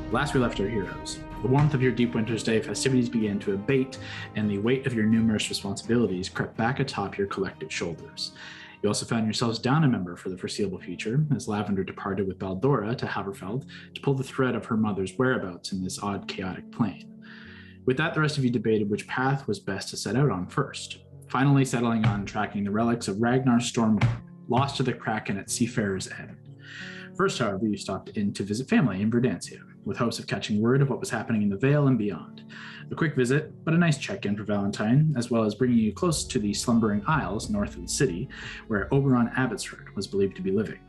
Last we left our heroes. The warmth of your deep winter's day festivities began to abate, and the weight of your numerous responsibilities crept back atop your collective shoulders. You also found yourselves down a member for the foreseeable future, as Lavender departed with Baldora to Haverfeld to pull the thread of her mother's whereabouts in this odd, chaotic plane. With that, the rest of you debated which path was best to set out on first, finally settling on tracking the relics of Ragnar's Stormbreaker, lost to the Kraken at Seafarer's End. First, however, you stopped in to visit family in Verdantia, with hopes of catching word of what was happening in the Vale and beyond. A quick visit, but a nice check-in for Valentine, as well as bringing you close to the slumbering isles north of the city, where Oberon Abbotsford was believed to be living.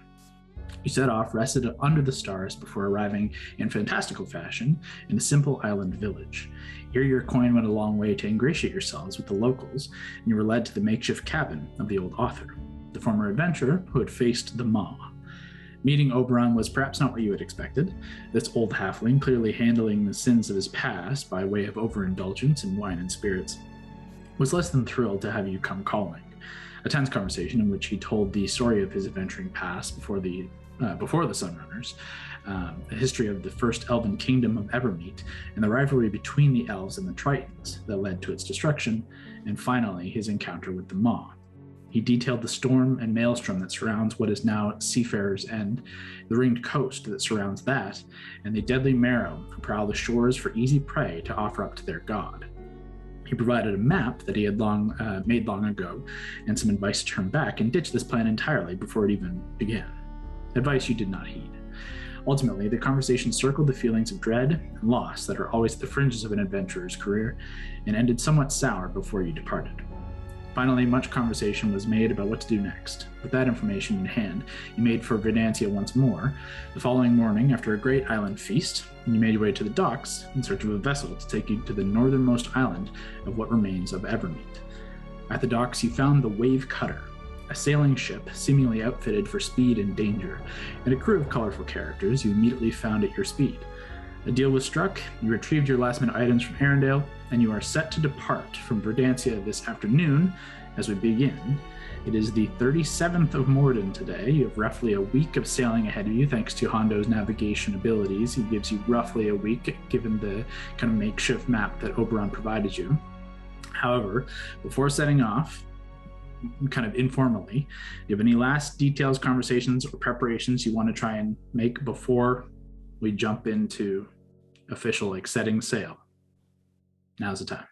You set off, rested under the stars before arriving in fantastical fashion in a simple island village. Here your coin went a long way to ingratiate yourselves with the locals, and you were led to the makeshift cabin of the old author, the former adventurer who had faced the Maw. Meeting Oberon was perhaps not what you had expected. This old halfling, clearly handling the sins of his past by way of overindulgence in wine and spirits, was less than thrilled to have you come calling. A tense conversation in which he told the story of his adventuring past before the Sunrunners, the history of the first elven kingdom of Evermeet, and the rivalry between the elves and the Tritons that led to its destruction, and finally his encounter with the Maw. He detailed the storm and maelstrom that surrounds what is now Seafarer's End, the ringed coast that surrounds that, and the deadly marrow who prowl the shores for easy prey to offer up to their god. He provided a map that he had made long ago, and some advice to turn back and ditch this plan entirely before it even began. Advice you did not heed. Ultimately, the conversation circled the feelings of dread and loss that are always at the fringes of an adventurer's career, and ended somewhat sour before you departed. Finally, much conversation was made about what to do next. With that information in hand, you made for Verdantia once more. The following morning, after a great island feast, you made your way to the docks in search of a vessel to take you to the northernmost island of what remains of Evermeet. At the docks, you found the Wave Cutter, a sailing ship seemingly outfitted for speed and danger, and a crew of colorful characters you immediately found at your speed. A deal was struck, you retrieved your last-minute items from Arendelle, and you are set to depart from Verdantia this afternoon as we begin. It is the 37th of Morden today. You have roughly a week of sailing ahead of you thanks to Hondo's navigation abilities. He gives you roughly a week given the kind of makeshift map that Oberon provided you. However, before setting off, kind of informally, do you have any last details, conversations, or preparations you want to try and make before we jump into official setting sail? Now's the time.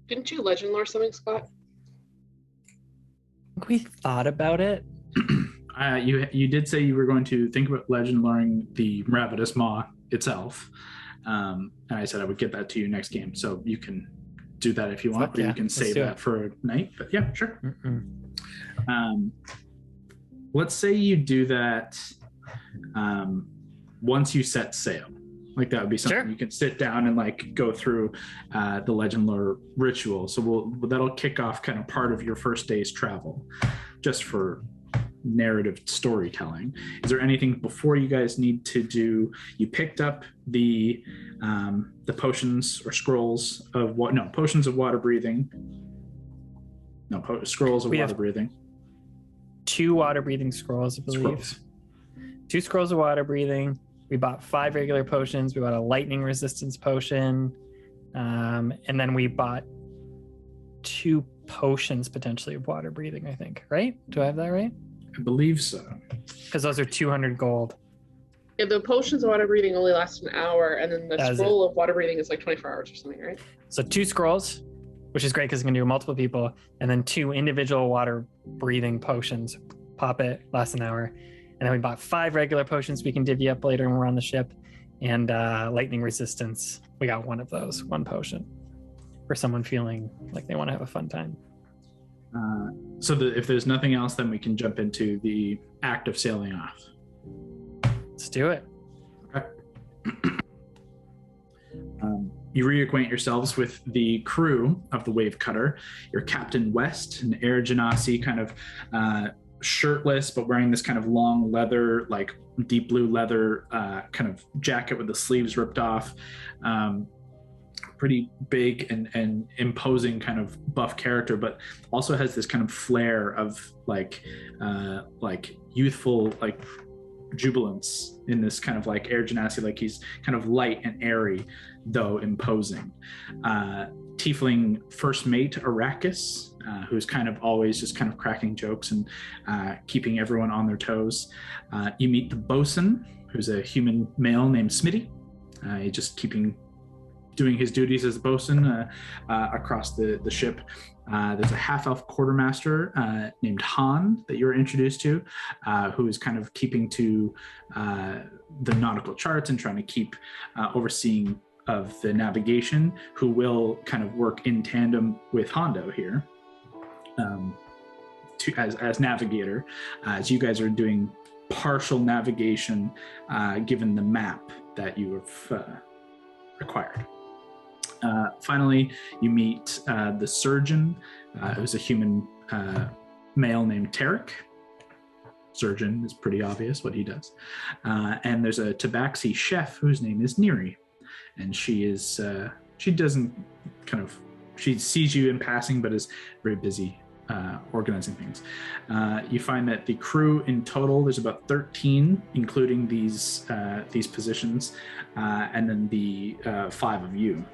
Didn't you legend lore something, Scott? We thought about it. You did say you were going to think about legend luring the Ravenous Maw itself, and I said I would get that to you next game, so you can do that if you want, or you can save that for a night. But yeah, sure. Let's say you do that once you set sail. That would be something you can sit down and go through the legend lore ritual. So that'll kick off kind of part of your first day's travel, just for narrative storytelling. Is there anything before you guys need to do? You picked up the potions or scrolls of what? No, potions of water breathing. No, scrolls of water breathing. 2 water breathing scrolls, I believe. 2 scrolls of water breathing. We bought 5 regular potions. We bought a lightning resistance potion. And then we bought 2 potions potentially of water breathing, I think. Right? Do I have that right? I believe so. Because those are 200 gold. Yeah, the potions of water breathing only last an hour, and then the scroll of water breathing is 24 hours or something, right? So 2 scrolls, which is great because it can do multiple people, and then 2 individual water breathing potions. Pop it, lasts an hour. And then we bought 5 regular potions we can divvy up later when we're on the ship. And lightning resistance, we got 1 of those, 1 potion, for someone feeling like they want to have a fun time. So if there's nothing else, then we can jump into the act of sailing off. Let's do it. Okay. You reacquaint yourselves with the crew of the Wave Cutter. Your Captain West, an Air Genasi kind of shirtless, but wearing this kind of long leather, deep blue leather kind of jacket with the sleeves ripped off. Pretty big and imposing kind of buff character, but also has this kind of flair of youthful, jubilance in this kind of like air genasi, like he's kind of light and airy, though imposing. Tiefling first mate Arrakis, who's kind of always just kind of cracking jokes and keeping everyone on their toes. You meet the bosun, who's a human male named Smitty. He's just doing his duties as a bosun across the ship. There's a half-elf quartermaster named Han that you're introduced to, who is kind of keeping to the nautical charts and trying to keep overseeing of the navigation, who will kind of work in tandem with Hondo here as navigator, as you guys are doing partial navigation given the map that you have acquired. Finally, you meet the surgeon, who's a human male named Tarek. Surgeon is pretty obvious what he does. And there's a tabaxi chef whose name is Neri. And she sees you in passing, but is very busy organizing things. You find that the crew in total, there's about 13, including these positions, and then the 5 of you.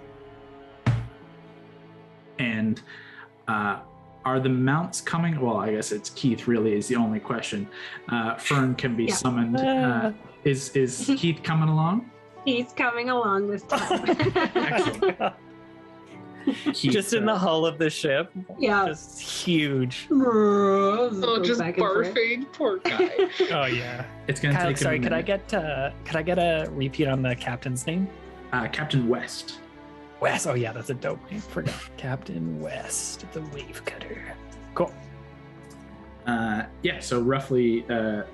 And are the mounts coming? Well, I guess it's Keith really is the only question. Fern can be summoned. Is Keith coming along? He's coming along this time. Excellent. Keith, just in the hull of the ship. Yeah. Just huge. Oh, just barfing. Poor guy. Oh yeah. It's gonna take. Sorry, could I get a repeat on the captain's name? Captain West. West. Oh yeah, that's a dope name. Forgot. Captain West, the wave cutter. Cool. So roughly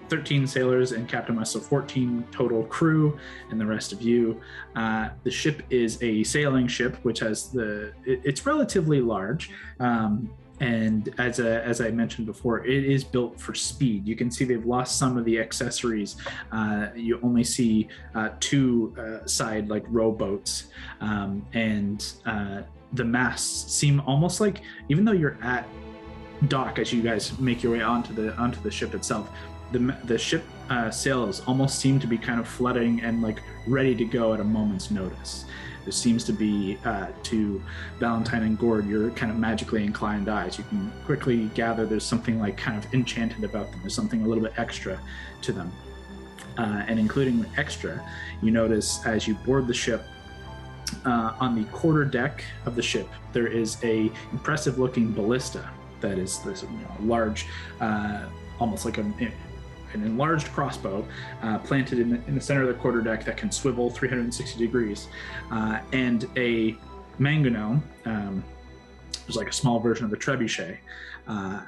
13 sailors and Captain West, so 14 total crew, and the rest of you. The ship is a sailing ship, which has it's relatively large, and as I mentioned before, it is built for speed. You can see they've lost some of the accessories. You only see 2 side like rowboats, and the masts seem almost like, even though you're at dock as you guys make your way onto the ship itself, the ship sails almost seem to be kind of flooding and like ready to go at a moment's notice. There seems to be to Valentine and Gord, your kind of magically inclined eyes, you can quickly gather there's something like kind of enchanted about them. There's something a little bit extra to them, and including the extra, you notice as you board the ship, on the quarter deck of the ship there is a impressive looking ballista that is this large, almost like an enlarged crossbow, planted in the center of the quarterdeck that can swivel 360 degrees, and a mangonel, there's like a small version of the trebuchet,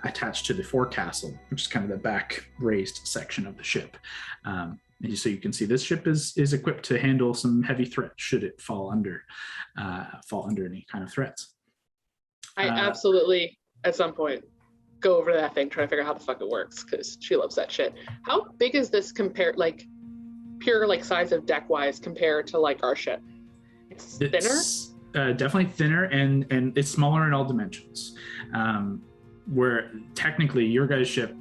attached to the forecastle, which is kind of the back raised section of the ship. So you can see this ship is equipped to handle some heavy threats should it fall under any kind of threats. I absolutely, at some point, go over to that thing, try to figure out how the fuck it works, because she loves that shit. How big is this compared, like, pure like size of deck wise compared to like our ship? It's thinner? Definitely thinner, and it's smaller in all dimensions. Where technically your guys' ship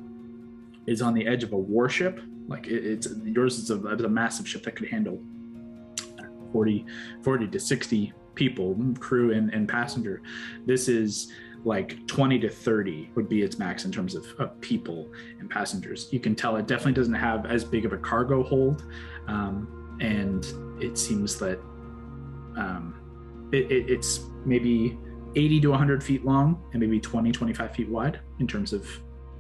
is on the edge of a warship, like yours is a massive ship that could handle 40 to 60 people, crew and passenger. This is like 20 to 30 would be its max in terms of people and passengers. You can tell it definitely doesn't have as big of a cargo hold, and it seems that it's maybe 80 to 100 feet long and maybe 25 feet wide in terms of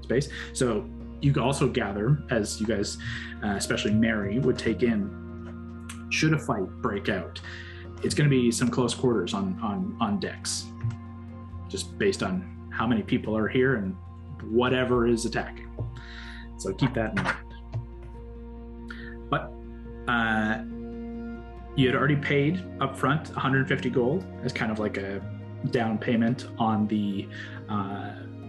space. So you can also gather, as you guys, especially Mary, would take in, should a fight break out, it's going to be some close quarters on decks, just based on how many people are here and whatever is attacking. So keep that in mind. But you had already paid up front 150 gold as kind of like a down payment on the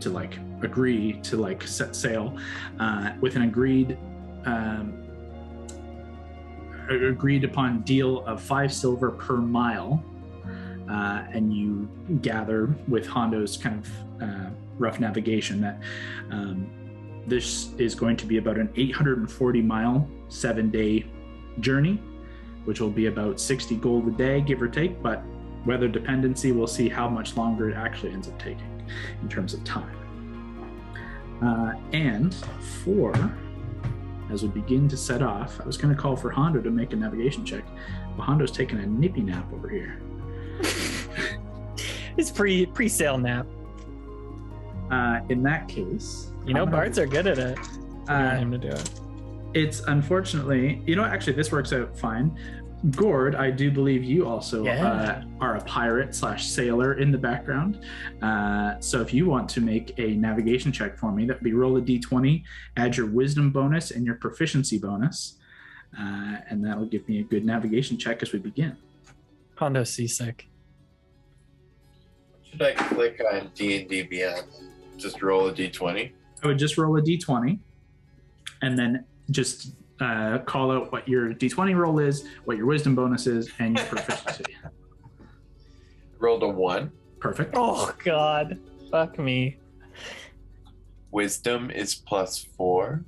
to like agree to like set sail with an agreed upon deal of 5 silver per mile, and you gather with Hondo's kind of rough navigation that This is going to be about an 840-mile, 7-day journey, which will be about 60 gold a day, give or take, but weather dependency, we'll see how much longer it actually ends up taking in terms of time. And as we begin to set off, I was going to call for Hondo to make a navigation check, but Hondo's taking a nippy nap over here. It's pre-sale nap. In that case, bards are good at it. Him to do it. It's unfortunately, actually this works out fine. Gord, I do believe you also are a pirate / sailor in the background. So if you want to make a navigation check for me, that would be roll a d20, add your wisdom bonus and your proficiency bonus, and that will give me a good navigation check as we begin. Hondo's seasick. Should I click on D&D Beyond? Just roll a d20? I would just roll a d20 and then just call out what your d20 roll is, what your wisdom bonus is, and your proficiency. Rolled a 1. Perfect. Oh, God. Fuck me. Wisdom is +4.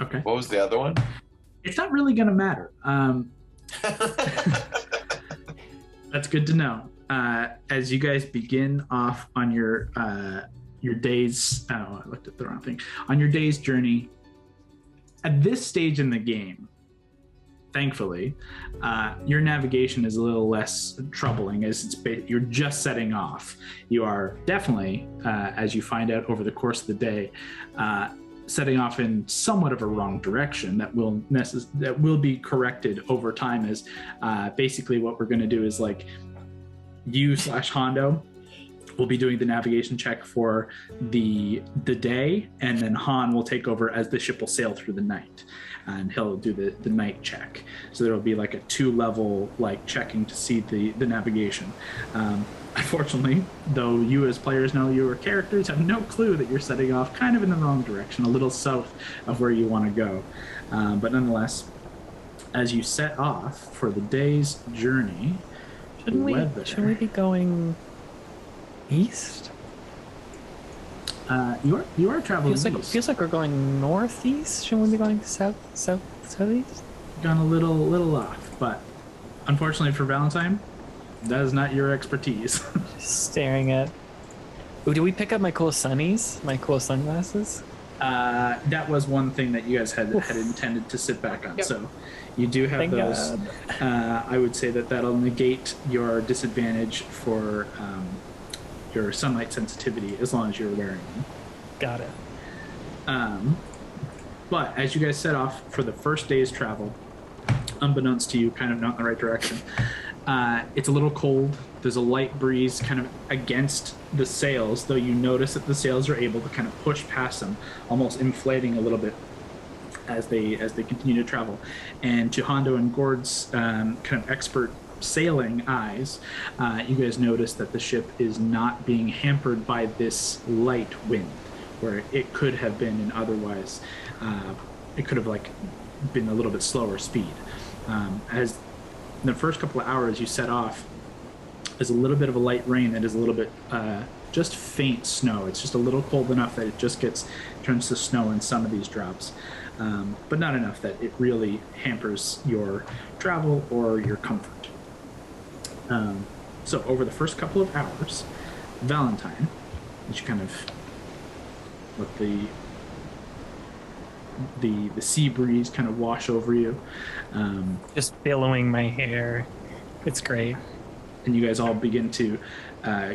Okay. What was the other one? It's not really going to matter. That's good to know. As you guys begin off on your day's, I looked at the wrong thing. On your day's journey, at this stage in the game, thankfully, your navigation is a little less troubling as you're just setting off. You are definitely, as you find out over the course of the day, setting off in somewhat of a wrong direction that will be corrected over time. As basically what we're going to do is like you / Hondo will be doing the navigation check for the day, and then Han will take over as the ship will sail through the night, and he'll do the night check. So there'll be like a 2-level like checking to see the navigation. Unfortunately, though, you as players know your characters have no clue that you're setting off kind of in the wrong direction, a little south of where you want to go. But nonetheless, as you set off for the day's journey, Shouldn't we be going east? You are traveling east. Feels like we're going northeast. Shouldn't we be going southeast? Gone a little off, but unfortunately for Valentine, that is not your expertise. Staring at. Oh, did we pick up my cool sunnies? My cool sunglasses? That was one thing that you guys had intended to sit back on. Yep. So you do have Thank those. I would say that'll negate your disadvantage for your sunlight sensitivity as long as you're wearing them. Got it. But as you guys set off for the first day's travel, unbeknownst to you, kind of not in the right direction, it's a little cold. There's a light breeze kind of against the sails, though you notice that the sails are able to kind of push past them, almost inflating a little bit as they continue to travel. And to Hondo and Gord's kind of expert sailing eyes, you guys notice that the ship is not being hampered by this light wind, where it could have been, and otherwise it could have like been a little bit slower speed. As in the first couple of hours you set off, there's a little bit of a light rain that is a little bit just faint snow. It's just a little cold enough that it just turns to snow in some of these drops, but not enough that it really hampers your travel or your comfort. So over the first couple of hours, Valentine, as you kind of let the sea breeze kind of wash over you, just billowing my hair, it's great. And you guys all begin to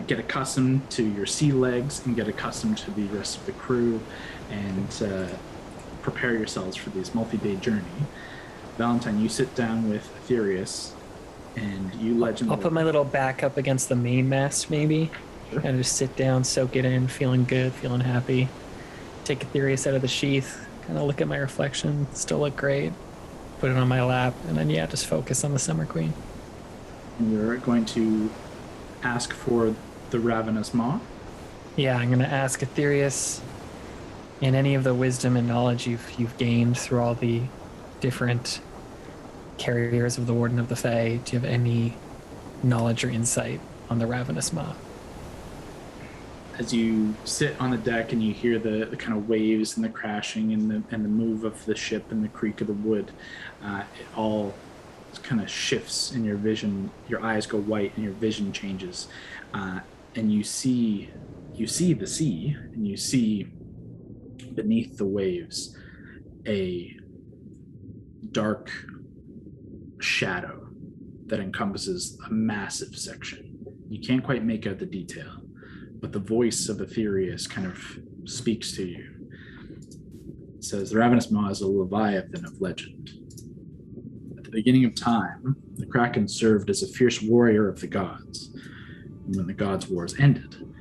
get accustomed to your sea legs and get accustomed to the rest of the crew, and prepare yourselves for this multi-day journey. Valentine, you sit down with Aetherius, and you legend. I'll put my little back up against the mainmast, maybe. Sure. And just sit down, soak it in, feeling good, feeling happy. Take Aetherius out of the sheath, kind of look at my reflection, still look great. Put it on my lap, and then just focus on the Summer Queen. And you're going to ask for the Ravenous Maw. Yeah, I'm going to ask Aetherius, in any of the wisdom and knowledge you've gained through all the different carriers of the Warden of the Fae, do you have any knowledge or insight on the Ravenous Maw? as you sit on the deck and you hear the kind of waves and the crashing and the move of the ship and the creak of the wood, it all kind of shifts in your vision. Your eyes go white and your vision changes, and you see the sea, and you see beneath the waves a dark shadow that encompasses a massive section. You can't quite make out the detail, but the voice of Aetherius kind of speaks to you. It says, the Ravenous Maw is a leviathan of legend. At the beginning of time, the Kraken served as a fierce warrior of the gods. And when the gods' wars ended,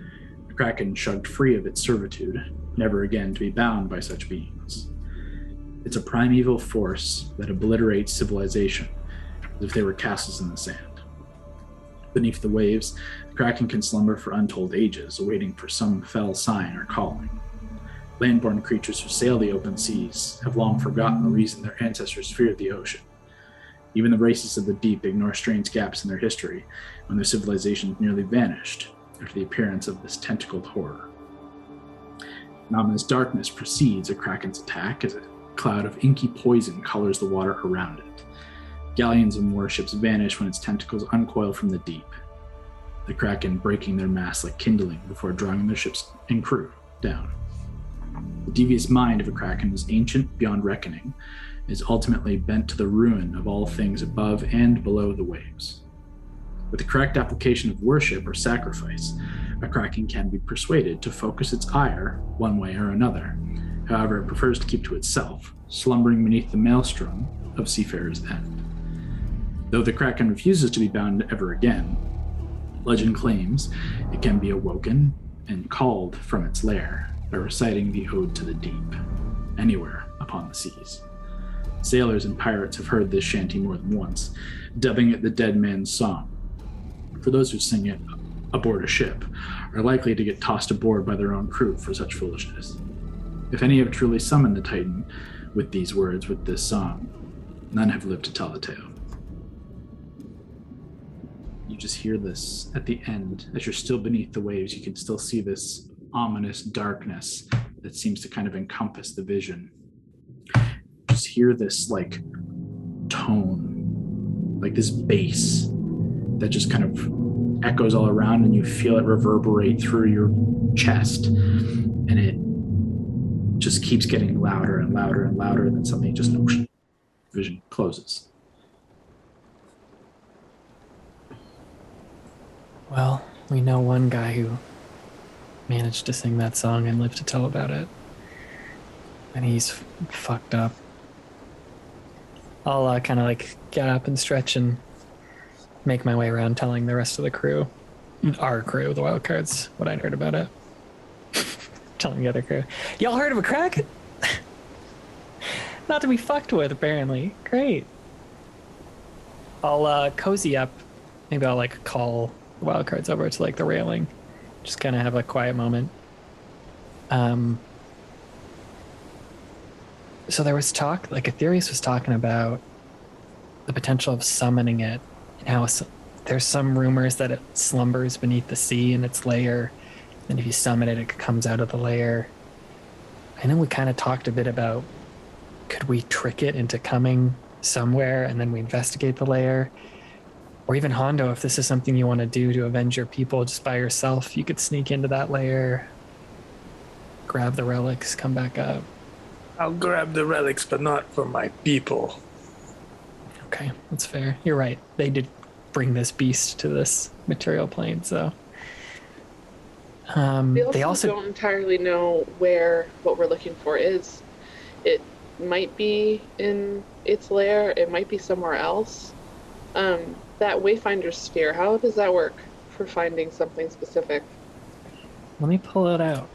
the Kraken shrugged free of its servitude, never again to be bound by such beings. It's a primeval force that obliterates civilization, as if they were castles in the sand. Beneath the waves, the Kraken can slumber for untold ages, awaiting for some fell sign or calling. Landborn creatures who sail the open seas have long forgotten the reason their ancestors feared the ocean. Even the races of the deep ignore strange gaps in their history when their civilizations nearly vanished after the appearance of this tentacled horror. An ominous darkness precedes a Kraken's attack as a cloud of inky poison colors the water around it. Galleons and warships vanish when its tentacles uncoil from the deep, the Kraken breaking their masts like kindling before drawing their ships and crew down. The devious mind of a Kraken is ancient beyond reckoning, is ultimately bent to the ruin of all things above and below the waves. With the correct application of worship or sacrifice, a Kraken can be persuaded to focus its ire one way or another. However, it prefers to keep to itself, slumbering beneath the maelstrom of Seafarer's End. Though the Kraken refuses to be bound ever again, legend claims it can be awoken and called from its lair by reciting the Ode to the Deep, anywhere upon the seas. Sailors and pirates have heard this shanty more than once, dubbing it the Dead Man's Song. For those who sing it aboard a ship are likely to get tossed aboard by their own crew for such foolishness. If any have truly summoned the Titan with these words, with this song, none have lived to tell the tale. You just hear this at the end. As you're still beneath the waves, you can still see this ominous darkness that seems to kind of encompass the vision. Just hear this like tone, like this bass that just kind of echoes all around, and you feel it reverberate through your chest, and it just keeps getting louder and louder and louder, and then suddenly just whoosh, vision closes. Well, we know one guy who managed to sing that song and lived to tell about it. And he's fucked up. I'll kind of like get up and stretch and make my way around telling the rest of the crew, our crew, the Wildcards, what I'd heard about it. Telling the other crew, y'all heard of a Kraken? Not to be fucked with, apparently. Great. I'll cozy up. Maybe I'll like call the Wildcards over to like the railing. Just kind of have a quiet moment. So there was talk, like Aetherius was talking about the potential of summoning it, and how there's some rumors that it slumbers beneath the sea in its lair, and if you summon it, it comes out of the lair. I know we kind of talked a bit about, could we trick it into coming somewhere and then we investigate the lair? Or even Hondo, if this is something you want to do to avenge your people just by yourself, you could sneak into that lair, grab the relics, come back up. I'll grab the relics, but not for my people. Okay, that's fair. You're right. They did bring this beast to this material plane, so. They also don't entirely know where what we're looking for is. It might be in its lair. It might be somewhere else. That Wayfinder sphere, how does that work for finding something specific? Let me pull it out.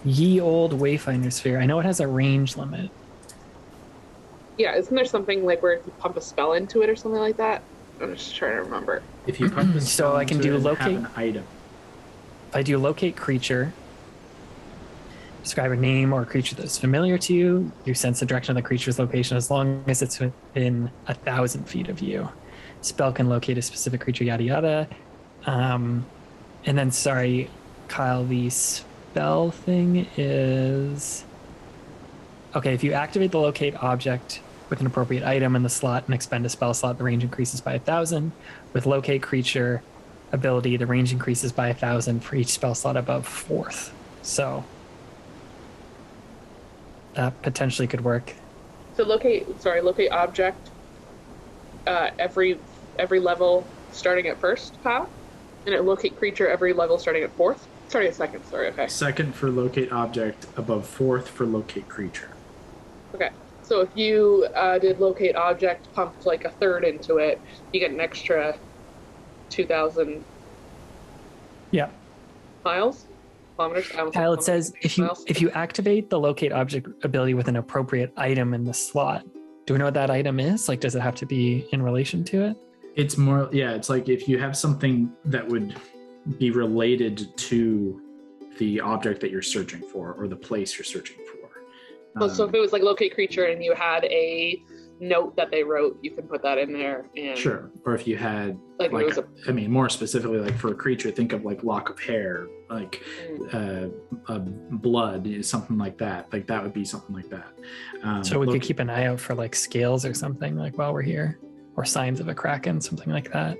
Ye old Wayfinder sphere. I know it has a range limit. Yeah, isn't there something like where if you pump a spell into it or something like that? I'm just trying to remember. If you pump a spell So I can into do it and locate have an item. If I do locate creature, describe a name or creature that's familiar to you, you sense the direction of the creature's location as long as it's within 1,000 feet of you. Spell can locate a specific creature, yada yada. And then, sorry, Kyle, the spell thing is... Okay, if you activate the locate object with an appropriate item in the slot and expend a spell slot, the range increases by 1,000. With locate creature ability, the range increases by 1,000 for each spell slot above 4th. So that potentially could work. So locate object every level starting at 1st, Kyle? And it locate creature every level starting at 4th? Starting at 2nd, sorry, okay. 2nd for locate object, above 4th for locate creature. Okay, so if you did locate object, pumped like a 3rd into it, you get an extra 2,000 miles? Kilometers? Kyle, it says if you activate the locate object ability with an appropriate item in the slot, do we know what that item is? Like, does it have to be in relation to it? It's more, it's like if you have something that would be related to the object that you're searching for or the place you're searching for. So if it was like locate creature and you had a note that they wrote, you can put that in there. And sure. Or if you had more specifically, like for a creature, think of like lock of hair, like blood, something like that. Like that would be something like that. So we could keep an eye out for like scales or something like while we're here, or signs of a Kraken, something like that.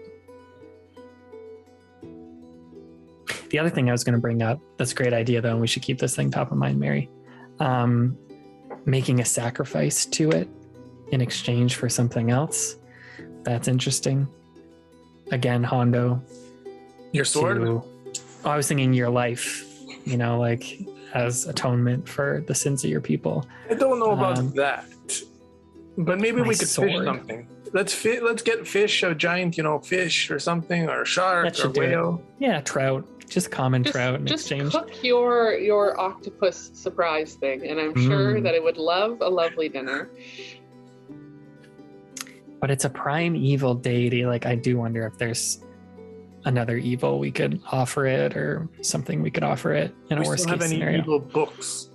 The other thing I was going to bring up, that's a great idea though, and we should keep this thing top of mind, Mary. Making a sacrifice to it in exchange for something else. That's interesting. Again, Hondo. Your sword? I was thinking your life, like as atonement for the sins of your people. I don't know about that. But maybe we could fish something. Let's get fish, a giant, fish or something, or a shark or whale. Yeah, trout. Just common trout in exchange. Just cook your octopus surprise thing, and I'm sure that it would love a lovely dinner. But it's a prime evil deity. Like, I do wonder if there's another evil we could offer it, or something we could offer it in a worst case scenario. We still have any evil books?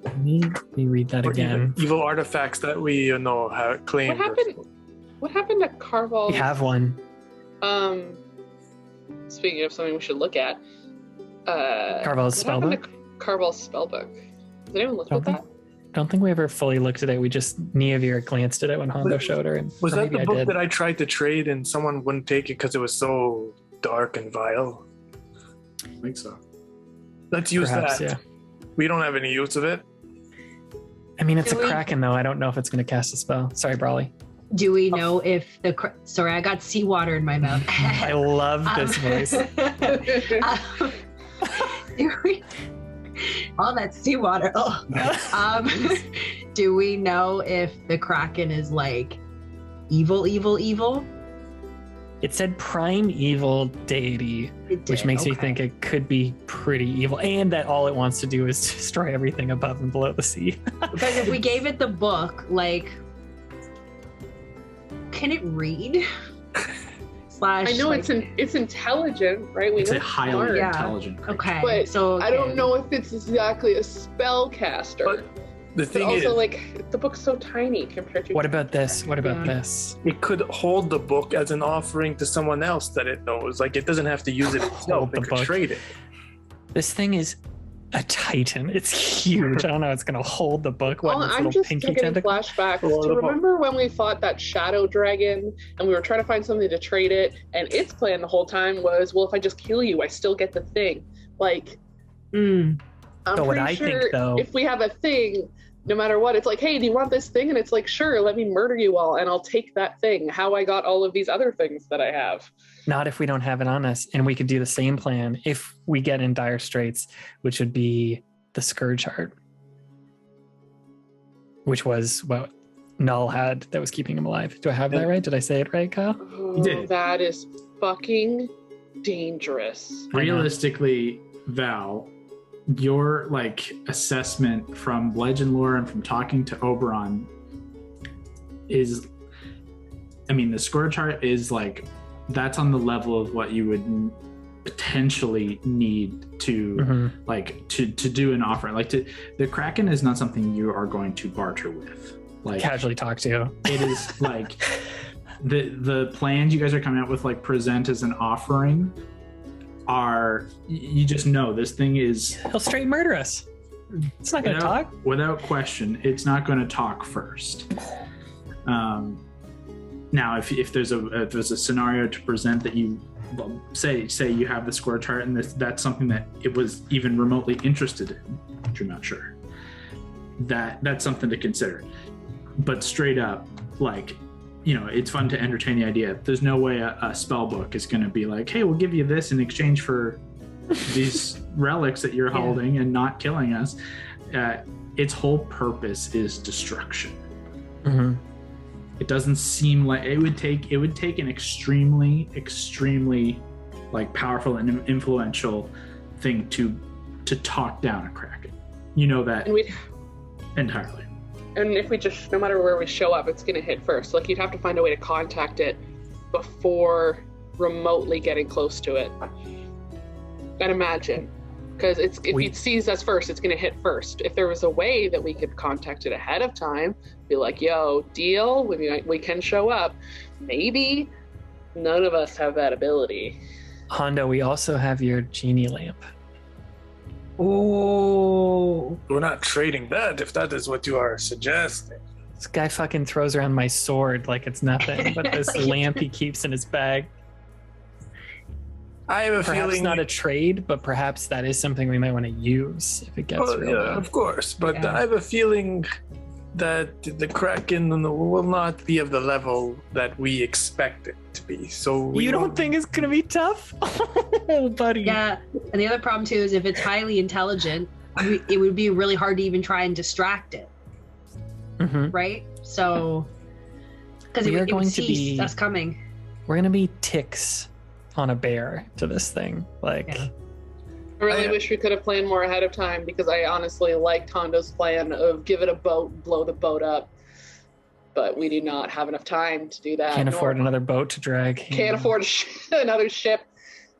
Let me read that again. Evil artifacts that we have claimed. What happened to Carval's? We have one. Speaking of something we should look at, Carval's spellbook. Carval's spellbook. Has anyone looked at that? Don't think we ever fully looked at it. We just Niamh glanced at it when Hondo showed her. Was that the book that I tried to trade and someone wouldn't take it because it was so dark and vile? I think so. Let's use Perhaps, that. Yeah. We don't have any use of it. I mean, it's a Kraken though. I don't know if it's going to cast a spell. Sorry, Brawley. Do we know if sorry, I got seawater in my mouth. I love this voice. All that seawater. Do we know if the Kraken is like evil? It said prime evil deity, which makes me think it could be pretty evil, and that all it wants to do is destroy everything above and below the sea. Because if we gave it the book, like, can it read? I know it's intelligent, right? It's a highly intelligent creature. Okay, but I don't know if it's exactly a spellcaster. But the thing also, is, like, the book's so tiny compared to. What about this? This? It could hold the book as an offering to someone else that it knows. Like, it doesn't have to use it itself. It could trade it. This thing is a titan. It's huge. I don't know. It's gonna hold the book. I'm just getting flashbacks to remember when we fought that shadow dragon and we were trying to find something to trade it, and its plan the whole time was, well, if I just kill you, I still get the thing. Like, I'm pretty sure if we have a thing, no matter what, it's like, hey, do you want this thing? And it's like, sure, let me murder you all and I'll take that thing. How I got all of these other things that I have. Not if we don't have it on us. And we could do the same plan if we get in dire straits, which would be the Scourge Heart, which was what Null had that was keeping him alive. Do I have that right? Did I say it right, Kyle? You did. That is fucking dangerous. Realistically, Val, your assessment from legend lore and from talking to Oberon is, the Scourge Heart is that's on the level of what you would potentially need to to do an offering. The Kraken is not something you are going to barter with. Casually talk to. It is the plans you guys are coming out with, like present as an offering, are you just know this thing is He'll straight murder us. It's not going to talk. Without question, it's not going to talk first. Now, if there's a scenario to present that you say you have the score chart and that's something that it was even remotely interested in, which I'm not sure. That's something to consider. But straight up, like, it's fun to entertain the idea. There's no way a spell book is going to be like, hey, we'll give you this in exchange for these relics that you're holding and not killing us. Its whole purpose is destruction. Mm-hmm. It doesn't seem like it would take an extremely like powerful and influential thing to talk down a Kraken. You know that entirely. And if we just, no matter where we show up, it's going to hit first. Like, you'd have to find a way to contact it before remotely getting close to it. I'd imagine. Because if it sees us first, it's going to hit first. If there was a way that we could contact it ahead of time, be like, yo, deal, we can show up. Maybe. None of us have that ability. Hondo, we also have your genie lamp. Oh. We're not trading that if that is what you are suggesting. This guy fucking throws around my sword like it's nothing, but this lamp he keeps in his bag. I have a perhaps feeling not a trade, but perhaps that is something we might want to use if it gets real bad. Of course, but I have a feeling that the Kraken will not be of the level that we expect it to be. So you don't think it's gonna be tough? Oh, buddy. Yeah, and the other problem too is if it's highly intelligent, it would be really hard to even try and distract it. Mm-hmm. Right? So, because it would see us coming. We're gonna be ticks on a bear to this thing. Like, I really wish we could have planned more ahead of time, because I honestly liked Hondo's plan of give it a boat, blow the boat up. But we do not have enough time to do that. Can't afford another boat to drag. Can't afford another ship.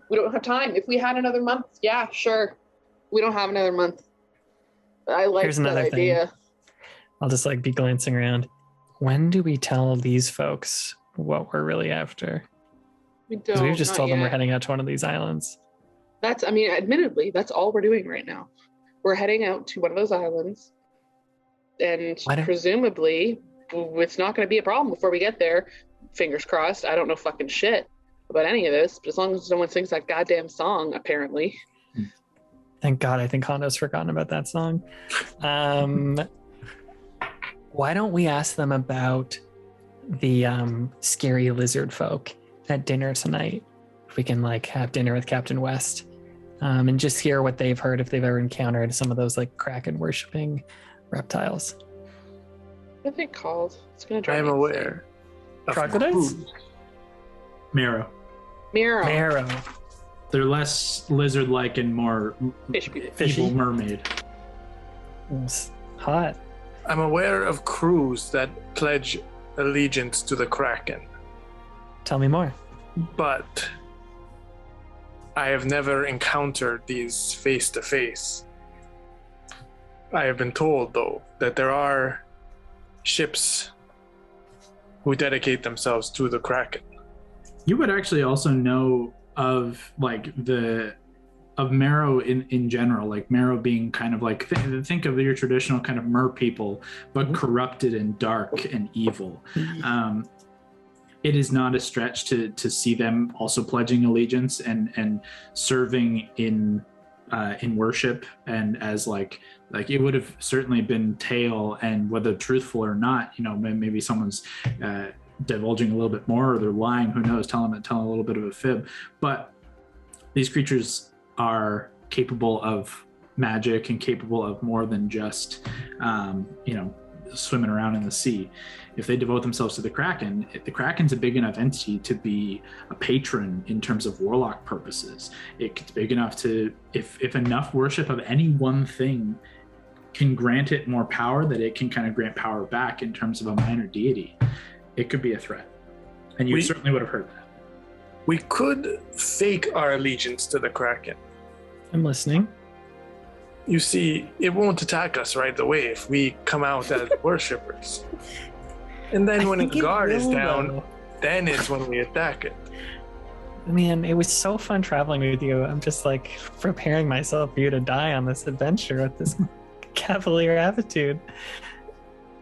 We don't have time. If we had another month, yeah, sure. We don't have another month. I like that idea. Thing. I'll just like be glancing around. When do we tell these folks what we're really after? We don't. We've just told them we're heading out to one of these islands. Admittedly, that's all we're doing right now. We're heading out to one of those islands. And presumably, it's not going to be a problem before we get there. Fingers crossed. I don't know fucking shit about any of this, but as long as no one sings that goddamn song, apparently. Thank God. I think Hondo's forgotten about that song. Why don't we ask them about the scary lizard folk at dinner tonight? If we can like have dinner with Captain West and just hear what they've heard, if they've ever encountered some of those like Kraken worshipping reptiles. What are they called? It's gonna drive I'm me aware. Crocodiles? Marrow. Marrow. They're less lizard-like and more evil mermaid. It's hot. I'm aware of crews that pledge allegiance to the Kraken. Tell me more. But I have never encountered these face to face. I have been told, though, that there are ships who dedicate themselves to the Kraken. You would actually also know of like of Marrow in general, like Marrow being kind of like think of your traditional kind of mer people, but corrupted and dark and evil. It is not a stretch to see them also pledging allegiance and serving in worship, and as like it would have certainly been tale, and whether truthful or not, maybe someone's divulging a little bit more, or they're lying, who knows, telling a little bit of a fib. But these creatures are capable of magic and capable of more than just swimming around in the sea. If they devote themselves to the Kraken's a big enough entity to be a patron in terms of warlock purposes. It's big enough to, if enough worship of any one thing can grant it more power, that it can kind of grant power back in terms of a minor deity, it could be a threat. And you certainly would have heard that. We could fake our allegiance to the Kraken. I'm listening. You see, it won't attack us right away if we come out as worshippers. And then when its guard is down, then is when we attack it. Man, it was so fun traveling with you. I'm just like preparing myself for you to die on this adventure with this cavalier attitude.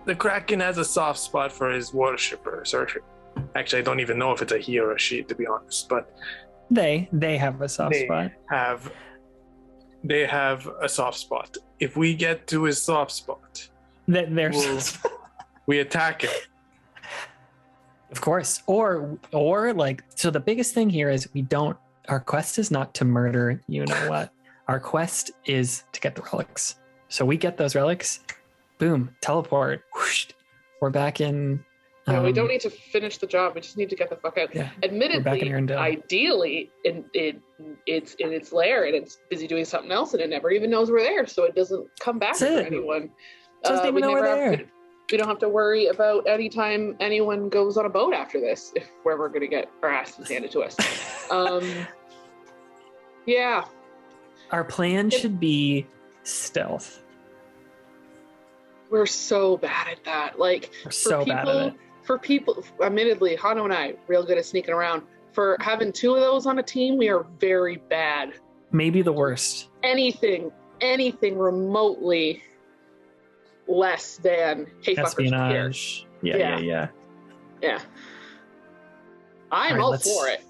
The Kraken has a soft spot for his worshippers. Or actually, I don't even know if it's a he or a she, to be honest. But they have a soft spot. They have a soft spot. If we get to his soft spot, we attack it. Of course. Or like, so the biggest thing here is our quest is not to murder, you know what? Our quest is to get the relics. So we get those relics, boom, teleport, whoosh, we're back in. Yeah, we don't need to finish the job. We just need to get the fuck out. Yeah, admittedly, ideally, it's in its lair and it's busy doing something else and it never even knows we're there, so it doesn't come back for anyone. Doesn't even know we're there. We don't have to worry about any time anyone goes on a boat after this, if we're ever going to get our asses handed to us. Yeah. Our plan should be stealth. We're so bad at that. Like, we're so bad at it. For people, admittedly, Hano and I, real good at sneaking around. For having two of those on a team, we are very bad. Maybe the worst. Anything remotely less than espionage. Yeah. I'm all for it,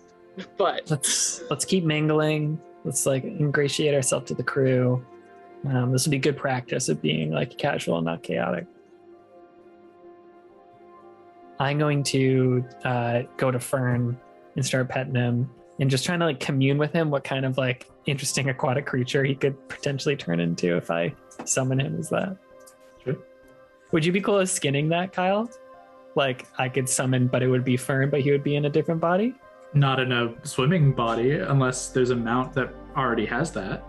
but let's keep mingling. Let's like ingratiate ourselves to the crew. This would be good practice of being like casual and not chaotic. I'm going to go to Fern and start petting him and just trying to like commune with him what kind of like interesting aquatic creature he could potentially turn into if I summon him as that. Sure. Would you be cool with skinning that, Kyle? Like I could summon, but it would be Fern, but he would be in a different body? Not in a swimming body, unless there's a mount that already has that.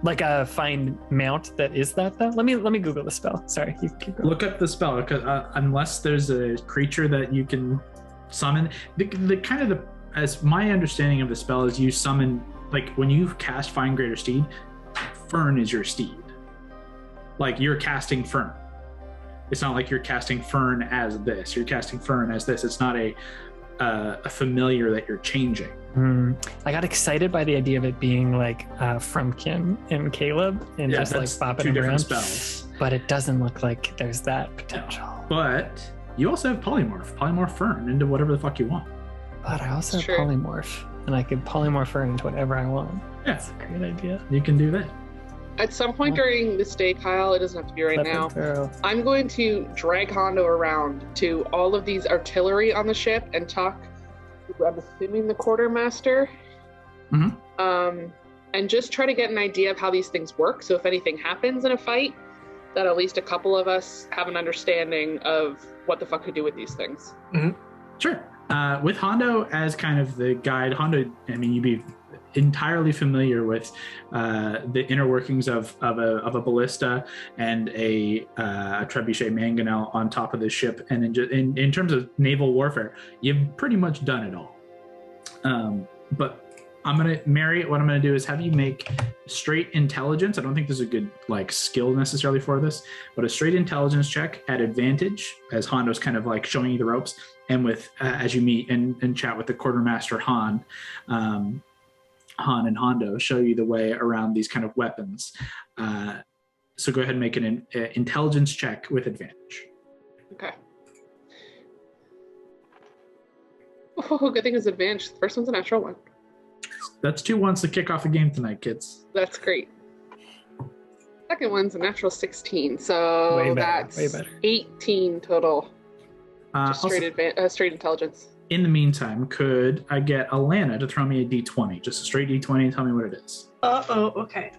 Like a find mount that is that though? Let me Google the spell. Sorry, you keep going. Look up the spell, unless there's a creature that you can summon. As my understanding of the spell is, you summon, like when you cast Find Greater Steed, Fern is your steed. Like you're casting Fern. It's not like you're casting Fern as this. You're casting Fern as this. It's not a familiar that you're changing. I got excited by the idea of it being like Frumpkin and Caleb and just like bopping two different around. Spells. But it doesn't look like there's that potential. But you also have polymorph Fern into whatever the fuck you want. But I also have polymorph, and I could polymorph Fern into whatever I want. Yeah. That's a great idea. You can do that. At some point during this day, Kyle, it doesn't have to be right now, I'm going to drag Hondo around to all of these artillery on the ship and talk to, I'm assuming, the quartermaster. And just try to get an idea of how these things work. So if anything happens in a fight, that at least a couple of us have an understanding of what the fuck to do with these things. Sure. With Hondo as kind of the guide, Hondo, I mean, you'd be entirely familiar with the inner workings of a ballista and a trebuchet mangonel on top of the ship, and in terms of naval warfare, you've pretty much done it all. But Mary, what I'm gonna do is have you make straight intelligence. I don't think there's a good like skill necessarily for this, but a straight intelligence check at advantage, as Hondo's kind of like showing you the ropes, and with as you meet and chat with the quartermaster Han and Hondo show you the way around these kind of weapons. So go ahead and make an intelligence check with advantage. Okay. Oh, good thing it's advantage. The first one's a natural one. That's 2 1s to kick off the game tonight, kids. That's great. Second one's a natural 16, so way that's better. 18 total. Just straight intelligence. In the meantime, could I get Alana to throw me a d20? Just a straight d20 and tell me what it is. Okay.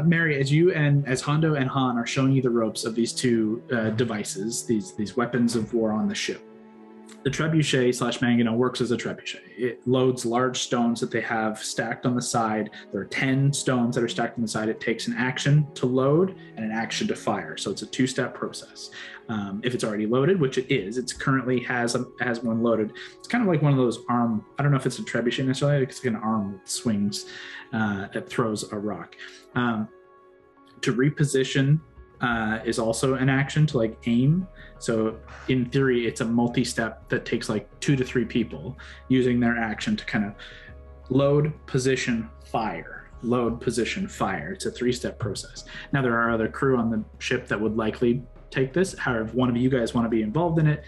Mary, as Hondo and Han are showing you the ropes of these two devices, these weapons of war on the ship, the trebuchet / mangonel works as a trebuchet. It loads large stones that they have stacked on the side. There are 10 stones that are stacked on the side. It takes an action to load and an action to fire. So it's a 2-step process. If it's already loaded, which it is, it currently has one loaded. It's kind of like one of those arm, I don't know if it's a trebuchet necessarily, it's like an arm that swings, that throws a rock. To reposition is also an action to like aim. So in theory, it's a multi-step that takes like 2 to 3 people using their action to kind of load, position, fire. Load, position, fire. It's a 3-step process. Now there are other crew on the ship that would likely take this. However, if one of you guys want to be involved in it,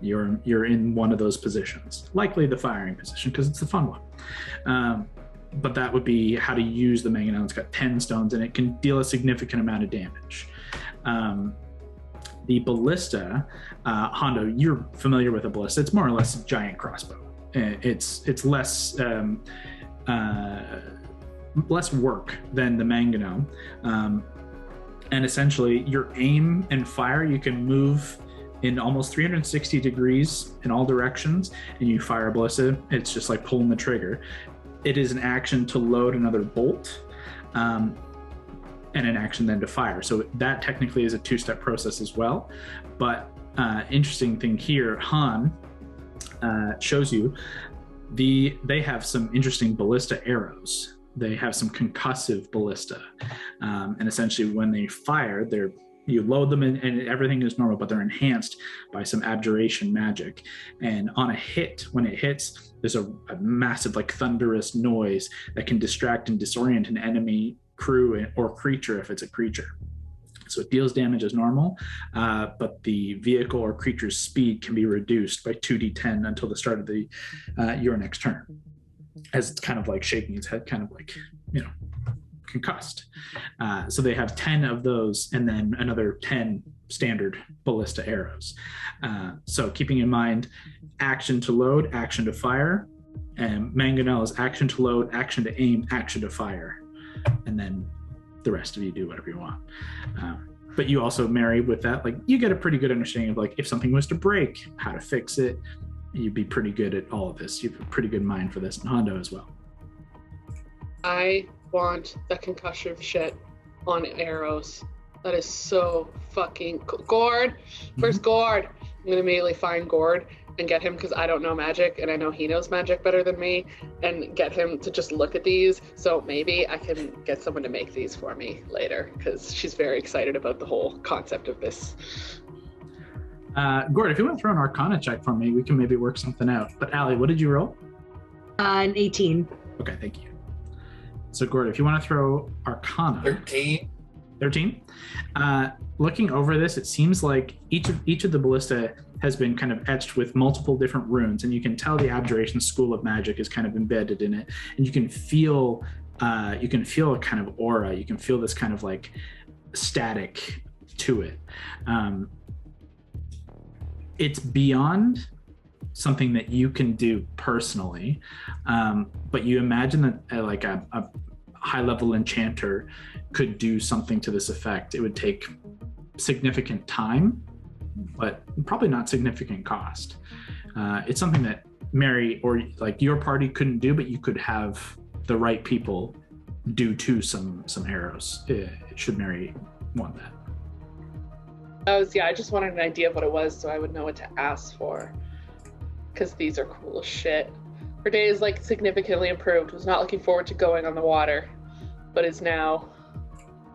you're in one of those positions. Likely the firing position because it's the fun one. But that would be how to use the mangonel. It's got 10 stones and it can deal a significant amount of damage. The ballista, Hondo, you're familiar with a ballista. It's more or less a giant crossbow. It's less less work than the mangonel. And essentially your aim and fire, you can move in almost 360 degrees in all directions, and you fire a ballista. It's just like pulling the trigger. It is an action to load another bolt, and an action then to fire. So that technically is a 2-step process as well. But interesting thing here, Han shows you they have some interesting ballista arrows. They have some concussive ballista, and essentially when they fire, you load them in, and everything is normal, but they're enhanced by some abjuration magic. And on a hit, when it hits, there's a massive like thunderous noise that can distract and disorient an enemy crew or creature if it's a creature. So it deals damage as normal, but the vehicle or creature's speed can be reduced by 2d10 until the start of your next turn, as it's kind of like shaking its head, kind of like, concussed. So they have 10 of those and then another 10 standard ballista arrows. So keeping in mind, action to load, action to fire, and mangonel is action to load, action to aim, action to fire, and then the rest of you do whatever you want. But you also marry with that, like you get a pretty good understanding of like if something was to break, how to fix it. You'd be pretty good at all of this. You have a pretty good mind for this, and Hondo as well. I want the concussive shit on arrows. That is so fucking cool. Gord! Where's Gord? I'm gonna immediately find Gord and get him, because I don't know magic and I know he knows magic better than me, and get him to just look at these. So maybe I can get someone to make these for me later, because she's very excited about the whole concept of this. Gord, if you want to throw an Arcana check for me, we can maybe work something out. But Allie, what did you roll? An 18. Okay, thank you. So Gord, if you want to throw Arcana. 13. Looking over this, it seems like each of the ballista has been kind of etched with multiple different runes, and you can tell the Abjuration School of Magic is kind of embedded in it, and you can feel a kind of aura. You can feel this kind of like static to it. It's beyond something that you can do personally, but you imagine that like a high-level enchanter could do something to this effect. It would take significant time, but probably not significant cost. It's something that Mary or like your party couldn't do, but you could have the right people do to some arrows. Should Mary want that? I just wanted an idea of what it was so I would know what to ask for, because these are cool as shit. Her day is like significantly improved. Was not looking forward to going on the water, but is now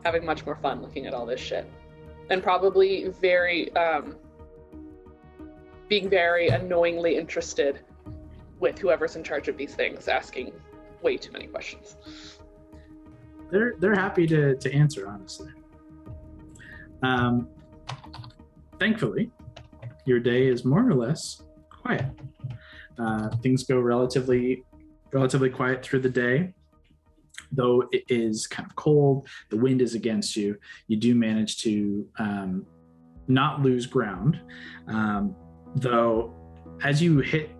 having much more fun looking at all this shit, and probably being very annoyingly interested with whoever's in charge of these things, asking way too many questions. They're happy to answer, honestly. Thankfully, your day is more or less quiet. Things go relatively quiet through the day. Though it is kind of cold, the wind is against you, you do manage to not lose ground. Though as you hit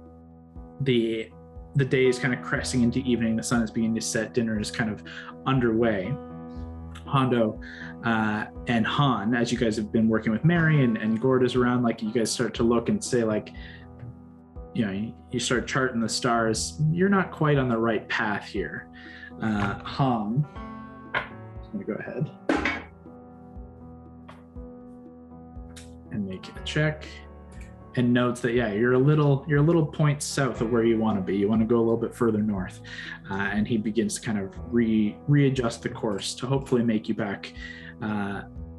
the day is kind of cresting into evening, the sun is beginning to set, dinner is kind of underway. Hondo and Han, as you guys have been working with Mary and Gord is around, like you guys start to look and say like, you start charting the stars. You're not quite on the right path here. Han, I'm gonna go ahead and make a check, and notes that you're a little point south of where you want to be. You want to go a little bit further north, and he begins to kind of readjust the course to hopefully make you back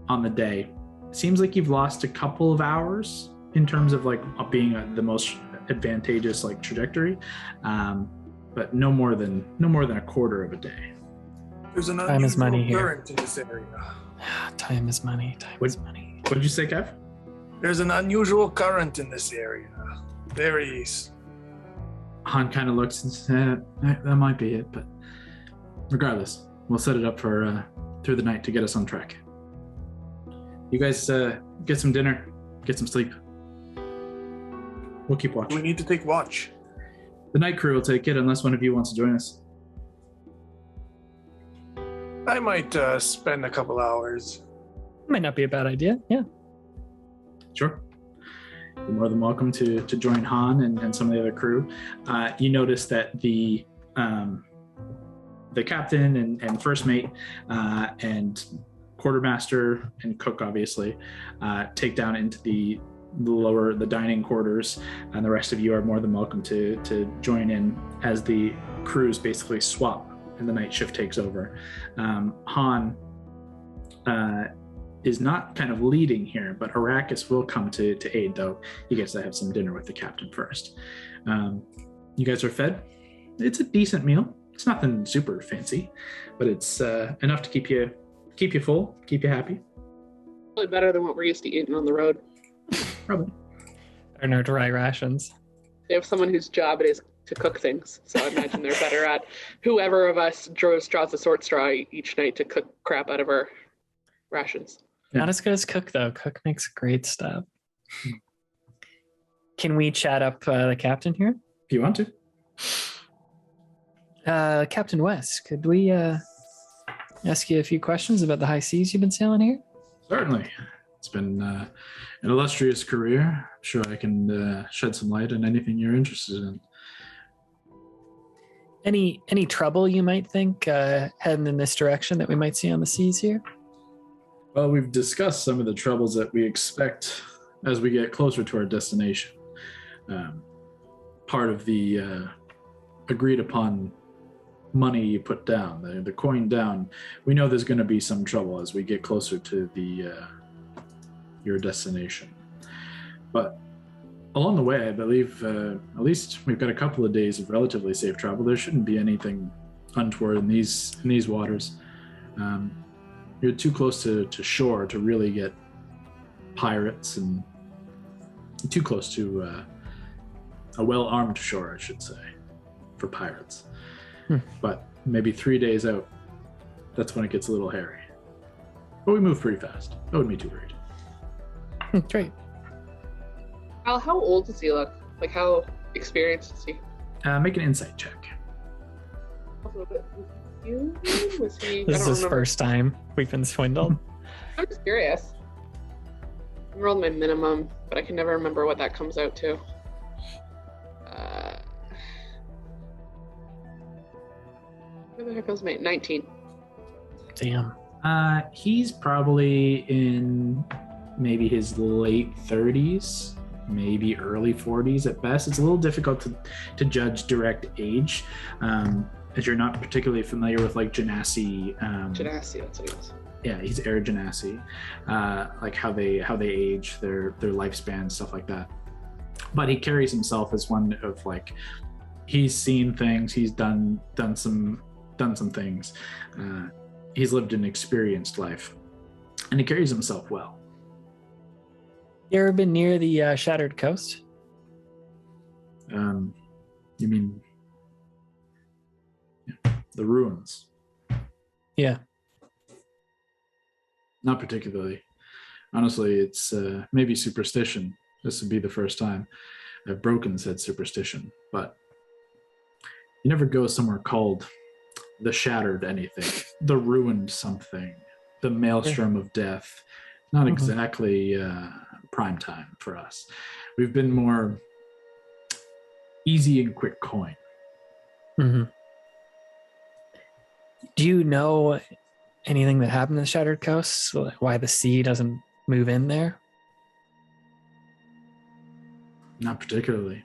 on the day. Seems like you've lost a couple of hours in terms of like being the most advantageous like trajectory, but no more than a quarter of a day. There's an Time is money unusual here. current in this area. Time is money. Time is money. What did you say, Kev? There's an unusual current in this area. Very. Han kind of looks and says, that might be it, but regardless, we'll set it up for through the night to get us on track. You guys get some dinner, get some sleep. We'll keep watch. We need to take watch. The night crew will take it unless one of you wants to join us. I might spend a couple hours. Might not be a bad idea. Yeah. Sure. You're more than welcome to join Han and some of the other crew. You notice that the captain and first mate and quartermaster and cook obviously take down into the dining quarters, and the rest of you are more than welcome to join in as the crews basically swap and the night shift takes over. Han is not kind of leading here, but Arrakis will come to aid, though he gets to have some dinner with the captain first. You guys are fed. It's a decent meal. It's nothing super fancy, but it's enough to keep you full, keep you happy. Probably better than what we're used to eating on the road. Probably. There are no dry rations. They have someone whose job it is to cook things, so I imagine they're better at whoever of us draws the short straw each night to cook crap out of our rations. Yeah. Not as good as Cook, though. Cook makes great stuff. Can we chat up the captain here? If you want to. Captain West, could we ask you a few questions about the high seas you've been sailing here? Certainly. It's been an illustrious career. I'm sure I can shed some light on anything you're interested in. Any trouble you might think heading in this direction that we might see on the seas here? Well, we've discussed some of the troubles that we expect as we get closer to our destination. Part of the agreed upon money you put down, the coin down, we know there's going to be some trouble as we get closer to your destination. But along the way, I believe at least we've got a couple of days of relatively safe travel. There shouldn't be anything untoward in these waters. You're too close to shore to really get pirates, and too close to a well-armed shore, I should say, for pirates. But maybe 3 days out, that's when it gets a little hairy. But we move pretty fast. I wouldn't be too worried. Great. Al, how old does he look? Like, how experienced is he? Make an insight check. A little bit. Was he? This is his first time we've been swindled. I'm just curious. I rolled my minimum, but I can never remember what that comes out to. Where the heck was my 19? Damn. He's probably in maybe his late 30s, maybe early 40s at best. It's a little difficult to judge direct age, as you're not particularly familiar with like Genasi. Genasi, that's what he was. Yeah, he's Air Genasi, like how they age, their lifespan, stuff like that. But he carries himself as one of like, he's seen things, he's done some things. He's lived an experienced life, and he carries himself well. You ever been near the Shattered Coast? You mean the ruins? Yeah. Not particularly. Honestly, it's maybe superstition. This would be the first time I've broken said superstition, but you never go somewhere called the Shattered anything, the Ruined something, the Maelstrom of Death. Not exactly prime time for us. We've been more easy and quick coin. Mm-hmm. Do you know anything that happened to the Shattered Coast? Like why the sea doesn't move in there? Not particularly.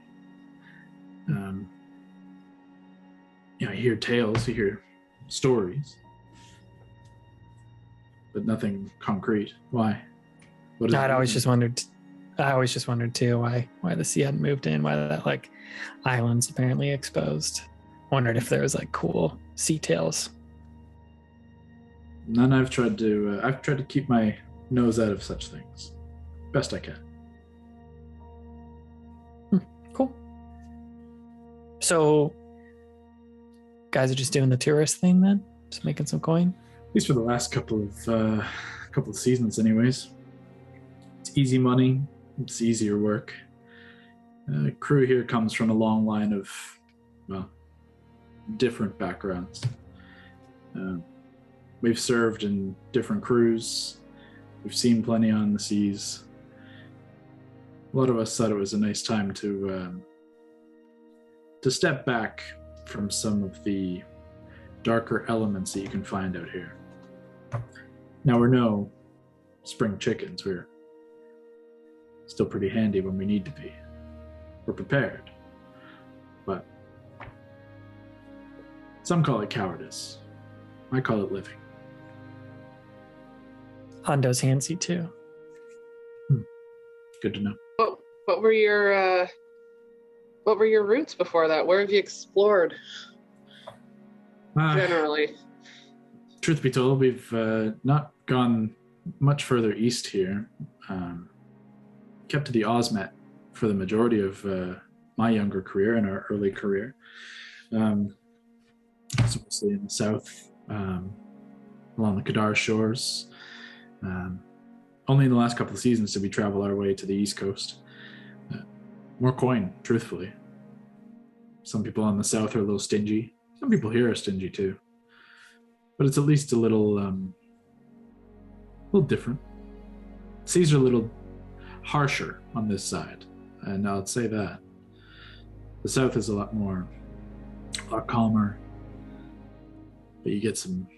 You hear tales, you hear stories. but nothing concrete. Why? What is I it? always just wondered. I always just wondered too why the sea hadn't moved in. Why that like island's apparently exposed. Wondered if there was like cool sea tails. None. I've tried to keep my nose out of such things, best I can. Cool. So, guys are just doing the tourist thing then, just making some coin. At least for the last couple of seasons, anyways. It's easy money. It's easier work. Crew here comes from a long line of, well, different backgrounds. We've served in different crews. We've seen plenty on the seas. A lot of us thought it was a nice time to step back from some of the darker elements that you can find out here. Now, we're no spring chickens. We're still pretty handy when we need to be. We're prepared. But some call it cowardice. I call it living. Hondo's handsy too. Good to know. What were your roots before that? Where have you explored generally? Truth be told, we've not gone much further east here. Kept to the Osmet for the majority of my younger career and our early career. So mostly in the south, along the Kadar shores. Only in the last couple of seasons did we travel our way to the east coast. More coin, truthfully. Some people on the south are a little stingy. Some people here are stingy too. But it's at least a little different. Seas are a little harsher on this side, and I'll say that. The south is a lot calmer, but you get some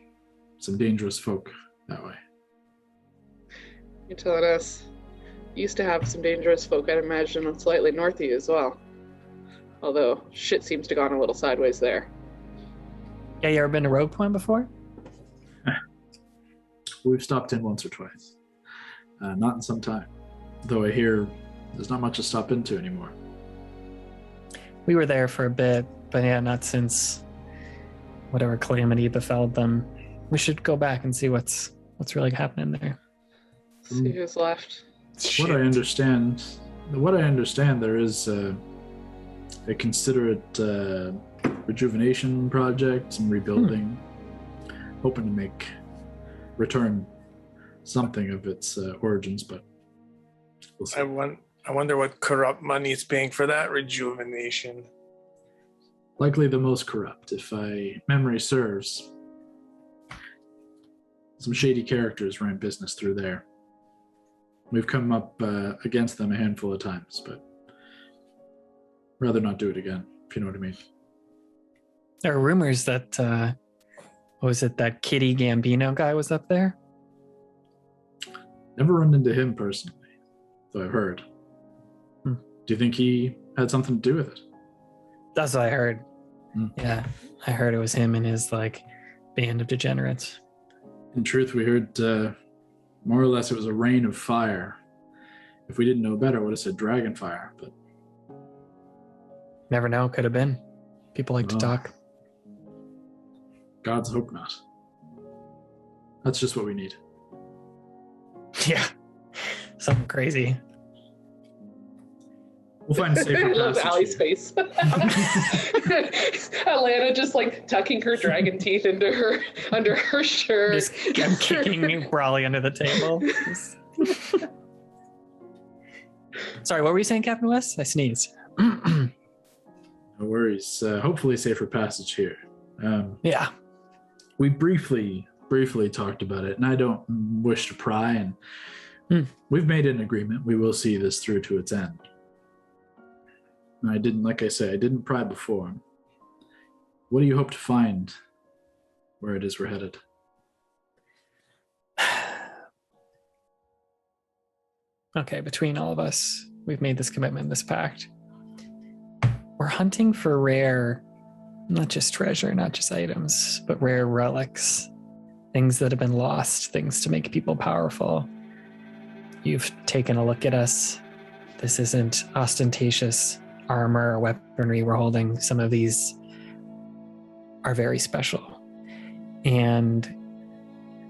dangerous folk that way. You're telling us you used to have some dangerous folk, I'd imagine, slightly north of you as well. Although shit seems to have gone a little sideways there. Yeah, you ever been to Rogue Point before? We've stopped in once or twice. Not in some time. Though I hear there's not much to stop into anymore. We were there for a bit, but yeah, not since whatever calamity befell them. We should go back and see what's really happening there. See who's left. What I understand, there is a considerate rejuvenation project, some rebuilding, hoping to return something of its origins, but we'll see. I wonder what corrupt money is paying for that rejuvenation. Likely the most corrupt, if memory serves. Some shady characters ran business through there. We've come up against them a handful of times, but rather not do it again, if you know what I mean. There are rumors that, that Kitty Gambino guy was up there? Never run into him personally, though I've heard. Do you think he had something to do with it? That's what I heard. Yeah, I heard it was him and his band of degenerates. In truth, we heard more or less it was a rain of fire. If we didn't know better, I would have said dragon fire, but never know, could have been. People like to talk. Gods hope not. That's just what we need. Yeah, something crazy. We'll find a safer I love passage Allie's here. face. Atlanta just tucking her dragon teeth under her shirt. Just kept kicking Brawley under the table. Sorry, what were you saying, Captain West? I sneezed. No worries. Hopefully safer passage here. Yeah. We briefly talked about it, and I don't wish to pry, and we've made an agreement. We will see this through to its end. And I didn't pry before. What do you hope to find where it is we're headed? Okay, between all of us, we've made this commitment, this pact. We're hunting for rare, not just treasure, not just items, but rare relics things that have been lost, things to make people powerful. You've taken a look at us. This isn't ostentatious armor or weaponry we're holding. Some of these are very special. And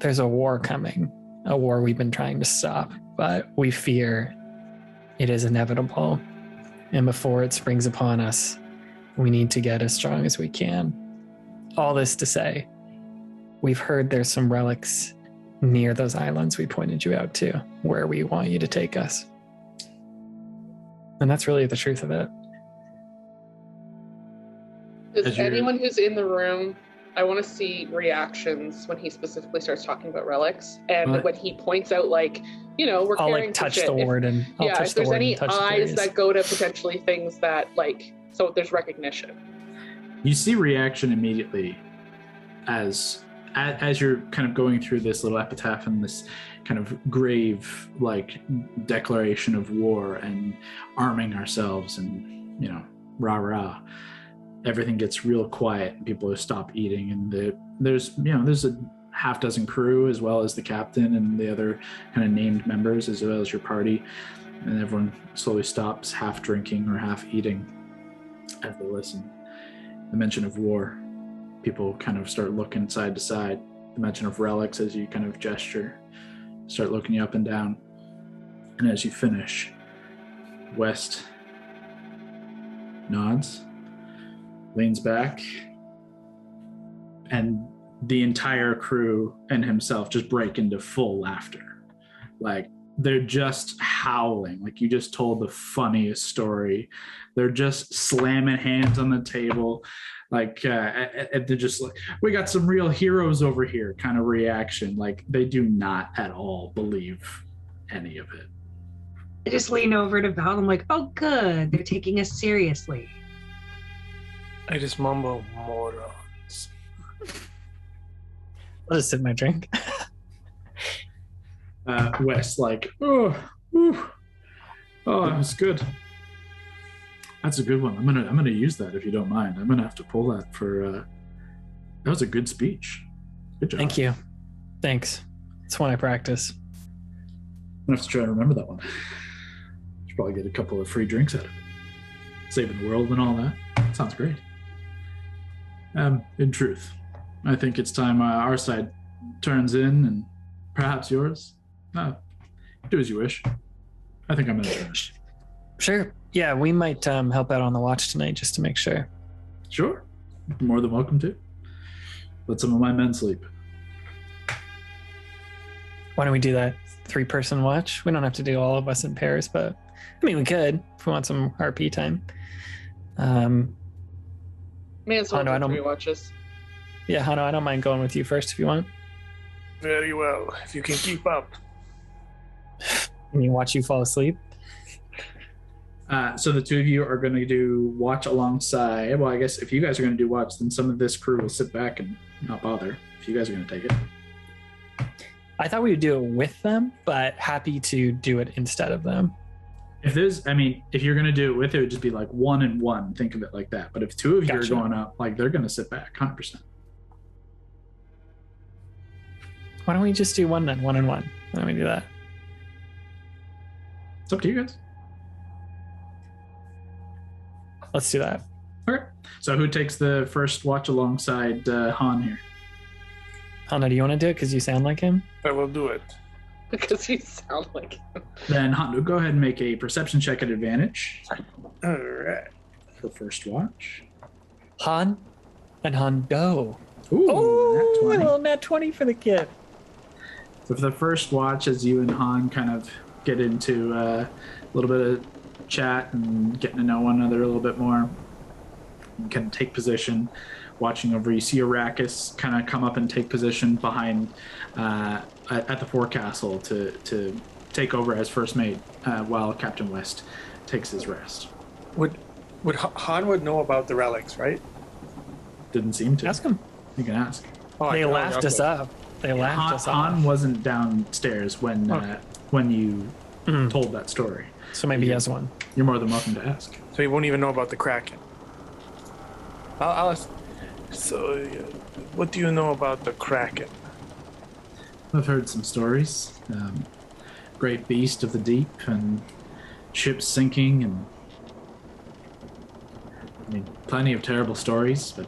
there's a war coming, a war we've been trying to stop, but we fear it is inevitable. And before it springs upon us, we need to get as strong as we can. All this to say, we've heard there's some relics near those islands we pointed you out to, where we want you to take us. And that's really the truth of it. Does anyone who's in the room, I want to see reactions when he specifically starts talking about relics, and when he points out, like, you know, we're I'll carrying like touch shit. the warden. If there's any eyes that go to potentially things that, like, so there's recognition. You see reaction immediately as you're kind of going through this little epitaph and this kind of grave, like, declaration of war and arming ourselves and, you know, rah rah. Everything gets real quiet and people stop eating, and there's a half dozen crew as well as the captain and the other kind of named members as well as your party, and everyone slowly stops, half drinking or half eating as they listen. The mention of war, people kind of start looking side to side. The mention of relics as you kind of gesture, start looking you up and down, and as you finish, West nods, leans back, and the entire crew and himself just break into full laughter. Like, they're just howling. Like, you just told the funniest story. They're just slamming hands on the table. Like, they're just like, we got some real heroes over here kind of reaction. Like, they do not at all believe any of it. I just lean over to Val. I'm like, oh, good. They're taking us seriously. I just mumble, morons. I'll just sip my drink. Wes, like, oh, that was good. That's a good one. I'm gonna use that if you don't mind. I'm gonna have to pull that for. That was a good speech. Good job. Thank you. Thanks. It's one I practice. I'm gonna have to try to remember that one. Should probably get a couple of free drinks out of it. Saving the world and all that. Sounds great. In truth, I think it's time our side turns in, and perhaps yours. Do as you wish. I think I'm gonna turn. Sure. Yeah, we might help out on the watch tonight just to make sure. Sure. More than welcome to. Let some of my men sleep. Why don't we do that 3-person watch? We don't have to do all of us in pairs, but I mean, we could if we want some RP time. May as well Hano, do 3 watches. Yeah, Hano, I don't mind going with you first if you want. Very well, if you can keep up. Can you watch you fall asleep? So the two of you are going to do watch alongside. Well, I guess if you guys are going to do watch, then some of this crew will sit back and not bother. If you guys are going to take it. I thought we would do it with them, but happy to do it instead of them. If you're going to do it with it, would just be like 1 and 1. Think of it like that. But if 2 of you are going up, like, they're going to sit back 100%. Why don't we just do 1 then? 1 and 1. Why don't we do that? It's up to you guys. Let's do that. Okay. So who takes the first watch alongside Han here? Hano, do you want to do it because you sound like him? I will do it. Because you sound like him. Then Han, go ahead and make a perception check at advantage. All right. For first watch. Han and Hondo. Ooh, a nat 20. little nat 20 for the kid. So for the first watch, as you and Han kind of get into a little bit of chat and getting to know one another a little bit more, you can take position, watching over. You see Arrakis kind of come up and take position behind at the forecastle to take over as first mate while Captain West takes his rest. Would Han would know about the relics, right? Didn't seem to. Ask him. You can ask. Oh, They laughed us up. They laughed us Han off. wasn't downstairs when you told that story. So maybe he has one. You're more than welcome to ask. So he won't even know about the Kraken. I'll ask. So, what do you know about the Kraken? I've heard some stories. Great beast of the deep and ships sinking, and I mean, plenty of terrible stories, but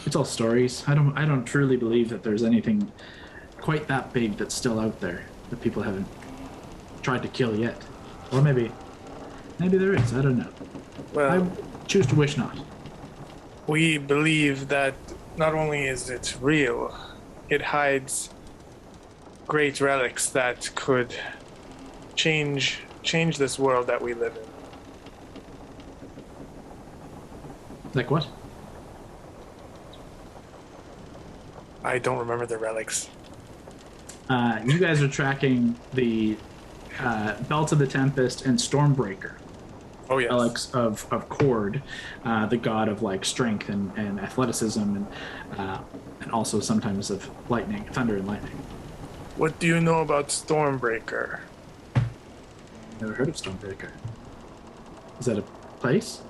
it's all stories. I don't truly believe that there's anything quite that big that's still out there that people haven't tried to kill yet. Or maybe there is. I don't know. Well, I choose to wish not. we believe that not only is it real, it hides great relics that could change this world that we live in. Like what? I don't remember the relics. You guys are tracking the Belt of the Tempest and Stormbreaker. Oh yes. Relics of Cord, the god of like strength and athleticism, and also sometimes of lightning, thunder and lightning. What do you know about Stormbreaker? Never heard of Stormbreaker. Is that a place?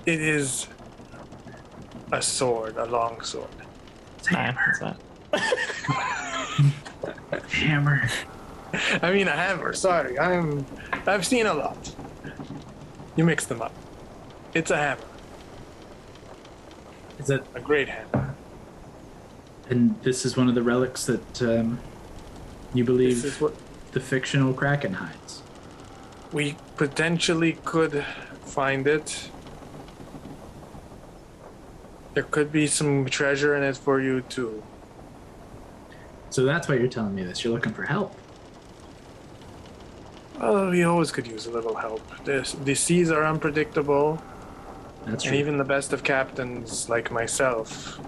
It is a sword, a long sword. It's not. Hammer. I mean a hammer, sorry. I've seen a lot. You mix them up. It's a hammer. Is that? A great hammer. And this is one of the relics that you believe This is what the fictional Kraken hides. we potentially could find it. There could be some treasure in it for you too. So that's why you're telling me this. You're looking for help. Well, we always could use a little help. The seas are unpredictable, That's and true. even the best of captains like myself,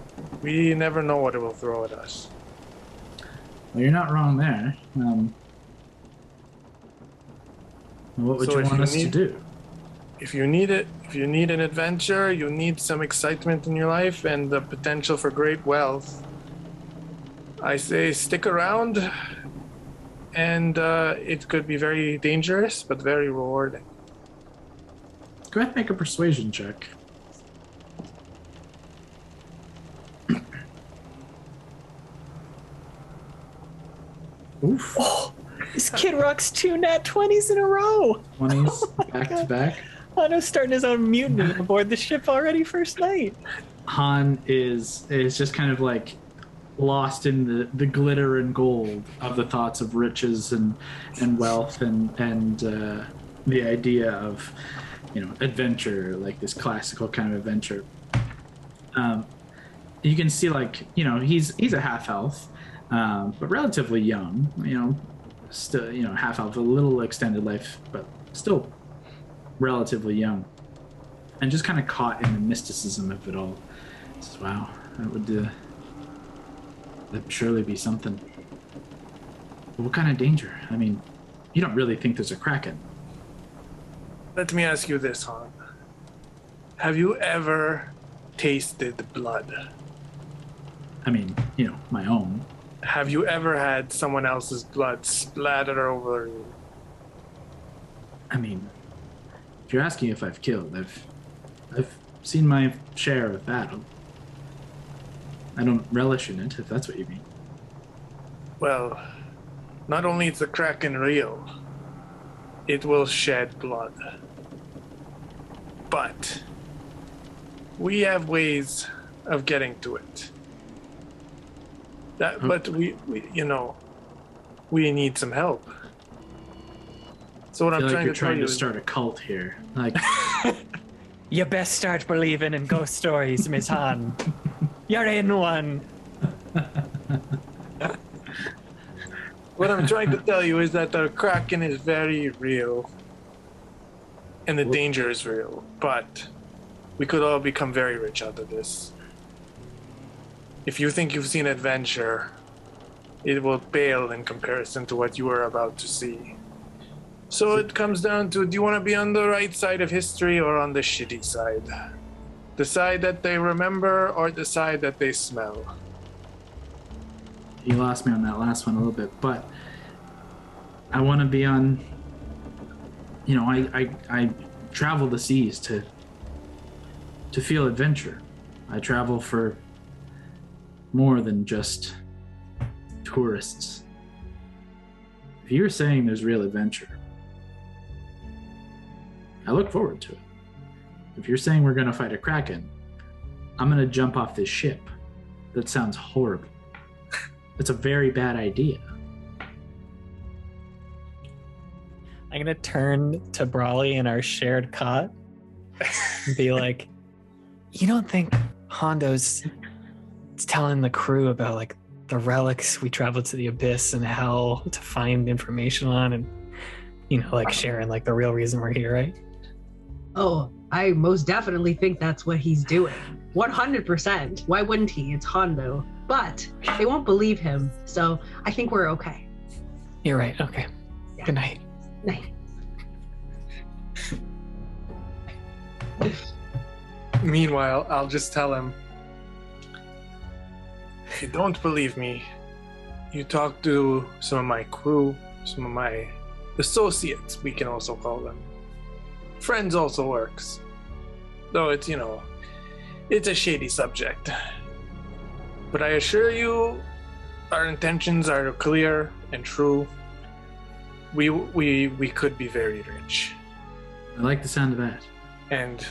we never know what it will throw at us. Well, you're not wrong there. What would So you if want you us to need- do? If you need it, if you need an adventure, you need some excitement in your life and the potential for great wealth, I say stick around, and it could be very dangerous, but very rewarding. Go ahead and make a persuasion check. Oof. This kid rocks 2 nat 20s in a row. 20s back to back. Hano's starting his own mutiny aboard the ship already first night. Han is just kind of like lost in the glitter and gold of the thoughts of riches and wealth and the idea of, you know, adventure, like this classical kind of adventure. You can see, like, you know, he's a half elf, but relatively young, you know, still, you know, half elf, a little extended life, but still relatively young, and just kind of caught in the mysticism of it all. He says, wow, that would surely be something. But what kind of danger? I mean, you don't really think there's a Kraken? Let me ask you this, Han. Have you ever tasted blood? I mean, you know, my own. Have you ever had someone else's blood splatter over you? I mean, if you're asking if I've killed, I've seen my share of battle. I don't relish in it, if that's what you mean. Well, not only is the Kraken real, it will shed blood. But we have ways of getting to it. But we you know, we need some help. So what I I'm feel like trying you're to tell trying you to is start a cult here. Like, You best start believing in ghost stories, Miss Han. You're in one. what I'm trying to tell you is that the Kraken is very real. And the danger is real, but we could all become very rich out of this. If you think you've seen adventure, it will pale in comparison to what you are about to see. So it comes down to, do you want to be on the right side of history or on the shitty side? The side that they remember or the side that they smell? you lost me on that last one a little bit, but I want to be on, you know, I travel the seas to feel adventure. I travel for more than just tourists. If you're saying there's real adventure, I look forward to it. If you're saying we're going to fight a Kraken, I'm going to jump off this ship. That sounds horrible. It's a very bad idea. I'm going to turn to Brawley in our shared cot and be like, you don't think Hondo's telling the crew about like the relics we traveled to the abyss and hell to find information on, and like sharing like the real reason we're here, right? Oh, I most definitely think that's what he's doing. 100%. Why wouldn't he? It's Hondo. But they won't believe him, so I think we're okay. You're right. Okay. Yeah. Good night. Night. Meanwhile, I'll just tell him, if you don't believe me, you talk to some of my crew, some of my associates, we can also call them. Friends also works. Though it's, it's a shady subject. But I assure you, our intentions are clear and true. We could be very rich. I like the sound of that. And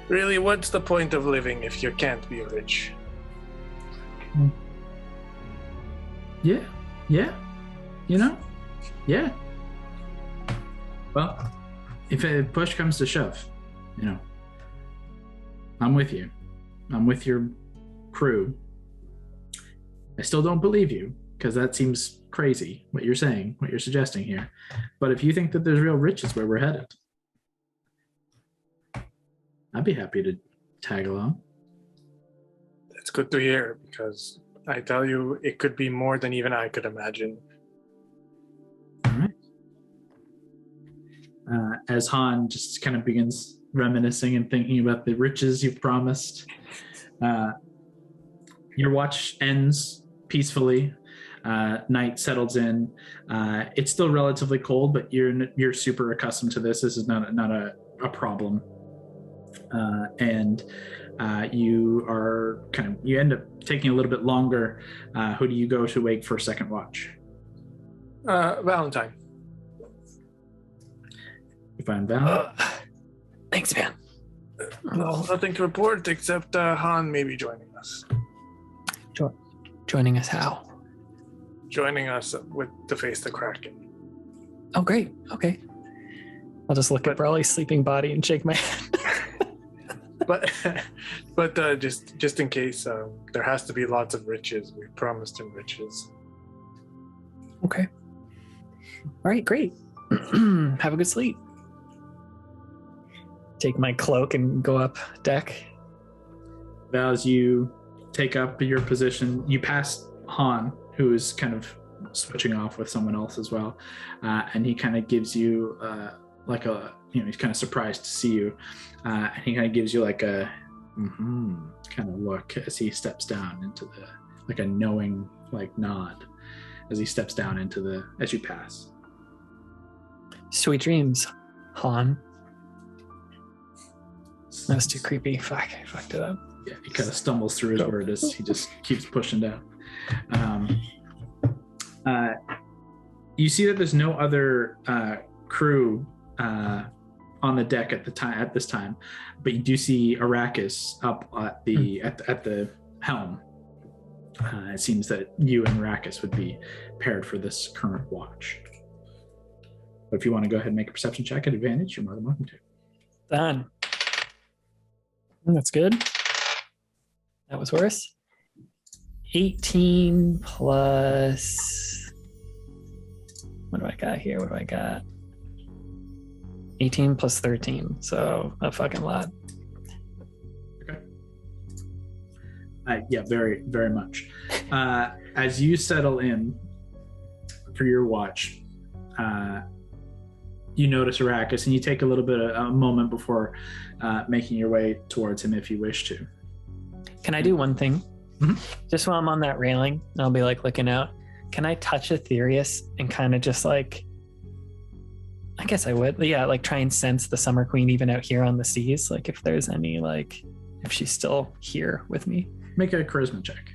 really, what's the point of living if you can't be rich? Yeah. Yeah. Well, if a push comes to shove, I'm with you. I'm with your crew. I still don't believe you, because that seems crazy, what you're saying, what you're suggesting here. But if you think that there's real riches where we're headed, I'd be happy to tag along. That's good to hear, because I tell you, it could be more than even I could imagine. All right. As Han just kind of begins reminiscing and thinking about the riches you've promised, your watch ends peacefully. Night settles in. It's still relatively cold, but you're super accustomed to this. This is not a problem. And you are you end up taking a little bit longer. Who do you go to wake for second watch? Valentine. You find Val? Thanks, man. No, nothing to report except Han may be joining us. Joining us how? Joining us to face the Kraken. Oh, great. Okay. I'll just look at Brawley's sleeping body and shake my head. but just in case, there has to be lots of riches. We promised him riches. Okay. All right, great. Have a good sleep. Take my cloak and go up deck. Val, as you take up your position, you pass Han, who is kind of switching off with someone else as well, and he kind of gives you he's kind of surprised to see you, and he kind of gives you like a kind of look as he steps down into a knowing nod as he steps down as you pass. Sweet dreams, Han. That was too creepy. Fuck, I fucked it up. Yeah, he kind of stumbles through his word as he just keeps pushing down. You see that there's no other crew on the deck at this time, but you do see Arrakis up at the helm. It seems that you and Arrakis would be paired for this current watch. But if you want to go ahead and make a perception check at advantage, you're more than welcome to. Done. That's good. That was worse. 18 plus... What do I got here? 18 plus 13, so a fucking lot. Okay. Yeah, very, very much. As you settle in for your watch, you notice Arrakis, and you take a little bit of a moment before making your way towards him if you wish to. Can I do one thing? Mm-hmm. Just while I'm on that railing, I'll be looking out. Can I touch Aetherius and kind of just I guess I would. Yeah, try and sense the Summer Queen even out here on the seas. If there's any, if she's still here with me. Make a charisma check.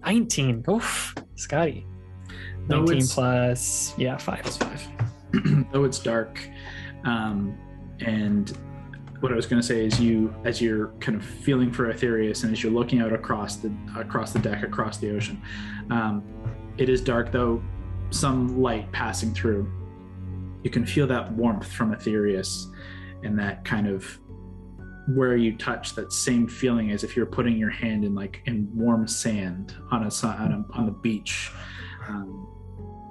19. Oof, Scotty. Though 19 it's- plus, 5. Plus 5. Though it's dark, and what I was going to say is as you're kind of feeling for Aetherius and as you're looking out across the deck, across the ocean, it is dark, though some light passing through. You can feel that warmth from Aetherius and that kind of where you touch, that same feeling as if you're putting your hand in warm sand on the beach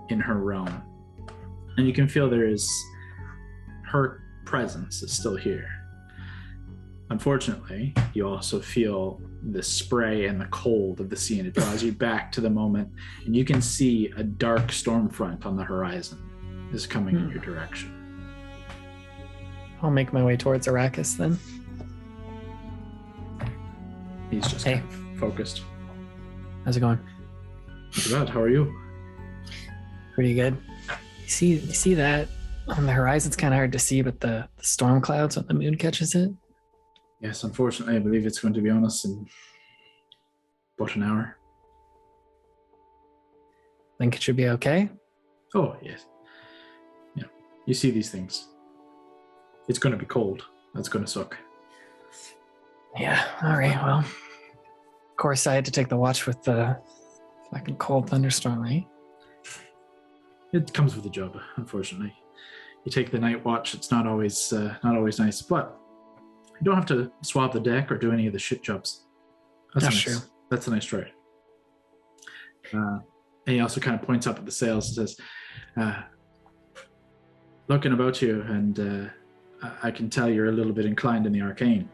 in her realm. And you can feel her presence is still here. Unfortunately, you also feel the spray and the cold of the sea, and it draws you back to the moment, and you can see a dark storm front on the horizon is coming in your direction. I'll make my way towards Arrakis then. He's just kind of focused. How's it going? Not too bad. How are you? Pretty good. You see that on the horizon? It's kind of hard to see, but the storm clouds when the moon catches it. Yes, unfortunately, I believe it's going to be on us in about an hour. Think it should be okay? Oh, yes. Yeah, you see these things. It's going to be cold. That's going to suck. Yeah, all right, well. Of course, I had to take the watch with the fucking cold thunderstorm, right? It comes with the job, unfortunately. You take the night watch, it's not always nice, but you don't have to swab the deck or do any of the shit jobs. That's true. That's a nice try. And he also kind of points up at the sails and says, looking about you, and I can tell you're a little bit inclined in the arcane.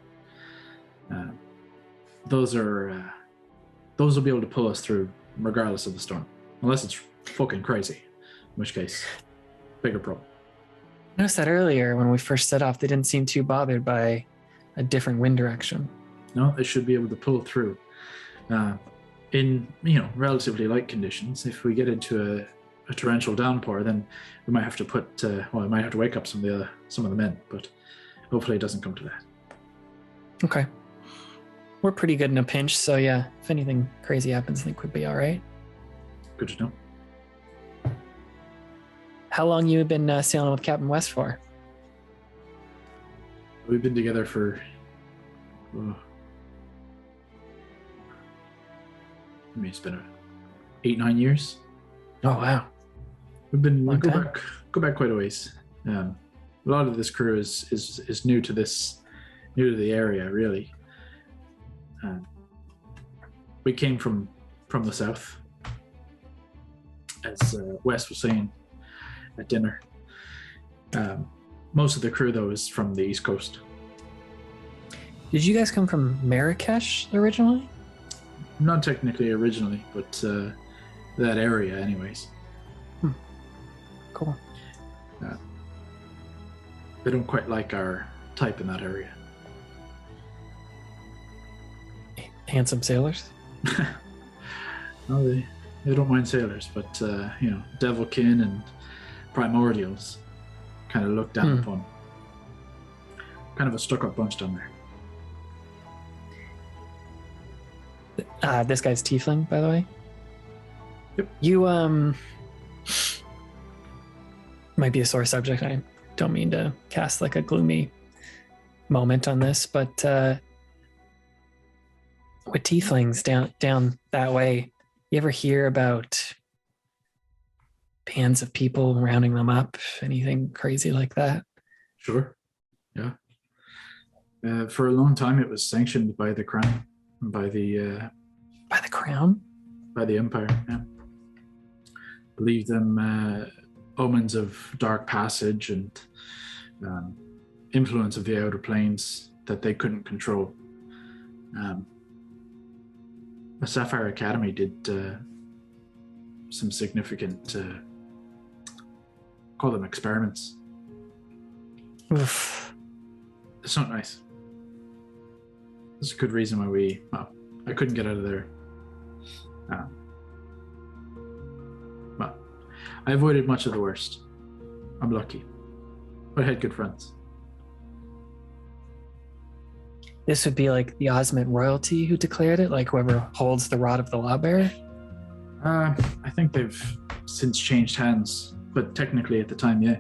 Those will be able to pull us through regardless of the storm. Unless it's fucking crazy, in which case, bigger problem. I noticed that earlier when we first set off, they didn't seem too bothered by a different wind direction. No, they should be able to pull through. In relatively light conditions. If we get into a torrential downpour, then we might have to we might have to wake up some of the men. But hopefully, it doesn't come to that. Okay, we're pretty good in a pinch, so yeah. If anything crazy happens, I think we'd be all right. Good to know. How long you been sailing with Captain West for? We've been together for. It's been 8-9 years. Oh wow! We Long go time. back quite a ways. A lot of this crew is new to the area, really. We came from the south, as Wes was saying at dinner. Most of the crew, though, is from the East Coast. Did you guys come from Marrakesh originally? Not technically originally, but that area, anyways. Cool. They don't quite like our type in that area. Handsome sailors. No, they don't mind sailors, but Devilkin and Primordials kind of look down upon. Kind of a stuck-up bunch down there. This guy's tiefling, by the way. Yep. You might be a sore subject. I don't mean to cast like a gloomy moment on this, but with tieflings down that way, you ever hear about bands of people rounding them up? Anything crazy like that? Sure. Yeah. For a long time, it was sanctioned by the crown, by the crown, by the empire. Yeah. Believe them omens of dark passage and influence of the outer planes that they couldn't control. The Sapphire Academy did some significant, call them experiments. Oof. It's not nice. There's a good reason why I couldn't get out of there. But I avoided much of the worst. I'm lucky. But I had good friends. This would be like the Osmond royalty who declared it, like whoever holds the rod of the lawbearer? I think they've since changed hands, but technically at the time, yeah.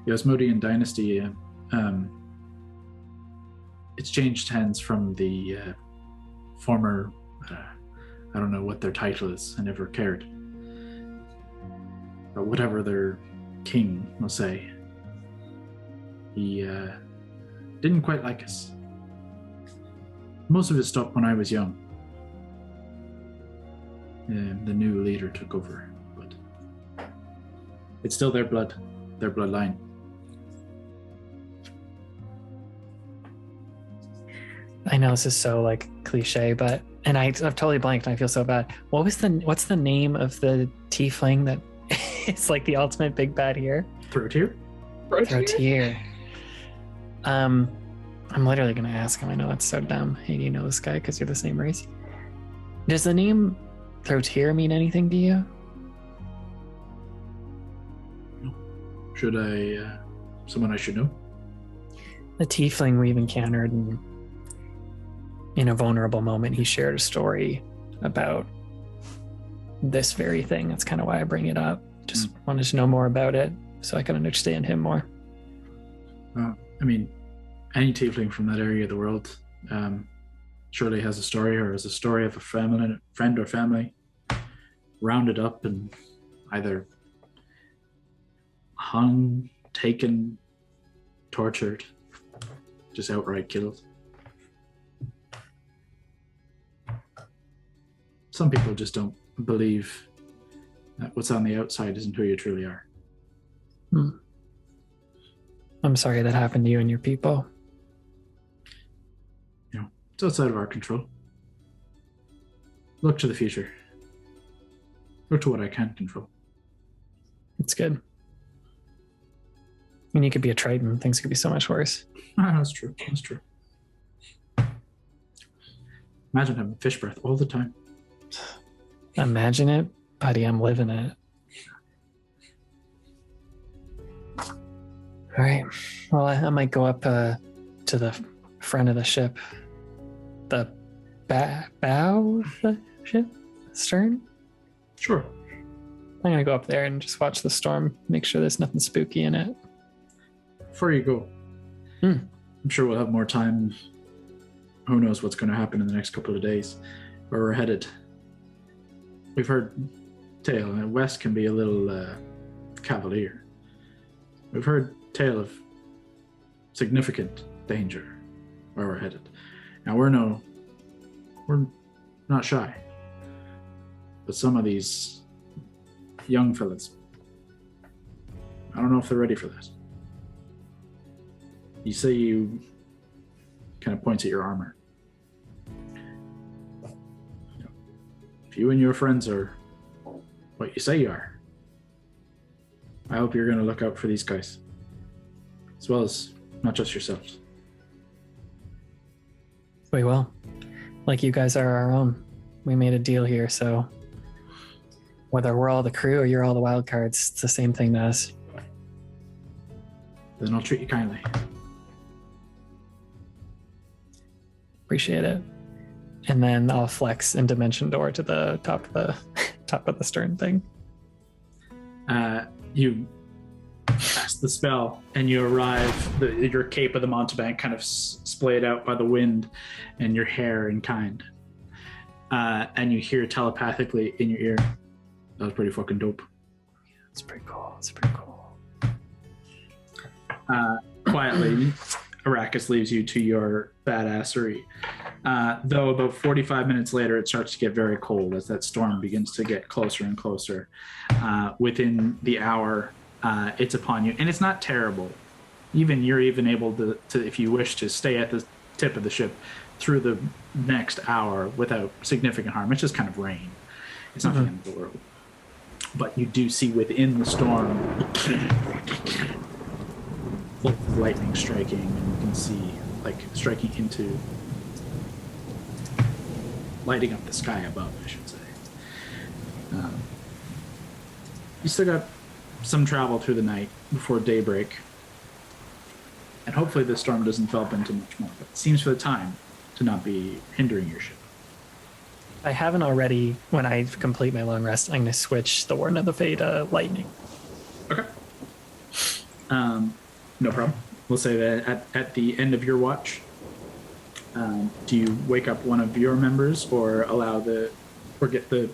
The Asmodean dynasty, it's changed hands from the former, I don't know what their title is, I never cared. But whatever their king will say, he didn't quite like us. Most of it stopped when I was young. The new leader took over, but it's still their blood, their bloodline. I know this is so like cliche, but I've totally blanked and I feel so bad. What's the name of the tiefling that it's like the ultimate big bad here? Throatier? Throatier. I'm literally gonna ask him. I know that's so dumb. Hey, do you know this guy because you're the same race? Does the name Throatier mean anything to you? Should I, someone I should know? The tiefling we've encountered, and in a vulnerable moment, he shared a story about this very thing. That's kind of why I bring it up. Just wanted to know more about it so I can understand him more. I mean, any tiefling from that area of the world surely has a story, or is a story of a friend or family rounded up and either hung, taken, tortured, just outright killed. Some people just don't believe that what's on the outside isn't who you truly are. I'm sorry that happened to you and your people. You know, it's outside of our control. Look to the future. Look to what I can control. It's good. I mean, you could be a Triton. Things could be so much worse. That's true. That's true. Imagine having fish breath all the time. Imagine it, buddy. I'm living it. All right. Well, I might go up to the front of the ship. The bow of the ship? Stern? Sure. I'm going to go up there and just watch the storm, make sure there's nothing spooky in it. Before you go, I'm sure we'll have more time. Who knows what's going to happen in the next couple of days, where we're headed. We've heard tale, and West can be a little cavalier. We've heard tale of significant danger where we're headed. Now we're not shy, but some of these young fellas, I don't know if they're ready for this. You say you kind of points at your armor. If you and your friends are what you say you are, I hope you're going to look out for these guys, as well as not just yourselves. We will. Like you guys are our own. We made a deal here, so whether we're all the crew or you're all the wildcards, it's the same thing to us. Then I'll treat you kindly. Appreciate it. And then I'll flex and dimension door to the top of the stern thing. You cast the spell and you arrive. Your cape of the mountebank kind of splayed out by the wind, and your hair in kind. And you hear telepathically in your ear, "That was pretty fucking dope." It's pretty cool. It's pretty cool. Quietly, Arrakis leaves you to your badassery. Though about 45 minutes later, it starts to get very cold as that storm begins to get closer and closer. Within the hour, it's upon you. And it's not terrible. You're even able to, if you wish, to stay at the tip of the ship through the next hour without significant harm. It's just kind of rain. It's not the end of the world. But you do see within the storm lightning striking, and you can see like striking into, lighting up the sky above, I should say. You still got some travel through the night before daybreak, and hopefully the storm doesn't develop into much more, but it seems for the time to not be hindering your ship. I haven't already. When I complete my long rest, I'm going to switch the Warden of the Fate to Lightning. Okay. No problem. We'll say that at the end of your watch, do you wake up one of your members or get the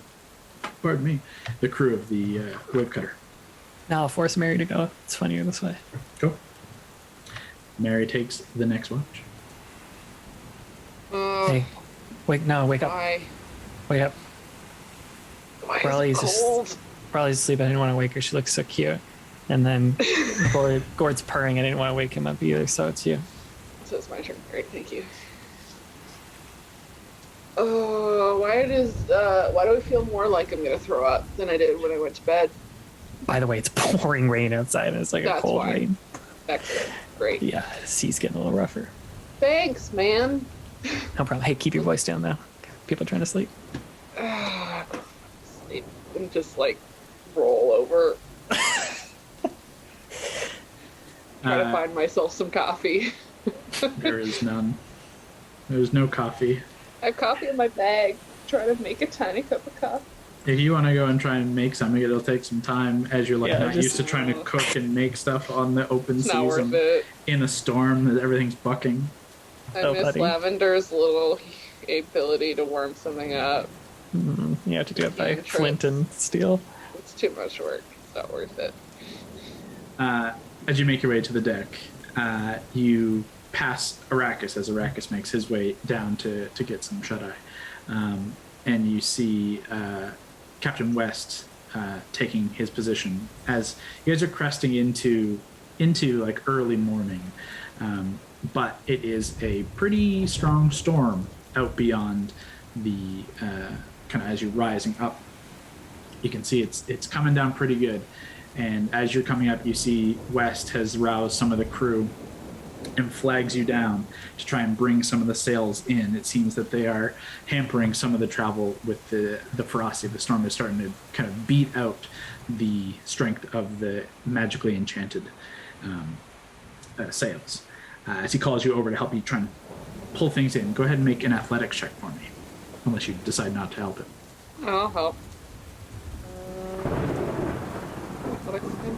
crew of the wave cutter? Now I'll force Mary to go. It's funnier this way. Cool. Mary takes the next watch. Hey, wake up. Why? Wake up. Why Raleigh's is it cold? Raleigh's asleep. I didn't want to wake her. She looks so cute. And then Gord's purring. I didn't want to wake him up either, so it's you. So it's my turn. Great, thank you. Why do I feel more like I'm gonna throw up than I did when I went to bed? By the way, it's pouring rain outside. It's like That's a cold why. rain. Excellent. Great. Yeah, the sea's getting a little rougher. Thanks, man. No problem. Hey, keep your voice down though. People trying to sleep. Sleep and just like roll over. Try to find myself some coffee. There is none. There's no coffee. I have coffee in my bag. Try to make a tiny cup of coffee. If you want to go and try and make something, it'll take some time as you're not just- used to trying to cook and make stuff on the open It's not season worth it. in a storm that everything's bucking. I Oh, miss buddy. Lavender's little ability to warm something up. You have to do it by Yeah, true. flint and steel. It's too much work. It's not worth it. As you make your way to the deck, you pass Arrakis as Arrakis makes his way down to get some shut-eye. And you see Captain West taking his position as you guys are cresting into like early morning. But it is a pretty strong storm out beyond the kind of as you're rising up. You can see it's coming down pretty good. And as you're coming up, you see West has roused some of the crew and flags you down to try and bring some of the sails in. It seems that they are hampering some of the travel with the ferocity of the storm is starting to kind of beat out the strength of the magically enchanted sails. As he calls you over to help you try and pull things in, go ahead and make an athletics check for me, unless you decide not to help him. I'll help. Athletics again?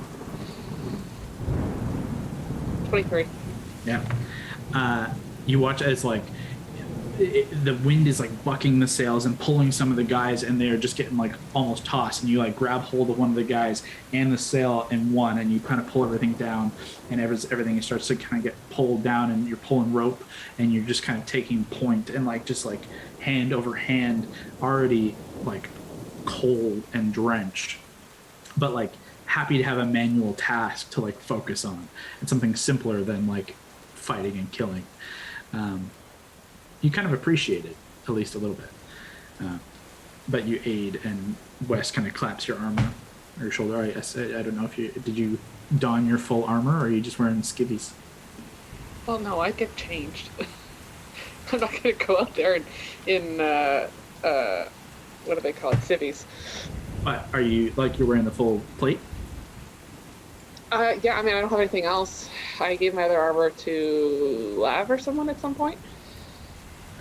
23. Yeah. You watch as like the wind is like bucking the sails and pulling some of the guys, and they're just getting like almost tossed, and you like grab hold of one of the guys and the sail in one, and you kind of pull everything down, and everything starts to kind of get pulled down, and you're pulling rope, and you're just kind of taking point, and like just like hand over hand, already like cold and drenched, but like happy to have a manual task to like focus on, and something simpler than like fighting and killing. You kind of appreciate it, at least a little bit. But you aid, and Wes kind of claps your armor or your shoulder. I don't know if did you don your full armor, or are you just wearing skivvies? Well, no, I get changed. I'm not going to go out there in what do they call it, civvies. But are you like you're wearing the full plate? Yeah, I mean, I don't have anything else. I gave my other armor to Lav or someone at some point.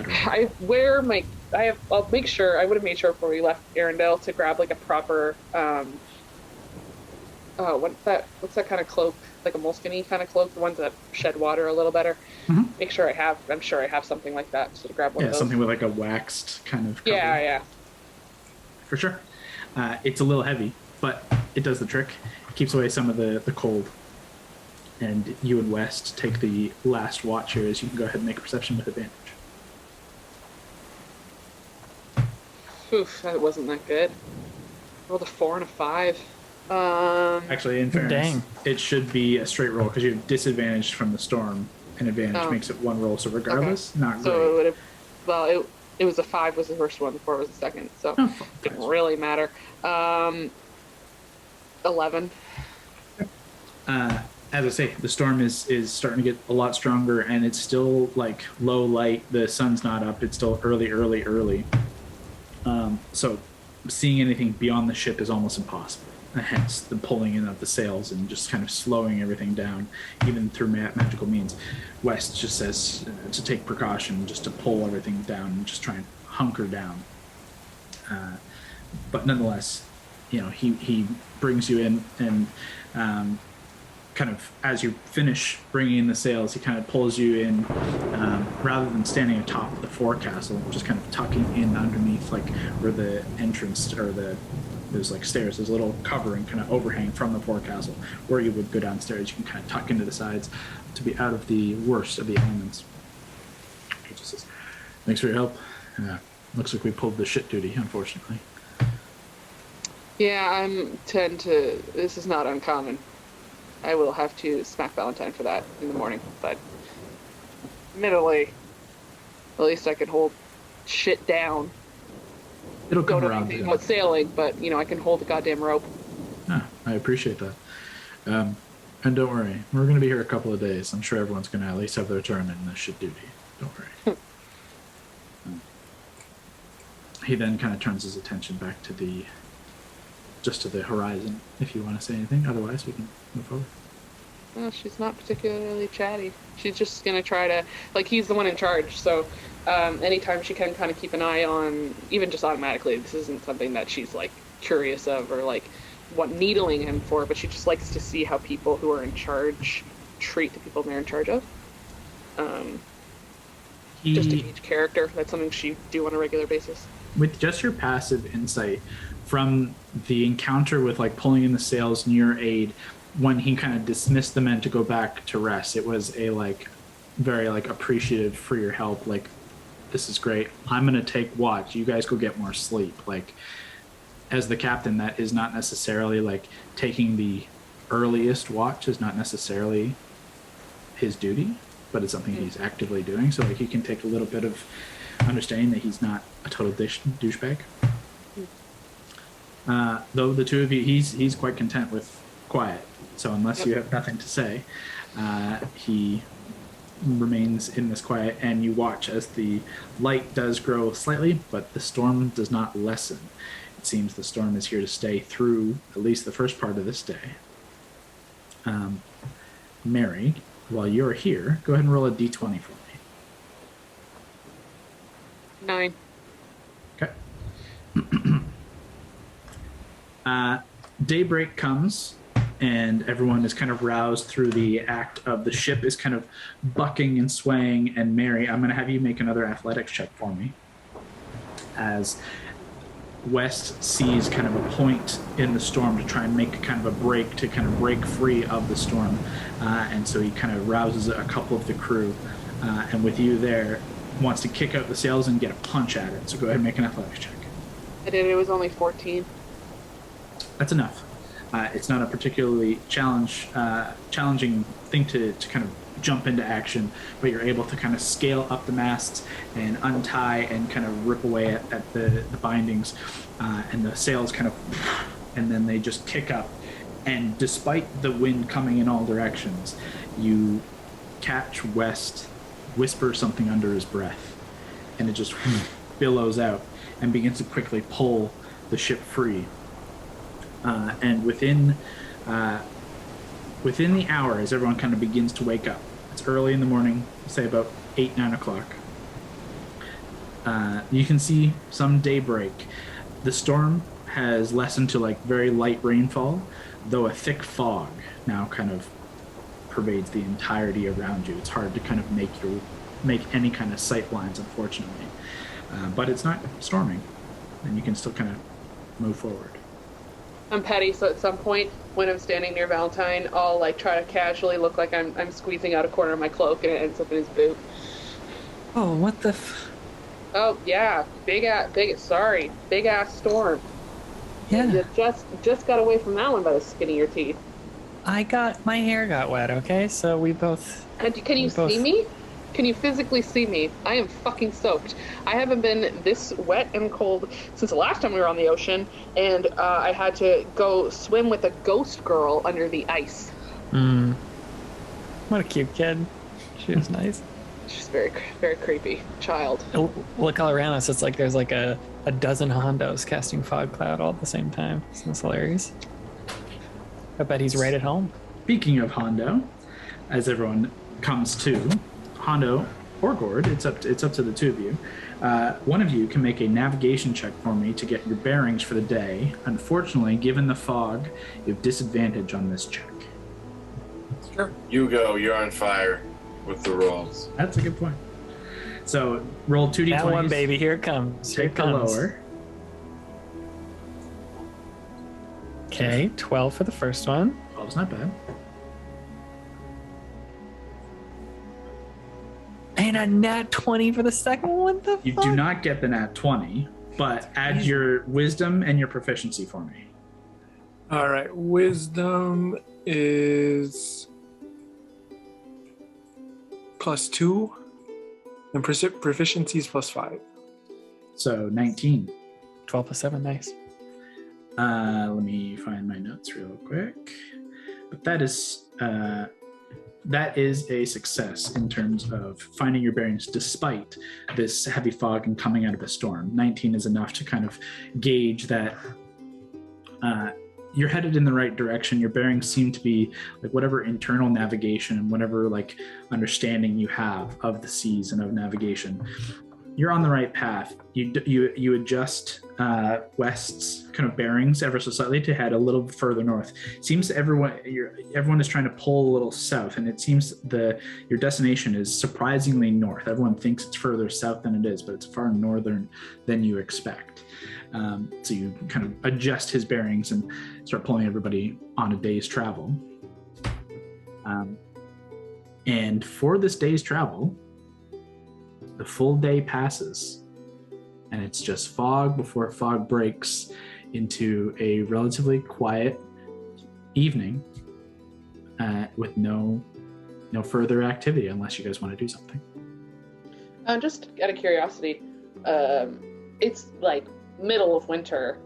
I wear my. I'll make sure. I would have made sure before we left Arendelle to grab like a proper. What's that kind of cloak? Like a moleskine kind of cloak, the ones that shed water a little better. Mm-hmm. Make sure I have. I'm sure I have something like that. So to grab one of those. Something with like a waxed kind of cover. Yeah. For sure. It's a little heavy, but it does the trick. It keeps away some of the cold. And you and West take the last watch here, as you can go ahead and make a perception with advantage. Oof, that wasn't that good. Rolled a 4 and a 5. Actually, in fairness, it should be a straight roll because you have disadvantage from the storm, and advantage makes it one roll. So regardless, not great. So it would have. Well, it was a 5 was the first one, the 4 was the second, so it didn't really matter. 11. As I say, the storm is starting to get a lot stronger, and it's still like low light. The sun's not up. It's still early. So seeing anything beyond the ship is almost impossible. Hence the pulling in of the sails and just kind of slowing everything down, even through magical means. West just says to take precaution, just to pull everything down and just try and hunker down. But nonetheless, he brings you in, and kind of as you finish bringing in the sails, he kind of pulls you in, rather than standing atop the forecastle, just kind of tucking in underneath, like where the entrance or there's like stairs, there's a little covering kind of overhang from the forecastle where you would go downstairs. You can kind of tuck into the sides to be out of the worst of the elements. He just says, "Thanks for your help. Looks like we pulled the shit duty, unfortunately." Yeah, this is not uncommon. I will have to smack Valentine for that in the morning, but admittedly, at least I can hold shit down. It'll come around. Don't know about sailing, but I can hold the goddamn rope. I appreciate that. And don't worry, we're going to be here a couple of days. I'm sure everyone's going to at least have their turn in the shit duty. Don't worry. He then kind of turns his attention back to the horizon, if you want to say anything. Otherwise, we can move forward. Well, she's not particularly chatty. She's just going to try to, he's the one in charge, so anytime she can kind of keep an eye on, even just automatically, this isn't something that she's, curious of or, what needling him for, but she just likes to see how people who are in charge treat the people they're in charge of. Just to gauge character. That's something she do on a regular basis. With just your passive insight from the encounter with pulling in the sails in your aid, when he kind of dismissed the men to go back to rest, it was a very appreciative for your help. This is great. I'm gonna take watch. You guys go get more sleep. As the captain, that is not necessarily taking the earliest watch is not necessarily his duty, but it's something he's actively doing. So he can take a little bit of understanding that he's not a total douchebag. Though the two of you, he's quite content with quiet. So unless you have nothing to say, he remains in this quiet, and you watch as the light does grow slightly, but the storm does not lessen. It seems the storm is here to stay through at least the first part of this day. Mary, while you're here, go ahead and roll a d20 for me. 9. Okay. Daybreak comes, and everyone is kind of roused through the act of the ship is kind of bucking and swaying. And Mary, I'm going to have you make another athletics check for me, as West sees kind of a point in the storm to try and make kind of a break to kind of break free of the storm, and so he kind of rouses a couple of the crew, and with you there, wants to kick out the sails and get a punch at it. So go ahead and make an athletics check. I did. It was only 14. That's enough. It's not a particularly challenging thing to kind of jump into action, but you're able to kind of scale up the masts and untie and kind of rip away at the bindings, and the sails kind of, and then they just kick up. And despite the wind coming in all directions, you catch West whisper something under his breath, and it just billows out and begins to quickly pull the ship free. And within the hour, as everyone kind of begins to wake up, it's early in the morning, say about 8-9 o'clock, you can see some daybreak. The storm has lessened to very light rainfall, though a thick fog now kind of pervades the entirety around you. It's hard to kind of make any kind of sight lines, unfortunately, but it's not storming, and you can still kind of move forward. I'm petty, so at some point when I'm standing near Valentine, I'll try to casually look like I'm squeezing out a corner of my cloak, and it ends up in his boot. Oh, what the Oh yeah, big ass storm. Yeah. You just got away from that one by the skin of your teeth. My hair got wet, okay? So we both... And can you see me? Can you physically see me? I am fucking soaked. I haven't been this wet and cold since the last time we were on the ocean, and I had to go swim with a ghost girl under the ice. What a cute kid. She was nice. She's very, very creepy child. Look all around us. It's like there's a dozen Hondos casting fog cloud all at the same time. It's hilarious. I bet he's right at home. Speaking of Hondo, as everyone comes to, Hondo or Gord, it's up to the two of you. One of you can make a navigation check for me to get your bearings for the day. Unfortunately, given the fog, you have disadvantage on this check. Sure. You go. You're on fire with the rolls. That's a good point. So roll 2d20s. That one, baby. Here it comes. Here Take it the comes. lower. Okay, 12 for the first one. 12's not bad. And a nat 20 for the second one. What the You fuck? do not get the nat 20, but add your wisdom and your proficiency for me. All right, wisdom is +2, and proficiency is +5. So 19. 12 plus 7, nice. Let me find my notes real quick. But that is a success in terms of finding your bearings despite this heavy fog and coming out of a storm. 19 is enough to kind of gauge that you're headed in the right direction. Your bearings seem to be like whatever internal navigation and whatever like understanding you have of the seas and of navigation. You're on the right path. You adjust West's kind of bearings ever so slightly to head a little further north. Seems everyone is trying to pull a little south, and it seems your destination is surprisingly north. Everyone thinks it's further south than it is, but it's far northern than you expect. So you kind of adjust his bearings and start pulling everybody on a day's travel. And for this day's travel, the full day passes, and it's just fog before fog breaks into a relatively quiet evening with no further activity unless you guys want to do something. Just out of curiosity, it's like middle of winter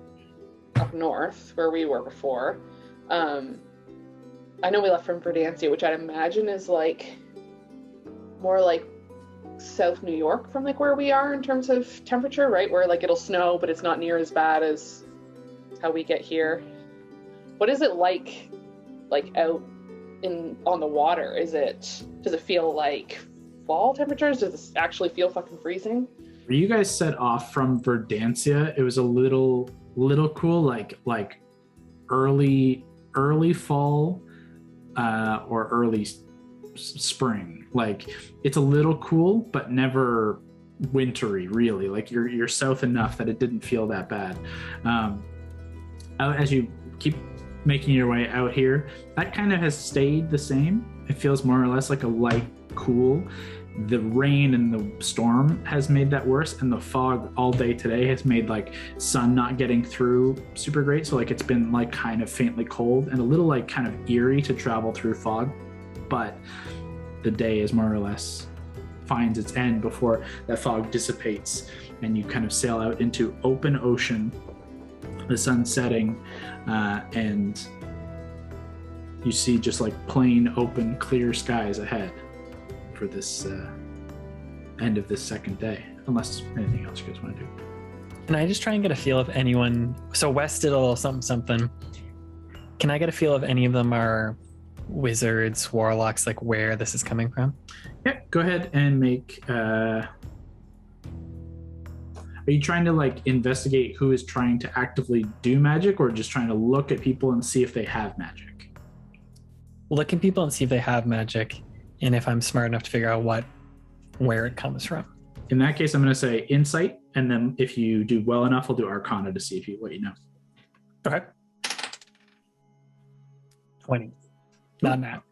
up north where we were before. I know we left from Verdansia, which I'd imagine is like more like South New York from like where we are in terms of temperature, right? Where like it'll snow, but it's not near as bad as how we get here. What is it like out on the water? Does it feel like fall temperatures? Does it actually feel fucking freezing? Where you guys set off from Verdansia, it was a little cool, like early fall or early spring. Like it's a little cool, but never wintry, really. Like you're south enough that it didn't feel that bad. As you keep making your way out here, that kind of has stayed the same. It feels more or less like a light cool. The rain and the storm has made that worse, and the fog all day today has made like sun not getting through super great. So like it's been like kind of faintly cold and a little like kind of eerie to travel through fog, but the day is more or less finds its end before that fog dissipates and you kind of sail out into open ocean, the sun setting, and you see just like plain, open, clear skies ahead for this end of this second day, unless anything else you guys want to do. Can I just try and get a feel of anyone? So West did a little something. Can I get a feel of any of them are wizards, warlocks, like where this is coming from? Yeah, go ahead and make are you trying to like investigate who is trying to actively do magic, or just trying to look at people and see if they have magic? Look at people and see if they have magic, and if I'm smart enough to figure out where it comes from. In that case, I'm going to say insight, and then if you do well enough, I'll do arcana to see if what you know. Okay. 20. Not now.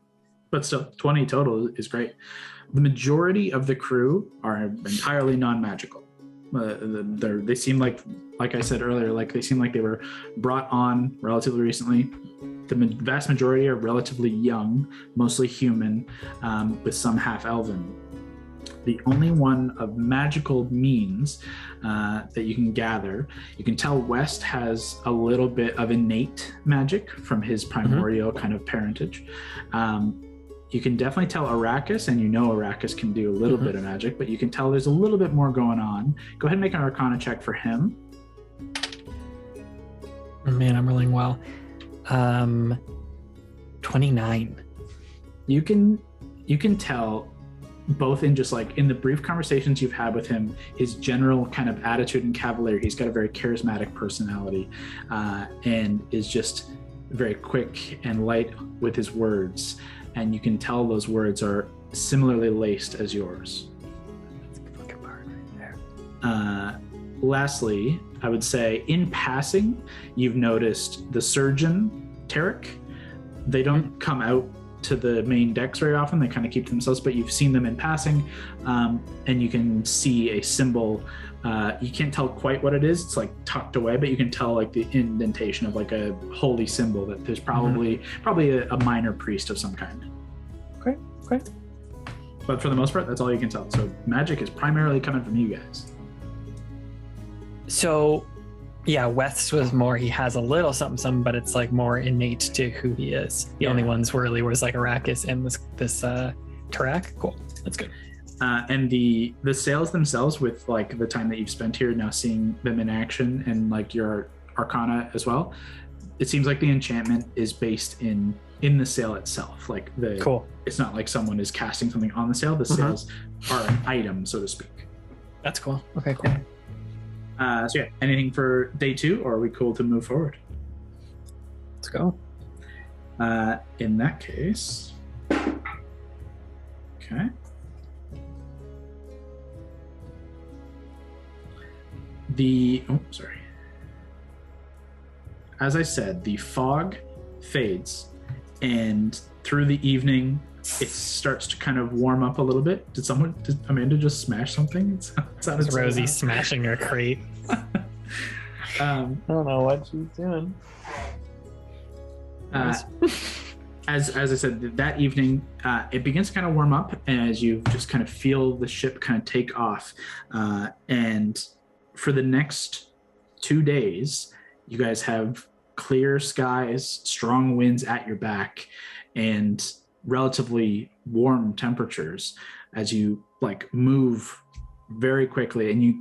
But still, 20 total is great. The majority of the crew are entirely non-magical. They seem like I said earlier, like they seem like they were brought on relatively recently. The vast majority are relatively young, mostly human, with some half-elven. The only one of magical means that you can gather, you can tell West has a little bit of innate magic from his primordial kind of parentage. You can definitely tell Arrakis, and you know Arrakis can do a little bit of magic, but you can tell there's a little bit more going on. Go ahead and make an Arcana check for him. Man, I'm rolling well. 29. You can tell both in just like in the brief conversations you've had with him, his general kind of attitude and cavalier. He's got a very charismatic personality, and is just very quick and light with his words. And you can tell those words are similarly laced as yours. That's a good fucking part right there. Lastly, I would say in passing, you've noticed the surgeon, Tarek. They don't come out to the main decks very often. They kind of keep to themselves, but you've seen them in passing, and you can see a symbol. You can't tell quite what it is. It's like tucked away, but you can tell like the indentation of like a holy symbol that there's probably a minor priest of some kind. Okay. But for the most part, that's all you can tell. So magic is primarily coming from you guys. So, yeah, Weth's was more, he has a little something, but it's like more innate to who he is. The only ones really was like Arrakis and this Tarak. Cool. That's good. And the sales themselves, with like the time that you've spent here now seeing them in action and like your arcana as well, it seems like the enchantment is based in the sale itself. Like cool. It's not like someone is casting something on the sale. The sales are an item, so to speak. That's cool. Okay, cool. So yeah, anything for day 2, or are we cool to move forward? Let's go. In that case, okay. As I said, the fog fades, and through the evening, it starts to kind of warm up a little bit. Did Amanda just smash something? It sounded It's Rosie smashing her crate. I don't know what she's doing. As I said, that evening, it begins to kind of warm up as you just kind of feel the ship kind of take off. And for the next 2 days, you guys have clear skies, strong winds at your back, and relatively warm temperatures as you like move very quickly, and you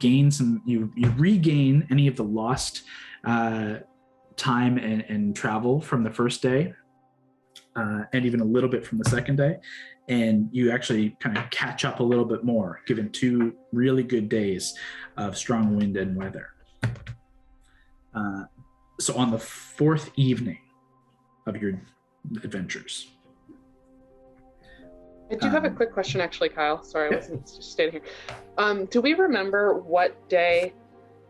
regain any of the lost time and travel from the first day, and even a little bit from the second day, and you actually kind of catch up a little bit more given 2 really good days of strong wind and weather. So on the 4th evening of your adventures, I do have a quick question, actually, Kyle. Sorry, I wasn't just standing here. Do we remember what day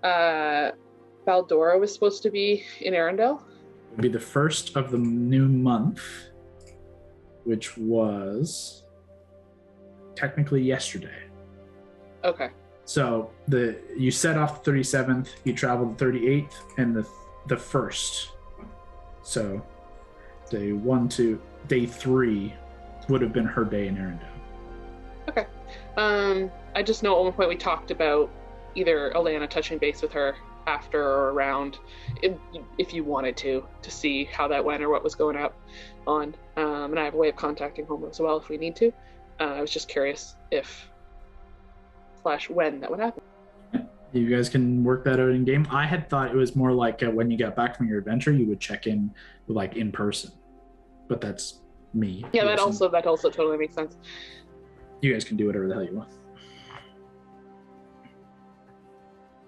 Baldora was supposed to be in Arendelle? It would be the 1st of the new month, which was technically yesterday. Okay. So you set off the 37th, you traveled the 38th, and the 1st. So day 3 would have been her day in Arendelle. Okay. I just know at one point we talked about either Alana touching base with her after or around, if you wanted to see how that went or what was going on. And I have a way of contacting home as well if we need to. I was just curious when that would happen. You guys can work that out in game. I had thought it was more like when you got back from your adventure, you would check in like in person, but that's me. Yeah, that also totally makes sense. You guys can do whatever the hell you want.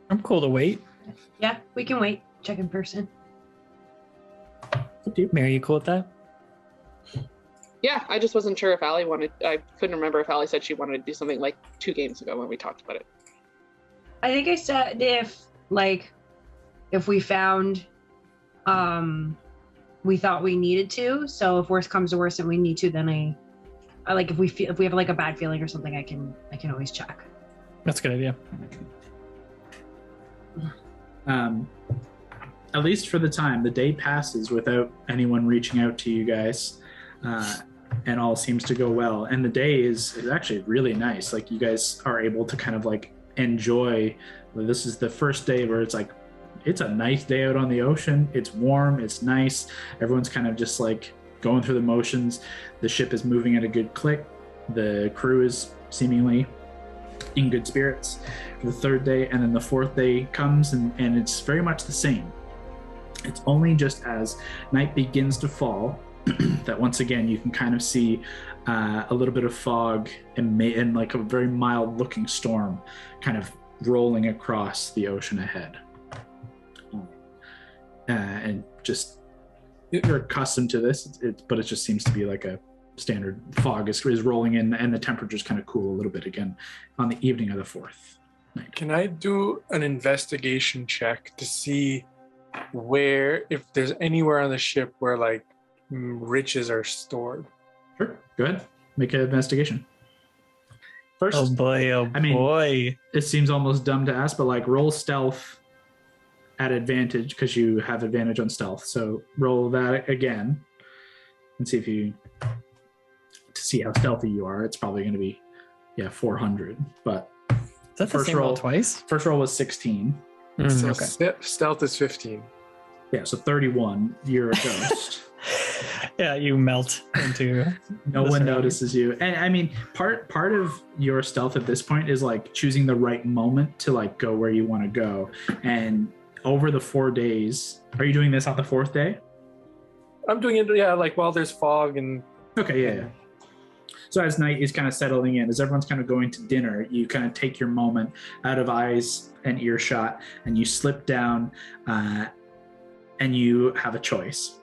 I'm cool to wait. Yeah, we can wait. Check in person. Mary, you cool with that? Yeah, I just wasn't sure if Allie wanted. I couldn't remember if Allie said she wanted to do something like 2 games ago when we talked about it. I think I said if we found we thought we needed to. So if worse comes to worse and we need to, then I like if we have like a bad feeling or something, I can always check. That's a good idea. At least for the time, the day passes without anyone reaching out to you guys, and all seems to go well. And the day is actually really nice. Like you guys are able to kind of like enjoy. This is the first day where it's like, it's a nice day out on the ocean. It's warm. It's nice. Everyone's kind of just like going through the motions. The ship is moving at a good click. The crew is seemingly in good spirits for the 3rd day, and then the 4th day comes and it's very much the same. It's only just as night begins to fall that once again you can kind of see a little bit of fog and like a very mild looking storm kind of rolling across the ocean ahead. And just, you're accustomed to this, but it just seems to be like a standard fog is rolling in, and the temperatures kind of cool a little bit again on the evening of the 4th night. Can I do an investigation check to see if there's anywhere on the ship where like riches are stored? Sure, go ahead. Make an investigation. First, Oh boy. It seems almost dumb to ask, but like roll stealth at advantage because you have advantage on stealth. So roll that again and see if you to see how stealthy you are. It's probably going to be 400. But Is that the same roll twice? First roll was 16. So Okay. stealth is 15. Yeah, so 31. You're a ghost. Yeah, you melt into. No one notices you. And I mean, part of your stealth at this point is like choosing the right moment to like go where you want to go. And over the 4 days, are you doing this on the 4th day? I'm doing it, like while there's fog and. Okay, yeah. So as night is kind of settling in, as everyone's kind of going to dinner, you kind of take your moment out of eyes and earshot, and you slip down, and you have a choice.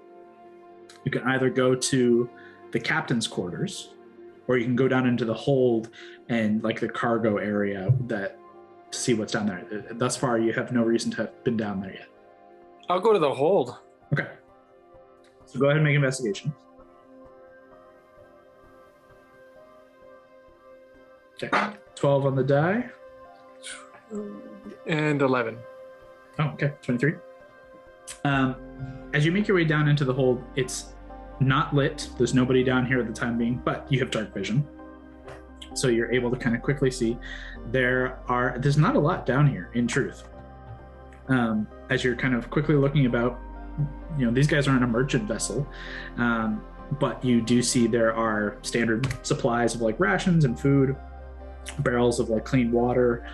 You can either go to the captain's quarters, or you can go down into the hold and like the cargo area to see what's down there. Thus far, you have no reason to have been down there yet. I'll go to the hold. Okay. So go ahead and make an investigation. Okay. 12 on the die. And 11. Oh, okay. 23. As you make your way down into the hold, it's not lit. There's nobody down here at the time being, but you have dark vision. So you're able to kind of quickly see there's not a lot down here, in truth. As you're kind of quickly looking about, these guys aren't a merchant vessel, but you do see there are standard supplies of like rations and food, barrels of like clean water.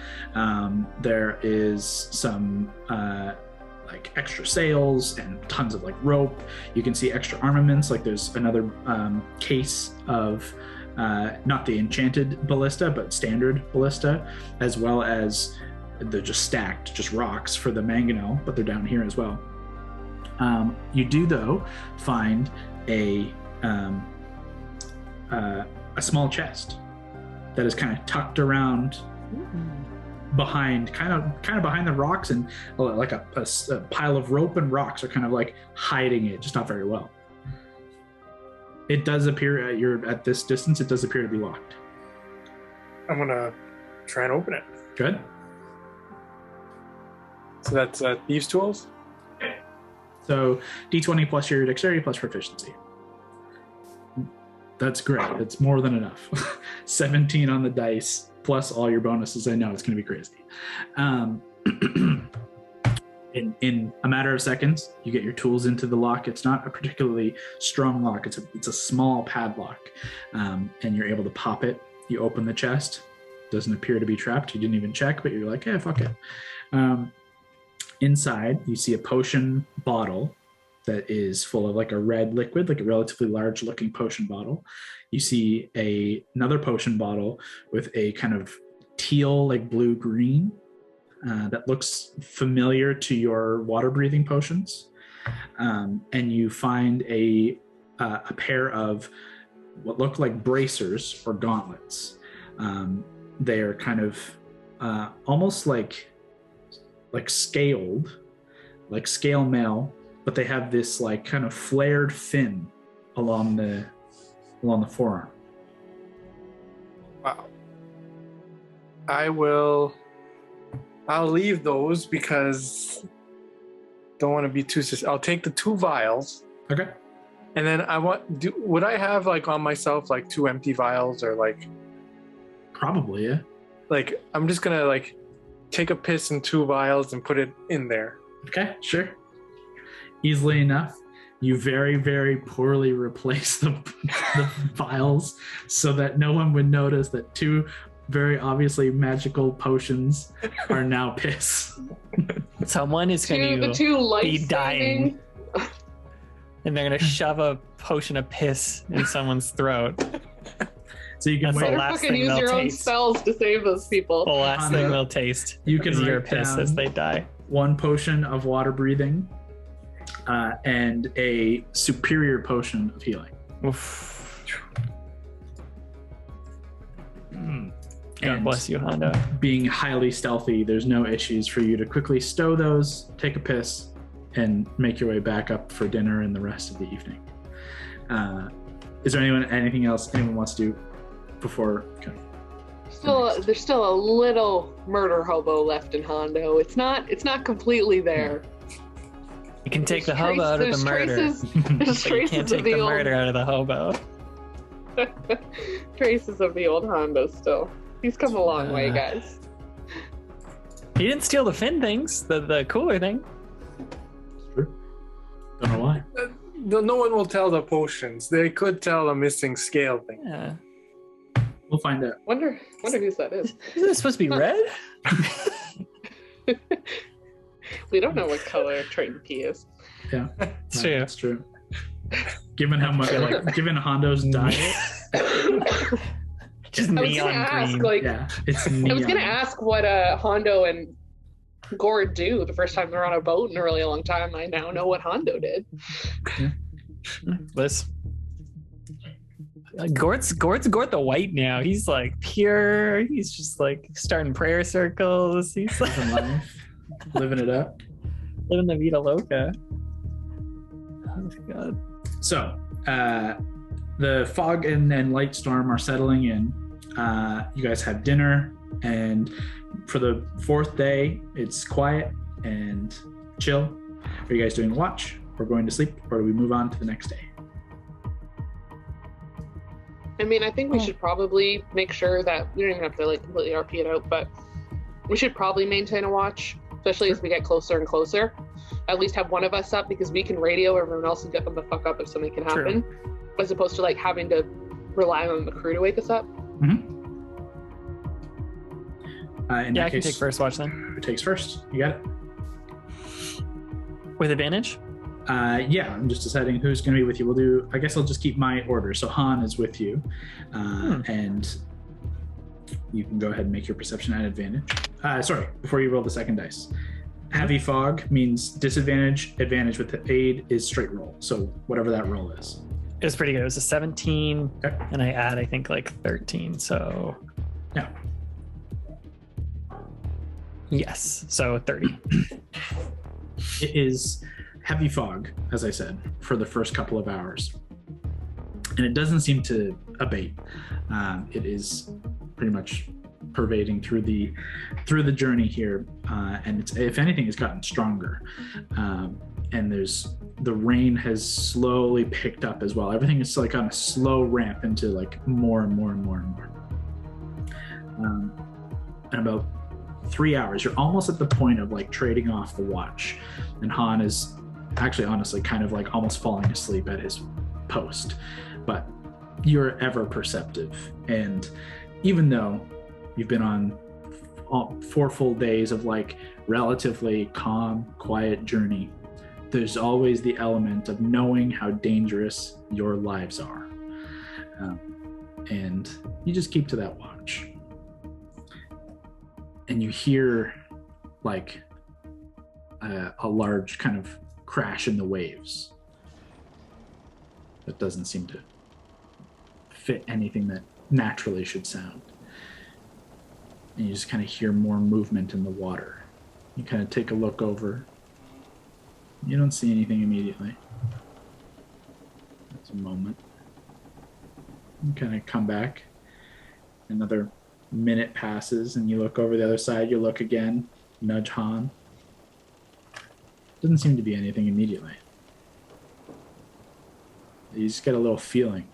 There is some like extra sails and tons of like rope. You can see extra armaments, like there's another case of not the enchanted ballista, but standard ballista, as well as they're just stacked, just rocks for the mangonel, but they're down here as well. You do though find a small chest that is kind of tucked around behind, kind of behind the rocks, and like a pile of rope and rocks are kind of like hiding it, just not very well. It does appear at this distance, it does appear to be locked. I'm gonna try and open it. Good. So that's thieves' tools. So D20 plus your dexterity plus proficiency. That's great. It's more than enough. 17 on the dice plus all your bonuses. I know it's going to be crazy. In a matter of seconds, you get your tools into the lock. It's not a particularly strong lock. It's a small padlock, and you're able to pop it. You open the chest. Doesn't appear to be trapped. You didn't even check, but you're like, fuck it. Inside, you see a potion bottle that is full of like a red liquid, like a relatively large looking potion bottle. You see another potion bottle with a kind of teal, like blue-green, that looks familiar to your water-breathing potions. And you find a pair of what look like bracers or gauntlets. They are kind of almost like scaled, like scale mail, but they have this like kind of flared fin along the forearm. Wow. I'll leave those because don't want to be too. I'll take the 2 vials. Okay. And then would I have like on myself like 2 empty vials or like? Probably, yeah. Like I'm just gonna like take a piss in 2 vials and put it in there. Okay, sure. Easily enough, you very, very poorly replace the vials so that no one would notice that 2 very obviously magical potions are now piss. Someone is going The to two be dying. and they're gonna shove a potion of piss in someone's throat. So you can That's wait. the Better last fucking thing use they'll your own taste. spells to save those people. The last thing Hondo, they'll taste. you can is your write piss down as they die. 1 potion of water breathing, and a superior potion of healing. Oof. God And bless you, Hondo. being highly stealthy, there's no issues for you to quickly stow those, take a piss, and make your way back up for dinner and the rest of the evening. Is there anything else anyone wants to do before? Okay. There's still a little murder hobo left in Hondo. It's not completely there. You can take the There's hobo out of the there's murder, There's but you traces can't of take the murder out of the hobo. traces of the old Hondo still. He's come a long way, guys. He didn't steal the fin things, the cooler thing. Don't know why. No one will tell the potions. They could tell a missing scale thing. Yeah. We'll find out. Wonder whose that is. Isn't it supposed to be red? We don't know what color Triton Key is. Yeah, It's true. That's true. Given how much, given Hondo's diet, Just I was gonna neon ask, green. yeah, it's neon. I was gonna ask what Hondo and Gord do the first time they're on a boat in a really long time. I now know what Hondo did. Liz. Gord's the white now. He's like pure. He's just like starting prayer circles. He's like Living life, living it up. living the vida loca. Oh my god. So, the fog and light storm are settling in. You guys have dinner, and for the 4th day, it's quiet and chill. Are you guys doing watch, or going to sleep, or do we move on to the next day? I mean, I think we should probably make sure that we don't even have to like completely RP it out, but we should probably maintain a watch, especially as we get closer and closer. At least have one of us up, because we can radio everyone else and get them the fuck up if something can happen, as opposed to like having to rely on the crew to wake us up. In Yeah, that I can case, take first watch then. Who takes first? You got it. With advantage? Yeah, I'm just deciding who's going to be with you. We'll do. I guess I'll just keep my order. So Han is with you, and you can go ahead and make your perception at advantage. Sorry, before you roll the second dice. Heavy fog means disadvantage. Advantage with the aid is straight roll. So whatever that roll is. It was pretty good. It was a 17, Okay. and I add, I think, like 13. So, Yeah. yes. So 30. It is heavy fog, as I said, for the first couple of hours, and it doesn't seem to abate. It is pretty much pervading through the journey here, and it's, if anything, it's gotten stronger. And the rain has slowly picked up as well. Everything is like on a slow ramp into like more and more and more and more. And about 3 hours, you're almost at the point of like trading off the watch, and Han is actually honestly kind of like almost falling asleep at his post, but you're ever perceptive. And even though you've been on 4 full days of like relatively calm, quiet journey, there's always the element of knowing how dangerous your lives are, and you just keep to that watch. And you hear like a large kind of crash in the waves that doesn't seem to fit anything that naturally should sound. And you just kind of hear more movement in the water. You kind of take a look over. You don't see anything immediately. That's a moment. You kind of come back. Another minute passes, and you look over the other side. You look again, nudge Han. Doesn't seem to be anything immediately. You just get a little feeling.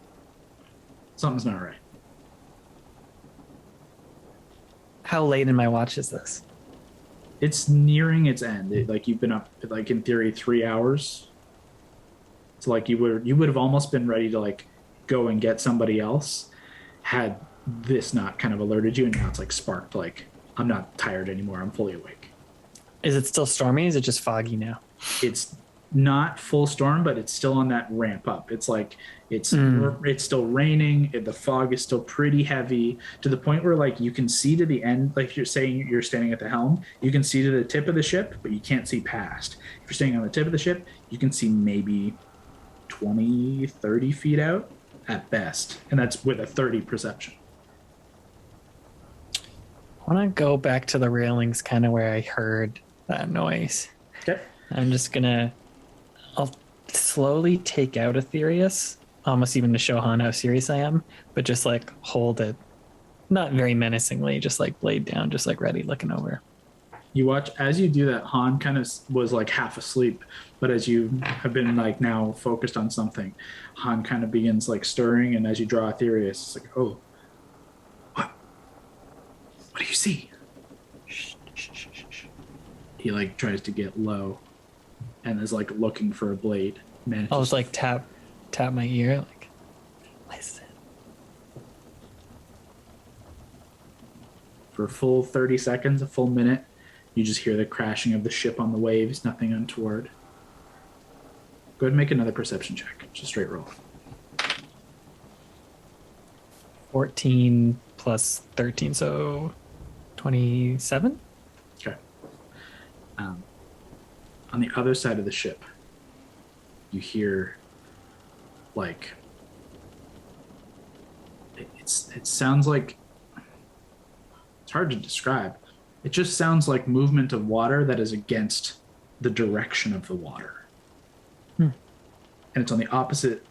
Something's not right. How late in my watch is this? It's nearing its end. Like you've been up, like in theory, 3 hours. It's like you would have almost been ready to like go and get somebody else had this not kind of alerted you, and now it's like sparked. Like, I'm not tired anymore. I'm fully awake. Is it still stormy? Is it just foggy now? It's not full storm, but it's still on that ramp up. It's like it's still raining. The fog is still pretty heavy to the point where like you can see to the end. Like if you're saying you're standing at the helm, you can see to the tip of the ship, but you can't see past. If you're standing on the tip of the ship, you can see maybe 20, 30 feet out at best, and that's with a 30 perception. I want to go back to the railings, kind of where I heard that noise. Okay. I'll slowly take out Aetherius, almost even to show Han how serious I am, but just like hold it, not very menacingly, just like blade down, just like ready, looking over. You watch as you do that. Han kind of was like half asleep, but as you have been like now focused on something, Han kind of begins like stirring, and as you draw Aetherius, it's like, oh, what do you see? Shh, shh, shh, shh. He like tries to get low and is like looking for a blade. I'll just like tap my ear, like, listen. For a full 30 seconds, a full minute, you just hear the crashing of the ship on the waves, nothing untoward. Go ahead and make another perception check. Just straight roll. 14 plus 13, so 27? Okay. On the other side of the ship, you hear, like, it sounds like, it's hard to describe. It just sounds like movement of water that is against the direction of the water. And it's on the opposite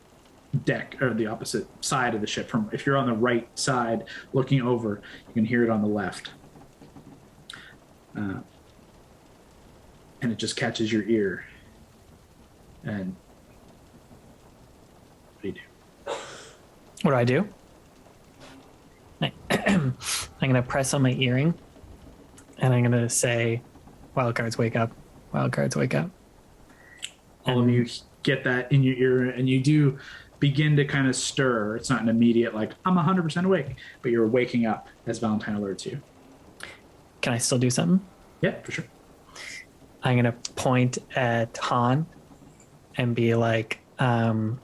deck, or the opposite side of the ship. From if you're on the right side looking over, you can hear it on the left. And it just catches your ear. And what do you do? What do? I'm going to press on my earring, and I'm going to say, Wildcards, wake up. Wildcards, wake up. All of you get that in your ear, and you do begin to kind of stir. It's not an immediate, like, I'm 100% awake, but you're waking up as Valentine alerts you. Can I still do something? Yeah, for sure. I'm going to point at Han and be like, I'll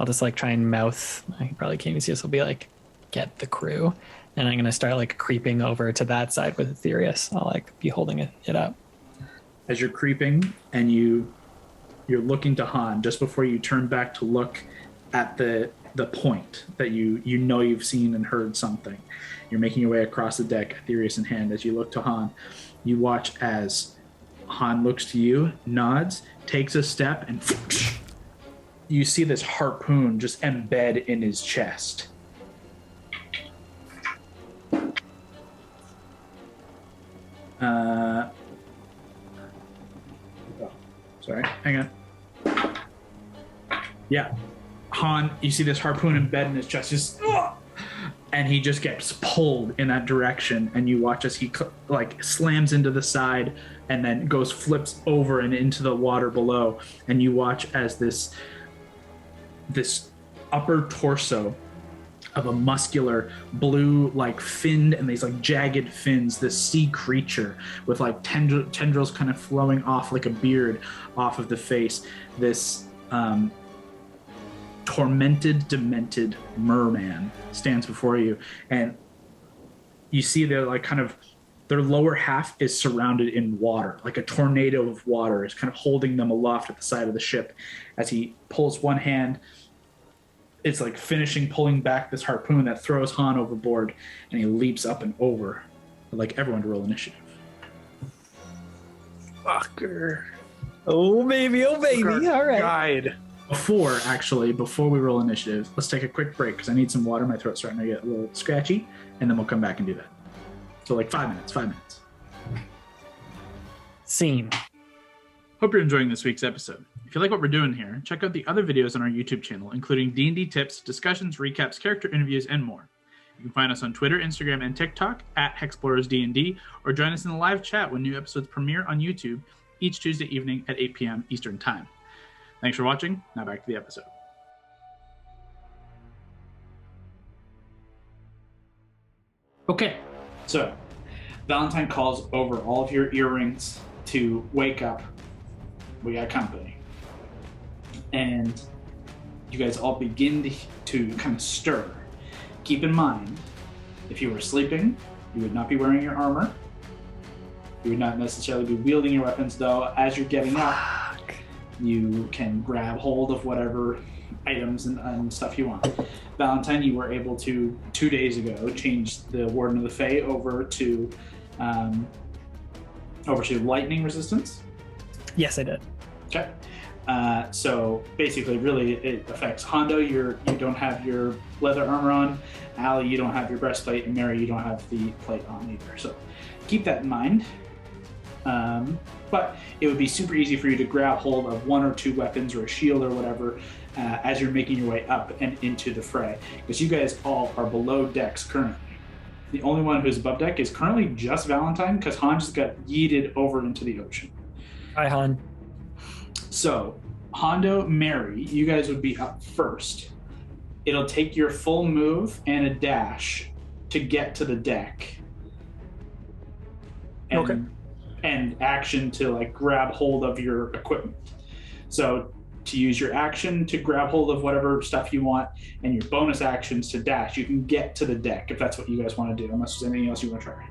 just like try and mouth, I probably can't even see this, I'll be like, get the crew. And I'm going to start like creeping over to that side with Aetherius. I'll like be holding it up. As you're creeping and you're looking to Han, just before you turn back to look at the point that you know you've seen and heard something. You're making your way across the deck, Aetherius in hand. As you look to Han, you watch as Han looks to you, nods, takes a step, and you see this harpoon just embed in his chest. Sorry, hang on. Yeah, Han, you see this harpoon embed in his chest, just, and he just gets pulled in that direction, and you watch as he like slams into the side and then flips over and into the water below, and you watch as this upper torso of a muscular blue, like finned and these like jagged fins, this sea creature with like tendrils kind of flowing off like a beard off of the face, this tormented, demented merman stands before you, and you see they're like kind of, their lower half is surrounded in water, like a tornado of water is kind of holding them aloft at the side of the ship. As he pulls one hand, it's like pulling back this harpoon that throws Han overboard, and he leaps up and over. I'd like everyone to roll initiative. Fucker. Oh baby, all right. Guide. Before we roll initiative, let's take a quick break because I need some water. My throat's starting to get a little scratchy, and then we'll come back and do that. So like 5 minutes. Scene. Hope you're enjoying this week's episode. If you like what we're doing here, check out the other videos on our YouTube channel, including D&D tips, discussions, recaps, character interviews, and more. You can find us on Twitter, Instagram, and TikTok at Hexplorers DnD, or join us in the live chat when new episodes premiere on YouTube each Tuesday evening at 8 p.m. Eastern Time. Thanks for watching. Now back to the episode. Okay, so Valentine calls over all of your earrings to wake up. We got company. and you guys all begin to kind of stir. Keep in mind, if you were sleeping, you would not be wearing your armor. You would not necessarily be wielding your weapons, though. As you're getting up, you can grab hold of whatever items and stuff you want. Valentine, you were able to, 2 days ago, change the Warden of the Fae over to lightning resistance. Yes, I did. Okay. So basically, really, it affects Hondo. You don't have your leather armor on. Allie, you don't have your breastplate, and Mary, you don't have the plate on either. So keep that in mind. But it would be super easy for you to grab hold of 1 or 2 weapons or a shield or whatever as you're making your way up and into the fray, because you guys all are below decks currently. The only one who's above deck is currently just Valentine, because Han just got yeeted over into the ocean. Hi, Han. So, Hondo, Mary, you guys would be up first. It'll take your full move and a dash to get to the deck. Okay. And action to like grab hold of your equipment. So to use your action to grab hold of whatever stuff you want, and your bonus actions to dash, you can get to the deck if that's what you guys want to do, unless there's anything else you want to try.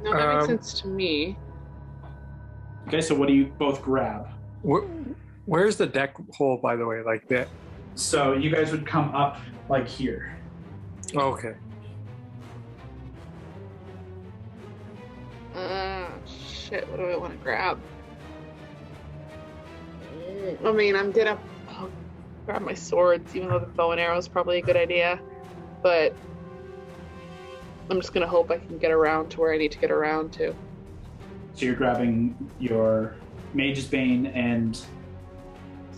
No, that makes sense to me. Okay, so what do you both grab? Where's the deck hole, by the way? Like that? So you guys would come up like here. Okay. Shit, what do I want to grab? I mean, I'll grab my swords, even though the bow and arrow is probably a good idea. But I'm just going to hope I can get around to where I need to get around to. So you're grabbing your Mage's Bane and...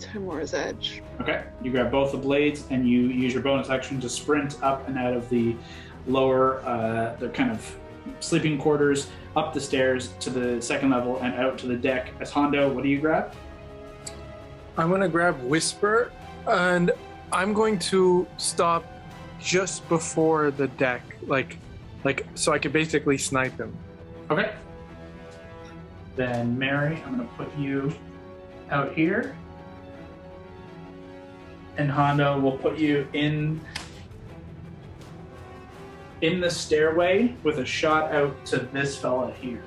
Timora's Edge. Okay, you grab both the blades and you use your bonus action to sprint up and out of the lower, the kind of sleeping quarters, up the stairs to the second level and out to the deck. As Hondo, what do you grab? I'm going to grab Whisper, and I'm going to stop just before the deck, like so I could basically snipe him. Okay. Then Mary, I'm going to put you out here. And Hondo will put you in the stairway with a shot out to this fella here.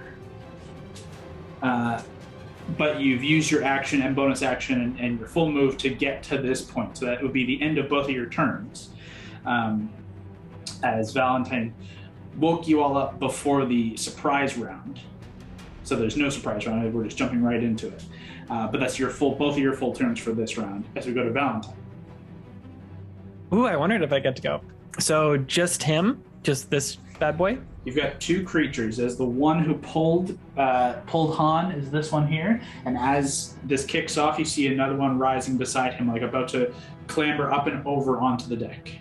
But you've used your action and bonus action and your full move to get to this point. So that would be the end of both of your turns. As Valentine woke you all up before the surprise round. So there's no surprise round, we're just jumping right into it. But that's both of your full turns for this round as we go to Valentine. Ooh, I wondered if I get to go. So just him? Just this bad boy? You've got 2 creatures. As the one who pulled Han is this one here, and as this kicks off, you see another one rising beside him, like about to clamber up and over onto the deck.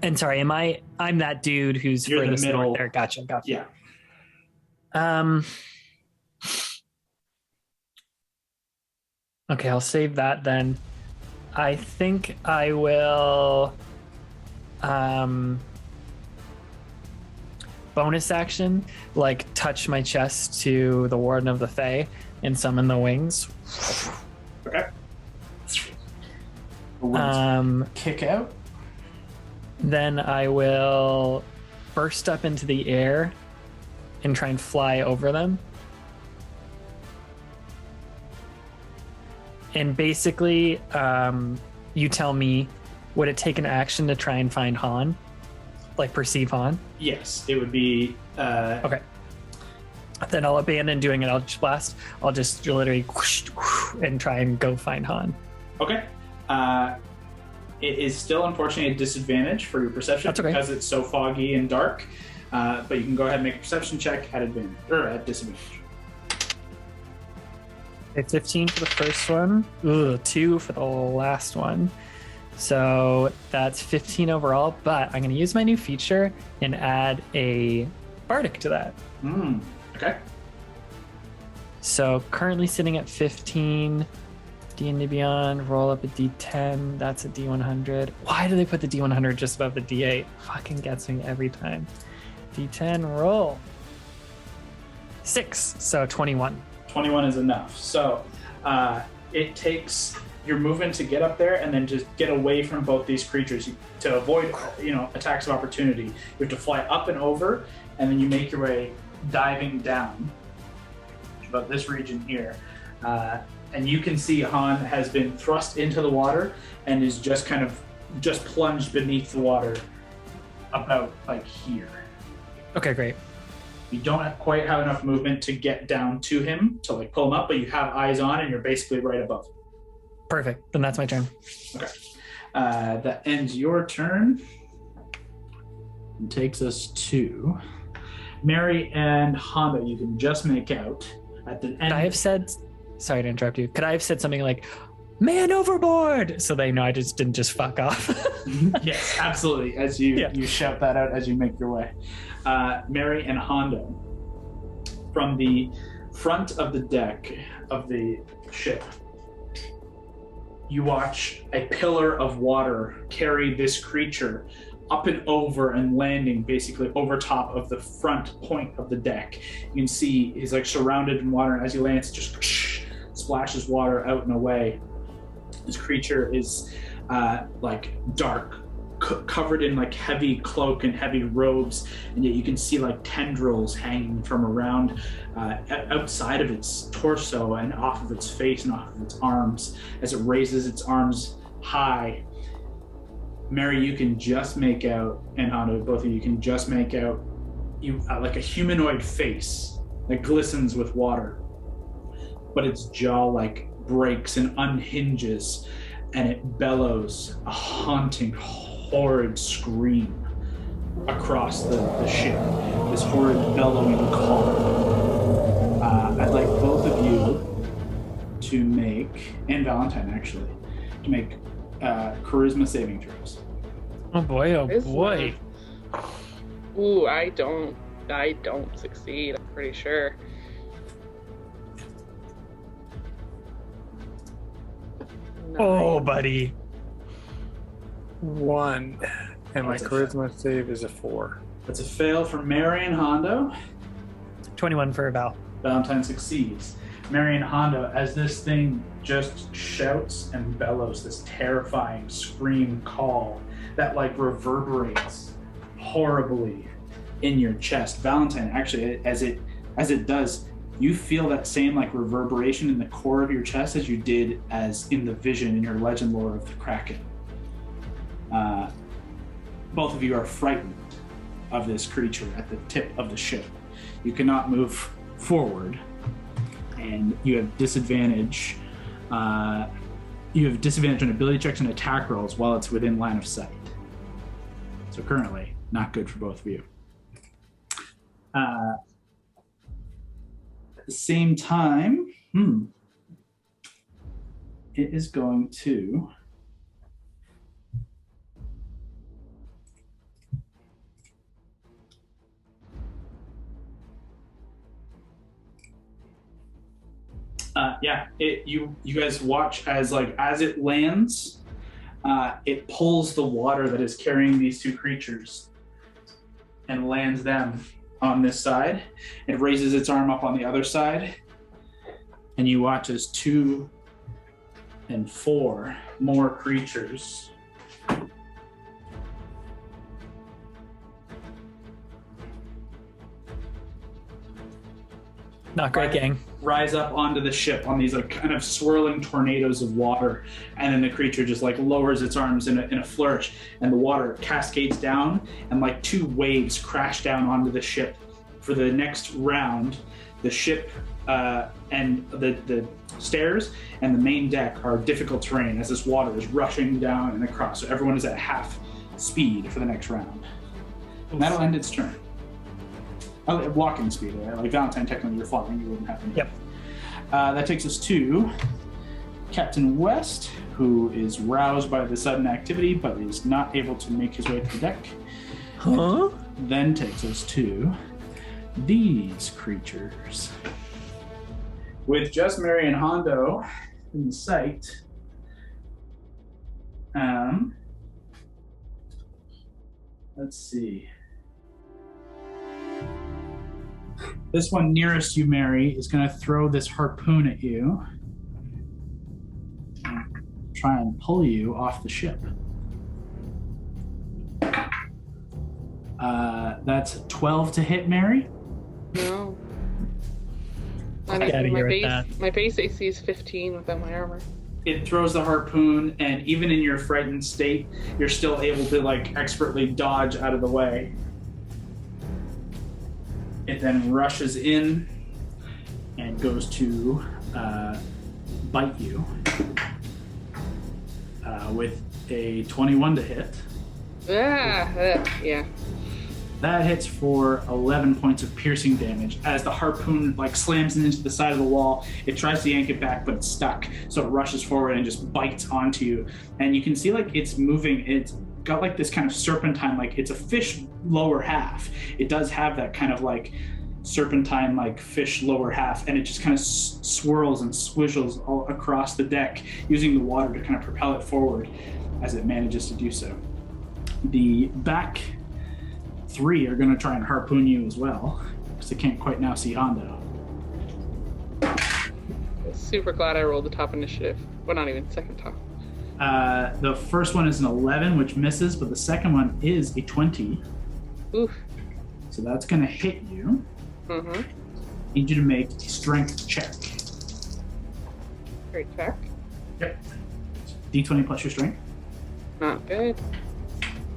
And sorry, I'm that dude who's You're furthest the middle. north there. Gotcha. Yeah. Okay, I'll save that then. I think I will bonus action, like touch my chest to the Warden of the Fae and summon the wings. Okay. The wings kick out. Then I will burst up into the air and try and fly over them. And basically, you tell me, would it take an action to try and find Han? Like perceive Han? Yes, it would be... Okay. Then I'll abandon doing an Eldritch Blast. I'll just literally whoosh, whoosh, and try and go find Han. Okay. It is still, unfortunately, a disadvantage for your perception. That's okay. Because it's so foggy and dark. But you can go ahead and make a perception check at advantage, or at disadvantage. Okay, 15 for the first one. Ooh, 2 for the last one. So that's 15 overall, but I'm going to use my new feature and add a Bardic to that. Okay. So currently sitting at 15. D&D Beyond, roll up a D10. That's a D100. Why do they put the D100 just above the D8? Fucking gets me every time. D10, roll. 6, so 21. 21 is enough. So it takes your movement to get up there and then just get away from both these creatures to avoid, attacks of opportunity. You have to fly up and over, and then you make your way diving down about this region here. And you can see Han has been thrust into the water and is just plunged beneath the water about like here. Okay, great. You don't quite have enough movement to get down to him to like pull him up, but you have eyes on and you're basically right above him. Perfect. Then that's my turn. Okay. That ends your turn and takes us to Mary and Honda. You can just make out at the end. Could I have said, sorry to interrupt you, could I have said something like, man overboard, so they know I just didn't just fuck off? Yes, absolutely. As you shout that out as you make your way. Mary and Honda, from the front of the deck of the ship, you watch a pillar of water carry this creature up and over and landing basically over top of the front point of the deck. You can see he's like surrounded in water, and as he lands, it just splashes water out and away. This creature is like dark, covered in like heavy cloak and heavy robes, and yet you can see like tendrils hanging from around outside of its torso and off of its face and off of its arms as it raises its arms high. Mary, you can just make out, and Hondo, both of you can just make out like a humanoid face that glistens with water, but its jaw like breaks and unhinges, and it bellows a haunting, horrid scream across the ship. This horrid bellowing call. I'd like both of you to make, and Valentine actually, to make charisma saving throws. Oh boy, oh boy. Ooh, I don't succeed, I'm pretty sure. Oh, buddy. 1, and my That's a charisma save is a 4. That's a fail for Mary and Hondo. 21 for Val. Valentine succeeds. Mary and Hondo, as this thing just shouts and bellows this terrifying scream call that like reverberates horribly in your chest. Valentine, actually, as it does, you feel that same like reverberation in the core of your chest as you did as in the vision in your legend lore of the Kraken. Both of you are frightened of this creature at the tip of the ship. You cannot move forward, and you have disadvantage. You have disadvantage on ability checks and attack rolls while it's within line of sight. So currently, not good for both of you. At the same time, it is going to you guys watch as it lands, it pulls the water that is carrying these two creatures and lands them on this side. It raises its arm up on the other side, and you watch as 2 and 4 more creatures Not great, gang. rise up onto the ship on these like kind of swirling tornadoes of water, and then the creature just like lowers its arms in a flourish, and the water cascades down, and like 2 waves crash down onto the ship. For the next round, the ship and the stairs and the main deck are difficult terrain as this water is rushing down and across. So everyone is at half speed for the next round. And that'll end its turn. Walking speed, right? Like Valentine, technically you're flying, you wouldn't have any. Yep. That takes us to Captain West, who is roused by the sudden activity, but is not able to make his way to the deck. Huh? Then takes us to these creatures. With just Mary and Hondo in sight, let's see. This one nearest you, Mary, is going to throw this harpoon at you. And try and pull you off the ship. That's 12 to hit, Mary. No. Get out of here with that. My base AC is 15 without my armor. It throws the harpoon, and even in your frightened state, you're still able to like expertly dodge out of the way. It then rushes in and goes to bite you with a 21 to hit. Yeah. That hits for 11 points of piercing damage. As the harpoon like slams into the side of the wall, it tries to yank it back, but it's stuck. So it rushes forward and just bites onto you. And you can see like it's moving. It's got like this kind of serpentine, like it's a fish lower half. It does have that kind of like serpentine like fish lower half, and it just kind of swirls and swizzles all across the deck, using the water to kind of propel it forward as it manages to do so. The back three are going to try and harpoon you as well, because they can't quite now see Hondo. Super glad I rolled the top initiative. Well, not even second top. The first one is an 11, which misses, but the second one is a 20. Oof. So that's going to hit you. Mm-hmm. Need you to make a strength check. Great check. Yep. D20 plus your strength. Not good.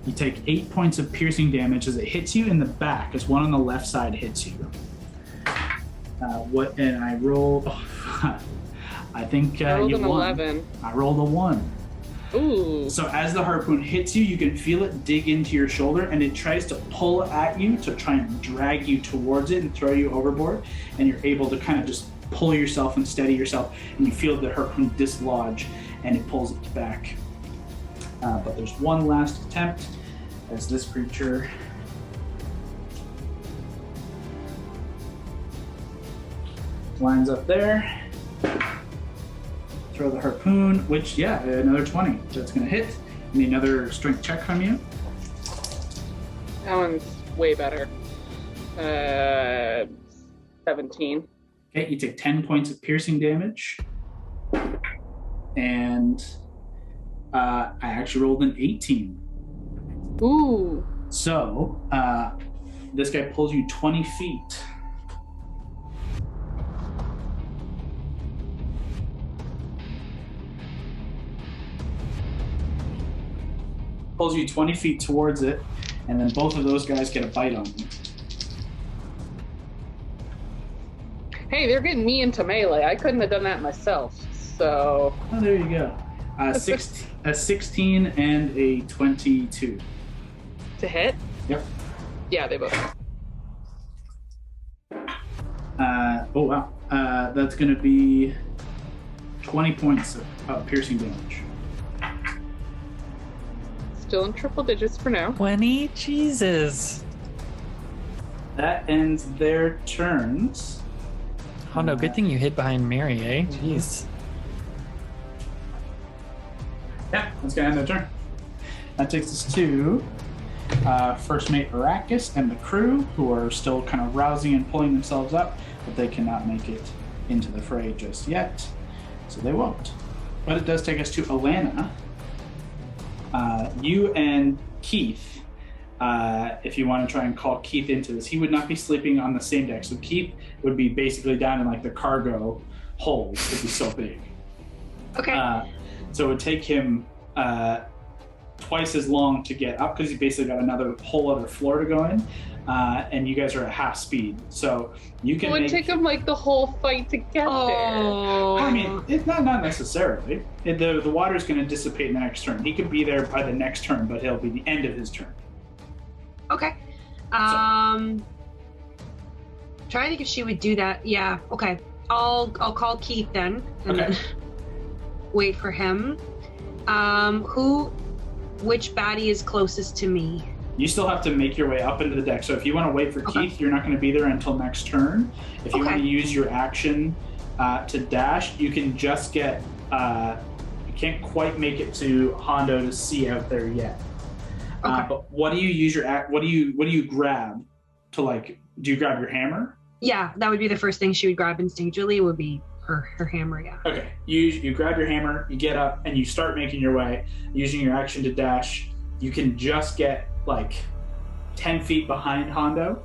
You take 8 points of piercing damage as it hits you in the back, as one on the left side hits you. And I rolled... I think I rolled you an won. 11. I rolled a 1. Ooh. So as the harpoon hits you, you can feel it dig into your shoulder, and it tries to pull at you to try and drag you towards it and throw you overboard. And you're able to kind of just pull yourself and steady yourself, and you feel the harpoon dislodge, and it pulls it back. But there's one last attempt as this creature lines up there. Throw the harpoon, which, another 20. That's going to hit. Need another strength check from you. That one's way better. 17. Okay, you take 10 points of piercing damage. And I actually rolled an 18. Ooh. So, this guy pulls you 20 feet. Pulls you 20 feet towards it, and then both of those guys get a bite on you. Hey, they're getting me into melee. I couldn't have done that myself. So. Oh, there you go. A 16 and a 22. To hit? Yep. Yeah, they both. Oh, wow. That's going to be 20 points of piercing damage. Still in triple digits for now. 20? Jesus. That ends their turns. Oh no, good thing you hid behind Mary, eh? Jeez. Yeah, that's going to end their turn. That takes us to First Mate Arrakis and the crew, who are still kind of rousing and pulling themselves up, but they cannot make it into the fray just yet, so they won't. But it does take us to Alana. You and Keith, if you want to try and call Keith into this, he would not be sleeping on the same deck, so Keith would be basically down in like the cargo hold. It'd be so big. Okay. So it would take him twice as long to get up, because he basically got another whole other floor to go in, and you guys are at half speed, so you can. It would take him like the whole fight to get there. I mean, it's not necessarily. The water's going to dissipate in the next turn. He could be there by the next turn, but it'll be the end of his turn. Okay. Trying to think if she would do that. Yeah. Okay. I'll call Keith then. And Okay. then wait for him. Which baddie is closest to me? You still have to make your way up into the deck. So if you want to wait for Keith, you're not going to be there until next turn. If you want to use your action to dash, you can just get. You can't quite make it to Hondo to see out there yet. Okay. But what do you use your What do you grab to like? Do you grab your hammer? Yeah, that would be the first thing she would grab instinctually, would be her hammer, yeah. Okay, you grab your hammer, you get up, and you start making your way. Using your action to dash, you can just get like 10 feet behind Hondo,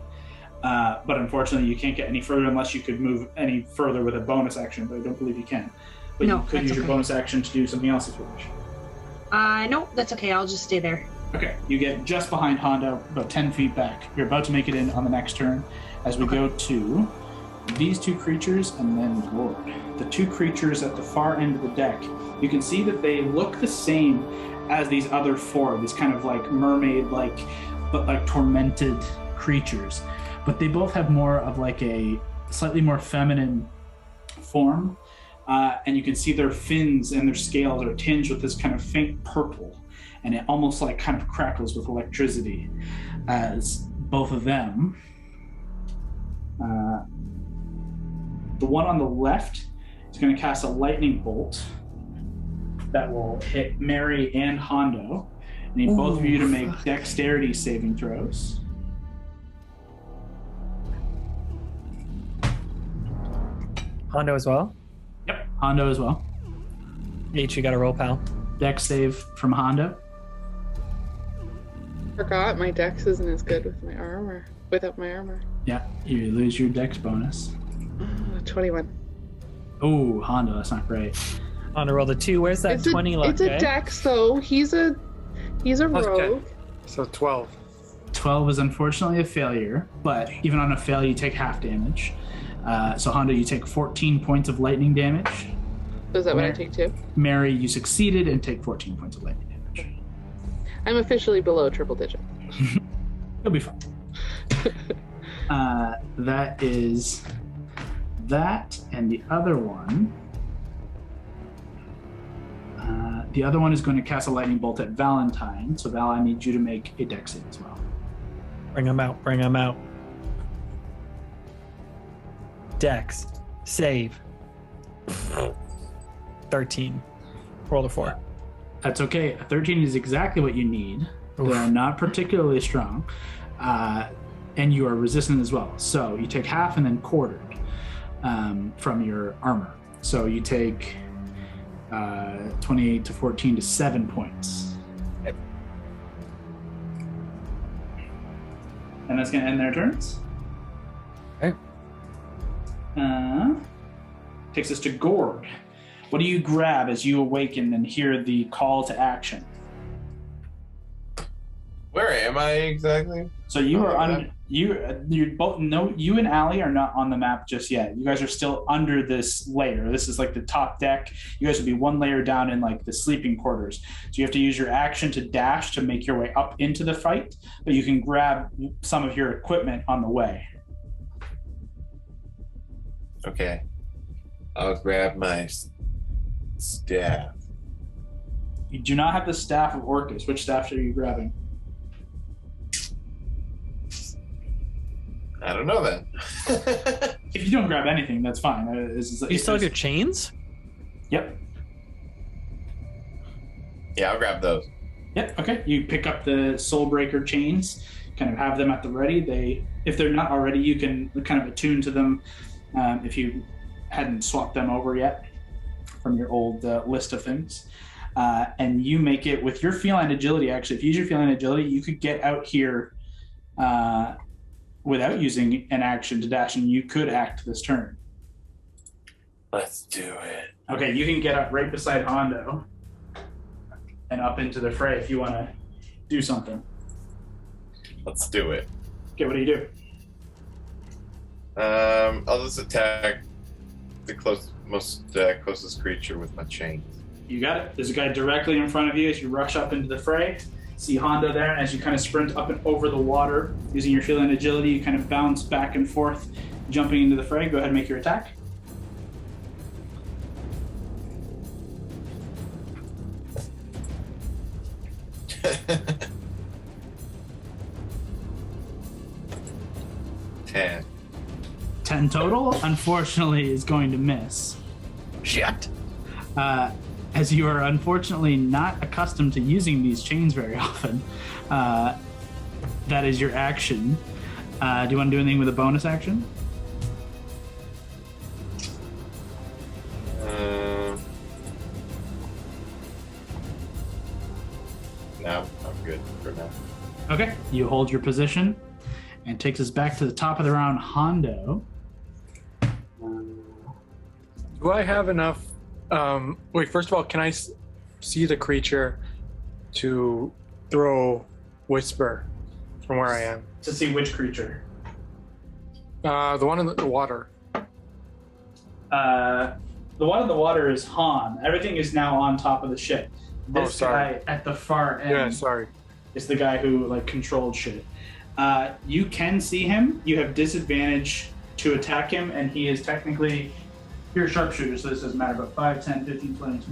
but unfortunately you can't get any further unless you could move any further with a bonus action, but I don't believe you can. But No, you could that's use your okay. bonus action to do something else if you wish. No, that's okay. I'll just stay there. Okay, you get just behind Hondo, about 10 feet back. You're about to make it in on the next turn as we go to these two creatures and then Lord. The two creatures at the far end of the deck, you can see that they look the same as these other four, these kind of like mermaid-like, but like tormented creatures. But they both have more of like a slightly more feminine form. And you can see their fins and their scales are tinged with this kind of faint purple. And it almost like kind of crackles with electricity as both of them. The one on the left is going to cast a lightning bolt that will hit Mary and Hondo. I need both of you to make dexterity saving throws. Hondo as well. Yep, Hondo as well. H, you got to roll, pal. Dex save from Hondo. Forgot my dex isn't as good with my armor. Without my armor. Yeah, you lose your dex bonus. 21. Oh, Hondo, that's not great. Hondo rolled a 2. Where's that 20 luck? It's a dex though. He's a rogue. So 12. 12 is unfortunately a failure, but even on a failure, you take half damage. So Hondo, you take 14 points of lightning damage. So is that what I take too? Mary, you succeeded and take 14 points of lightning damage. I'm officially below triple digit. You'll be fine. That is that, and the other one. The other one is going to cast a lightning bolt at Valentine. So Val, I need you to make a dex save as well. Bring him out. Bring him out. Dex. Save. 13. Roll a 4. That's okay. A 13 is exactly what you need. They're not particularly strong. And you are resistant as well. So you take half and then quartered from your armor. So you take 28 to 14 to 7 points. Yep. And that's going to end their turns. Okay. Takes us to Gord. What do you grab as you awaken and hear the call to action? Where am I exactly? So you are on. You both. No, you and Allie are not on the map just yet. You guys are still under this layer. This is like the top deck. You guys would be one layer down in like the sleeping quarters. So you have to use your action to dash to make your way up into the fight. But you can grab some of your equipment on the way. Okay. I'll grab my staff. You do not have the staff of Orcus. Which staff are you grabbing? I don't know then. If you don't grab anything, that's fine. You still have your chains? Yep. Yeah, I'll grab those. Yep. Okay. You pick up the Soulbreaker chains, kind of have them at the ready. If they're not already, you can kind of attune to them if you hadn't swapped them over yet from your old list of things. And you make it with your feline agility. Actually, if you use your feline agility, you could get out here without using an action to dash, and you could act this turn. Let's do it. Okay, you can get up right beside Hondo and up into the fray if you want to do something. Let's do it. Okay, what do you do? I'll just attack the closest creature with my chains. You got it. There's a guy directly in front of you as you rush up into the fray. See Hondo there, and as you kind of sprint up and over the water, using your feline agility, you kind of bounce back and forth, jumping into the fray. Go ahead and make your attack. Ten. 10 total, unfortunately, is going to miss. Shit. As you are unfortunately not accustomed to using these chains very often, that is your action. Do you want to do anything with a bonus action? good for now. Okay, you hold your position, and takes us back to the top of the round. Hondo. Do I have enough? Wait, first of all, can I see the creature to throw Whisper from where I am? To see which creature? The one in the water. The one in the water is Han. Everything is now on top of the ship. This guy at the far end is the guy who like controlled shit. You can see him. You have disadvantage to attack him, and he is technically... You're a sharpshooter, so this doesn't matter. About 5, 10, 15, 20...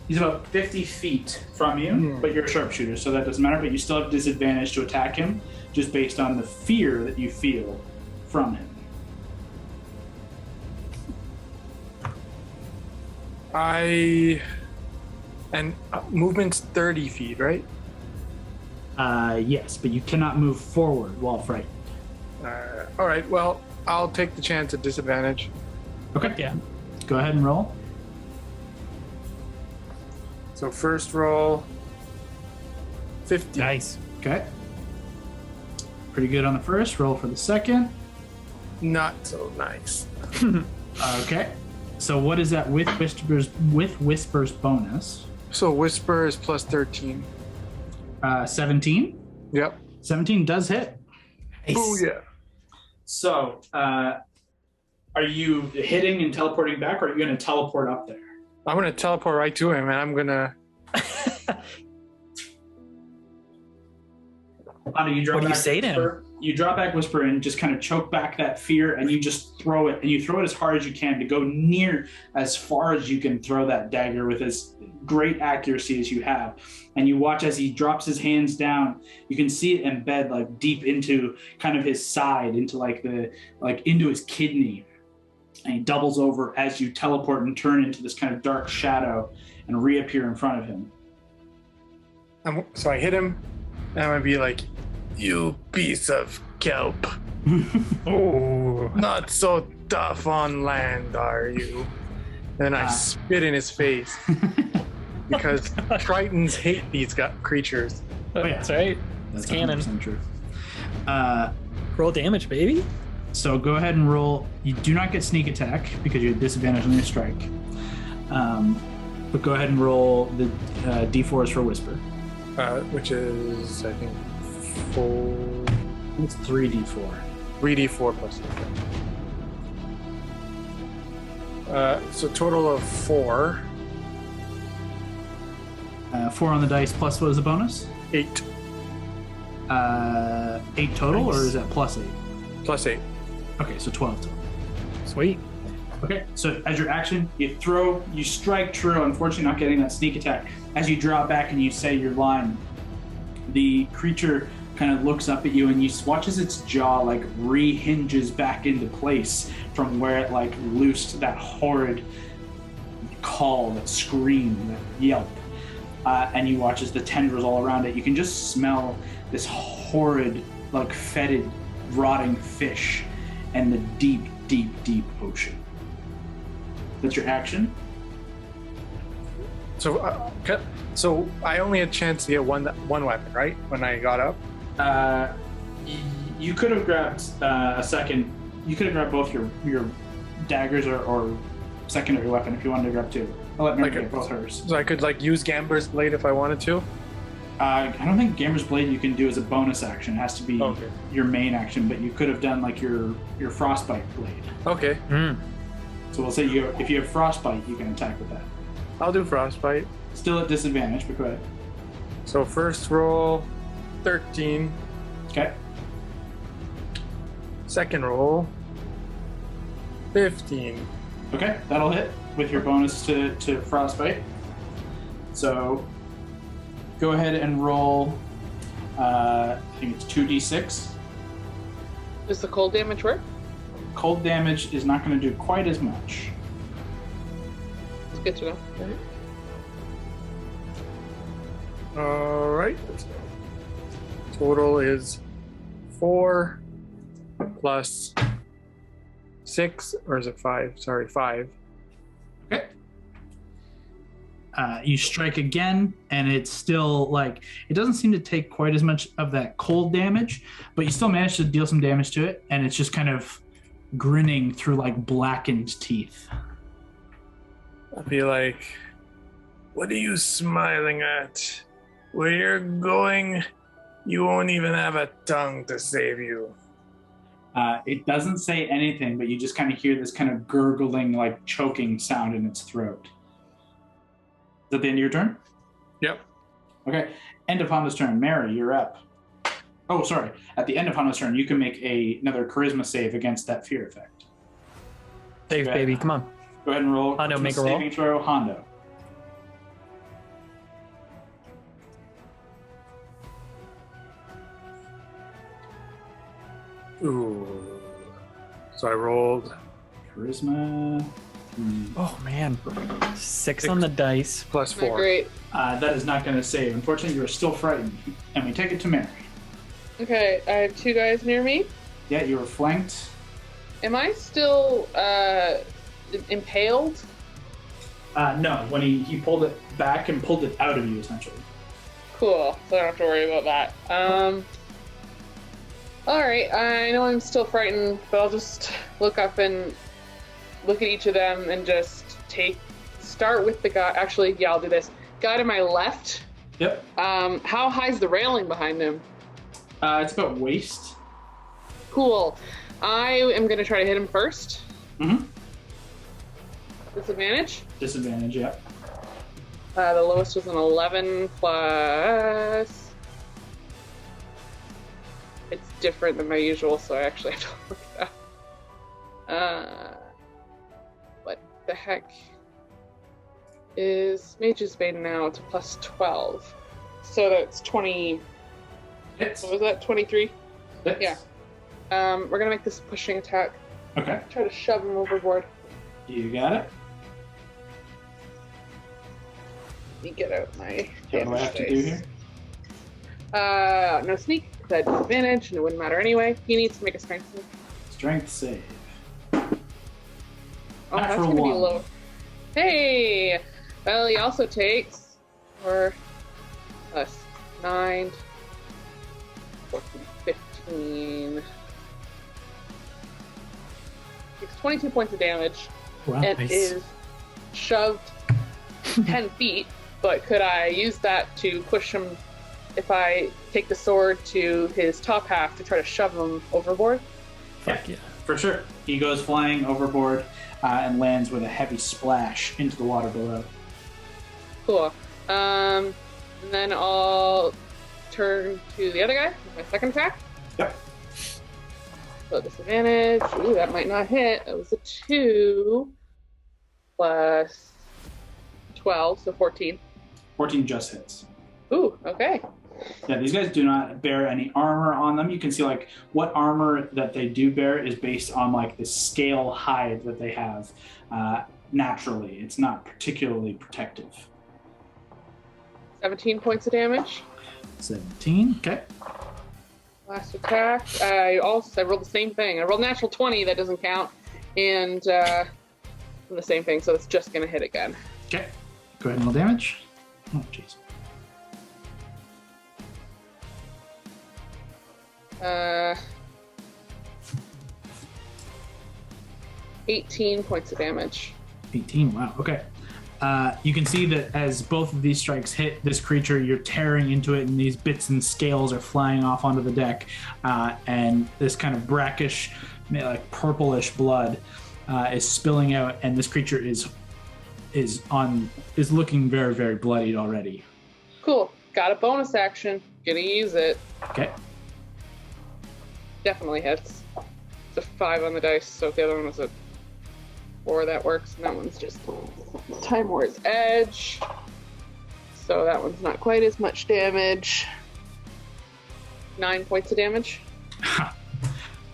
He's about 50 feet from you, but you're a sharpshooter, so that doesn't matter. But you still have disadvantage to attack him, just based on the fear that you feel from him. Movement's 30 feet, right? Yes, but you cannot move forward while frightened. All right, well, I'll take the chance at disadvantage. Okay. Yeah. Go ahead and roll. So first roll, 50. Nice. Okay. Pretty good on the first. Roll for the second. Not so nice. Okay. So what is that with Whisper's bonus? So Whisper is plus 13. 17. Yep. 17 does hit. Nice. Oh, yeah. So, are you hitting and teleporting back, or are you going to teleport up there? I'm going to teleport right to him, and I'm going to... What do you say to him? You drop back Whisper and just kind of choke back that fear, and you just throw it, and you throw it as hard as you can to go near as far as you can throw that dagger with as great accuracy as you have. And you watch as he drops his hands down. You can see it embed like deep into kind of his side, into into his kidney. And he doubles over as you teleport and turn into this kind of dark shadow and reappear in front of him. So I hit him, and I'm going to be like, "You piece of kelp. Oh. Not so tough on land, are you?" And I spit in his face. Because Tritons hate these creatures. Oh, yeah. That's right. That's canon. 100% true. Roll damage, baby. So go ahead and roll. You do not get sneak attack because you have disadvantage on your strike. But go ahead and roll the d4s for Whisper. Which is, I think, 4... It's 3d4. 3d4 plus 8. So total of 4. 4 on the dice plus what is the bonus? 8. 8 total, Nice. or is that plus 8? Plus 8. Okay, so 12 total. Sweet. Okay, so as your action, you strike true, unfortunately not getting that sneak attack. As you draw back and you say your line, the creature kind of looks up at you and you watch as its jaw like rehinges back into place from where it like loosed that horrid call, that scream, that yelp. And you watch as the tendrils all around it. You can just smell this horrid, like fetid, rotting fish and the deep, deep, deep ocean. That's your action. So I only had a chance to get one weapon, right? When I got up. You could have grabbed a second. You could have grabbed both your daggers or secondary weapon if you wanted to grab two. I'll let Mary get both hers. So I could use Gamber's blade if I wanted to. I don't think Gamber's blade you can do as a bonus action. It has to be your main action, but you could have done like your frostbite blade. Okay. So we'll say if you have frostbite, you can attack with that. I'll do frostbite. Still at disadvantage, but go ahead. So first roll, 13. Okay. Second roll, 15. Okay, that'll hit with your bonus to frostbite. So go ahead and roll. I think it's 2d6. Does the cold damage work? Cold damage is not going to do quite as much. It's good to know. All right. Total is 4 plus 6, or is it 5? Sorry, 5. Okay. You strike again, and it's still like it doesn't seem to take quite as much of that cold damage, but you still manage to deal some damage to it, and it's just kind of grinning through like blackened teeth. I'll be like, what are you smiling at? Where you're going, you won't even have a tongue to save you. It doesn't say anything, but you just kind of hear this kind of gurgling, like choking sound in its throat. Is that the end of your turn? Yep. Okay. End of Honda's turn. Mary, you're up. Oh, sorry. At the end of Honda's turn, you can make another charisma save against that fear effect. Saves, baby. Come on. Go ahead and roll. Hondo, Charisma make a roll. saving throw, Hondo. Ooh. So I rolled Charisma. Oh, man. 6 on the dice. plus Not 4. great. That is not going to save. Unfortunately, you are still frightened. And we take it to Mary. Okay, I have 2 guys near me. Yeah, you were flanked. Am I still impaled? No, when he pulled it back and pulled it out of you, essentially. Cool, so I don't have to worry about that. Alright, I know I'm still frightened, but I'll just look up and look at each of them and just start with the guy. Actually, yeah, I'll do this. Guy to my left. Yep. How high's the railing behind him? It's about waist. Cool. I am going to try to hit him first. Mm-hmm. Disadvantage? Disadvantage, yeah. The lowest was an 11 plus... It's different than my usual, so I actually have to look at that. What the heck is Mage's Bane now? It's a plus 12. So that's 20... Hits. What was that? 23? Hits. Yeah. We're going to make this a pushing attack. Okay. Try to shove him overboard. You got it. Let me get out my What do I have to do here? No sneak. That disadvantage, and it wouldn't matter anyway. He needs to make a strength save. Strength save. Oh, that's Natural gonna be 1. low. Hey! Well, he also takes 4 plus 9, 14, 15. Takes 22 points of damage Wow, and nice. is shoved 10 feet. But could I use that to push him if I take the sword to his top half to try to shove him overboard? Fuck yeah. For sure. He goes flying overboard and lands with a heavy splash into the water below. Cool. And then I'll turn to the other guy with my second attack. Yep. So disadvantage. Ooh, that might not hit. That was a 2 plus 12, so 14. 14 just hits. Ooh, okay. Yeah, these guys do not bear any armor on them. You can see like what armor that they do bear is based on like the scale hide that they have naturally. It's not particularly protective. 17 points of damage. 17, okay. Last attack. I rolled the same thing. I rolled natural 20, that doesn't count. And the same thing, so it's just going to hit again. Okay. Go ahead and roll damage. Oh, jeez. 18 points of damage. 18, wow, okay. You can see that as both of these strikes hit this creature, you're tearing into it, and these bits and scales are flying off onto the deck, and this kind of brackish, like purplish blood is spilling out, and this creature is looking very, very bloodied already. Cool. Got a bonus action. Gonna use it. Okay. Definitely hits. It's a 5 on the dice, so if the other one was a 4, that works. And that one's just Time War's Edge. So that one's not quite as much damage. 9 points of damage.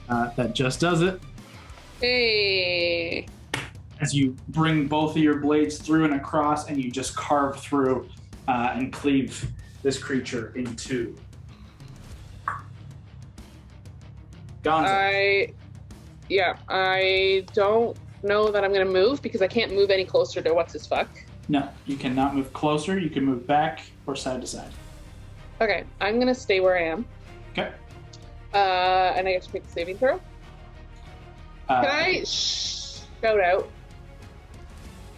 That just does it. Hey! As you bring both of your blades through and across, and you just carve through and cleave this creature in two. Gonzo. I don't know that I'm going to move because I can't move any closer to what's his fuck. No, you cannot move closer. You can move back or side to side. Okay, I'm gonna stay where I am. Okay. And I get to make a saving throw. Can I shout out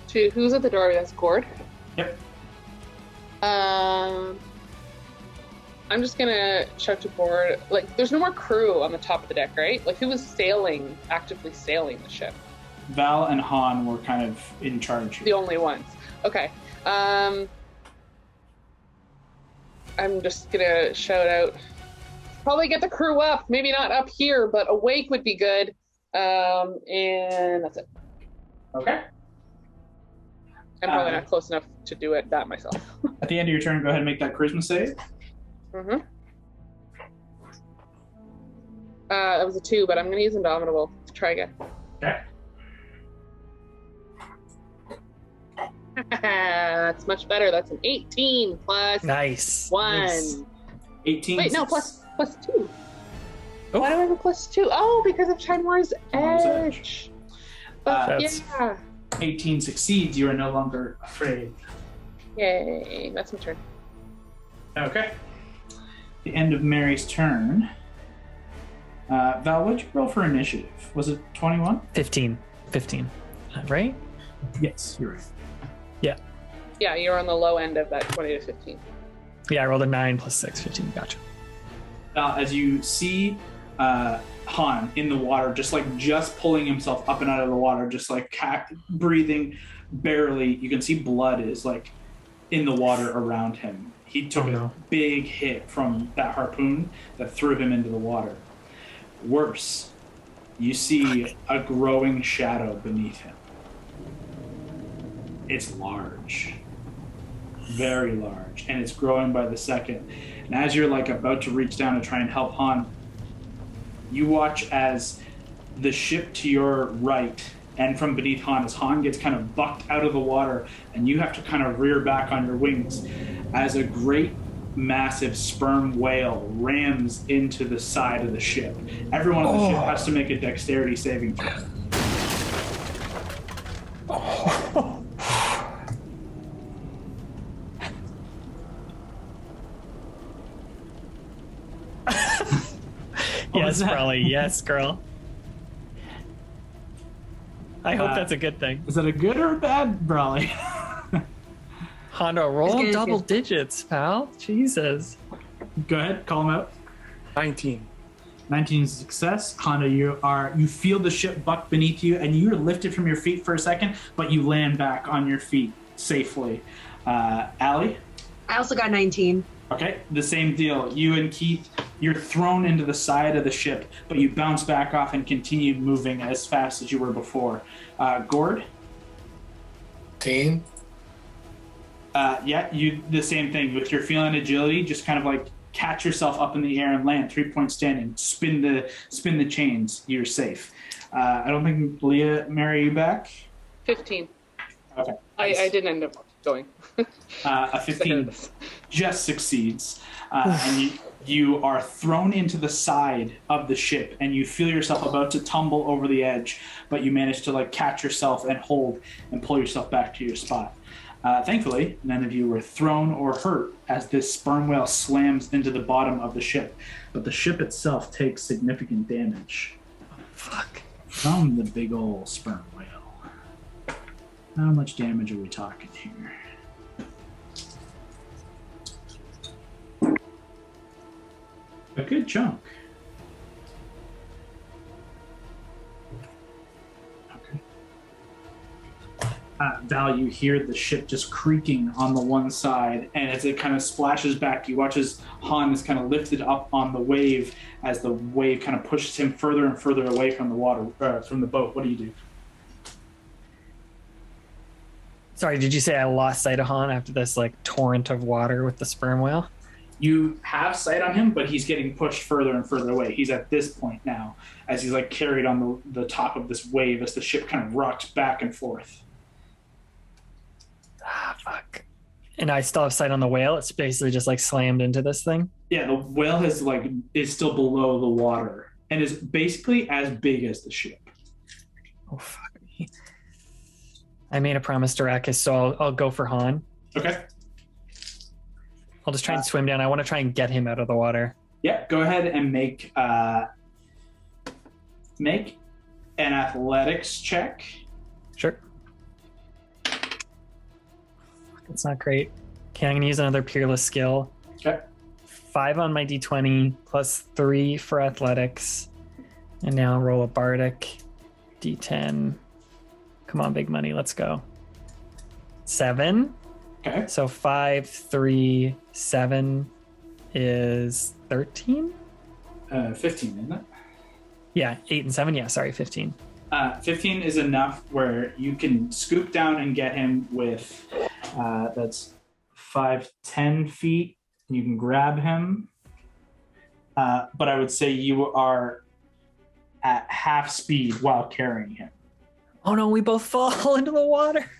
to who's at the doorway? That's Gord. Yep. I'm just gonna shout to Gord. Like, there's no more crew on the top of the deck, right? Like, who was actively sailing the ship? Val and Han were kind of in charge here. The only ones. Okay. I'm just gonna shout out. Probably get the crew up. Maybe not up here, but awake would be good. And that's it. Okay. I'm probably not close enough to do it that myself. At the end of your turn, go ahead and make that charisma save. Mm-hmm. That was a 2, but I'm going to use Indomitable to try again. Okay. That's much better. That's an 18 plus Nice. 1. Nice. 18. Wait, no, plus 2. Oh. Why do I have a plus 2? Oh, because of Chinoire's Edge. But That's- yeah. 18 succeeds. You are no longer afraid. Yay. That's my turn. Okay. The end of Mary's turn. Val, what'd you roll for initiative? Was it 21? 15. Right? Yes, you're right. Yeah, you're on the low end of that 20 to 15. Yeah, I rolled a 9 plus 6, 15. Gotcha. As you see Han in the water, just pulling himself up and out of the water, just like breathing barely. You can see blood is like in the water around him. He took a big hit from that harpoon that threw him into the water. Worse, you see a growing shadow beneath him. It's large. Very large, and it's growing by the second. And as you're like about to reach down and try and help Han, you watch as the ship to your right and from beneath Han, as Han gets kind of bucked out of the water, and you have to kind of rear back on your wings as a great massive sperm whale rams into the side of the ship. Everyone on the ship has to make a dexterity saving throw. Yes, Brawley. Yes, girl. I hope that's a good thing. Is that a good or a bad, Brawley? Hondo, roll It's good, double it's good. digits, pal. Jesus. Go ahead, call him out. 19. 19 is a success. Honda, you feel the ship buck beneath you, and you're lifted from your feet for a second, but you land back on your feet safely. Allie? I also got 19. Okay, the same deal. You and Keith, you're thrown into the side of the ship, but you bounce back off and continue moving as fast as you were before. Gord? 18. Yeah, you the same thing. With your feeling agility, just kind of like catch yourself up in the air and land 3-point standing. Spin the chains. You're safe. I don't think Leah, Mary, you back? 15. Okay. I didn't end up going. A 15 just succeeds, and you are thrown into the side of the ship, and you feel yourself about to tumble over the edge, but you manage to like catch yourself and hold and pull yourself back to your spot. Thankfully, none of you were thrown or hurt as this sperm whale slams into the bottom of the ship, but the ship itself takes significant damage. Fuck. From the big ol' sperm whale. How much damage are we talking here? A good chunk. Okay. Val, you hear the ship just creaking on the one side, and as it kind of splashes back, you watch as Han is kind of lifted up on the wave as the wave kind of pushes him further and further away from the water, from the boat. What do you do? Sorry, did you say I lost sight of Han after this like torrent of water with the sperm whale? You have sight on him, but he's getting pushed further and further away. He's at this point now, as he's like carried on the top of this wave as the ship kind of rocks back and forth. Ah, fuck. And I still have sight on the whale. It's basically just like slammed into this thing. Yeah, the whale is still below the water and is basically as big as the ship. Oh, fuck me. I made a promise to Rakis, so I'll go for Han. Okay. I'll just try and swim down. I want to try and get him out of the water. Yeah, go ahead and make an athletics check. Sure. It's not great. Okay, I'm going to use another Peerless skill. Okay. 5 on my d20 plus 3 for athletics. And now I'll roll a Bardic d10. Come on, big money. Let's go. 7. Okay. So 5, 3, 7 is 13? 15, isn't it? Yeah, 8 and 7. Yeah, sorry, 15. 15 is enough where you can scoop down and get him with, that's 5, 10 feet. You can grab him. But I would say you are at half speed while carrying him. Oh no, we both fall into the water.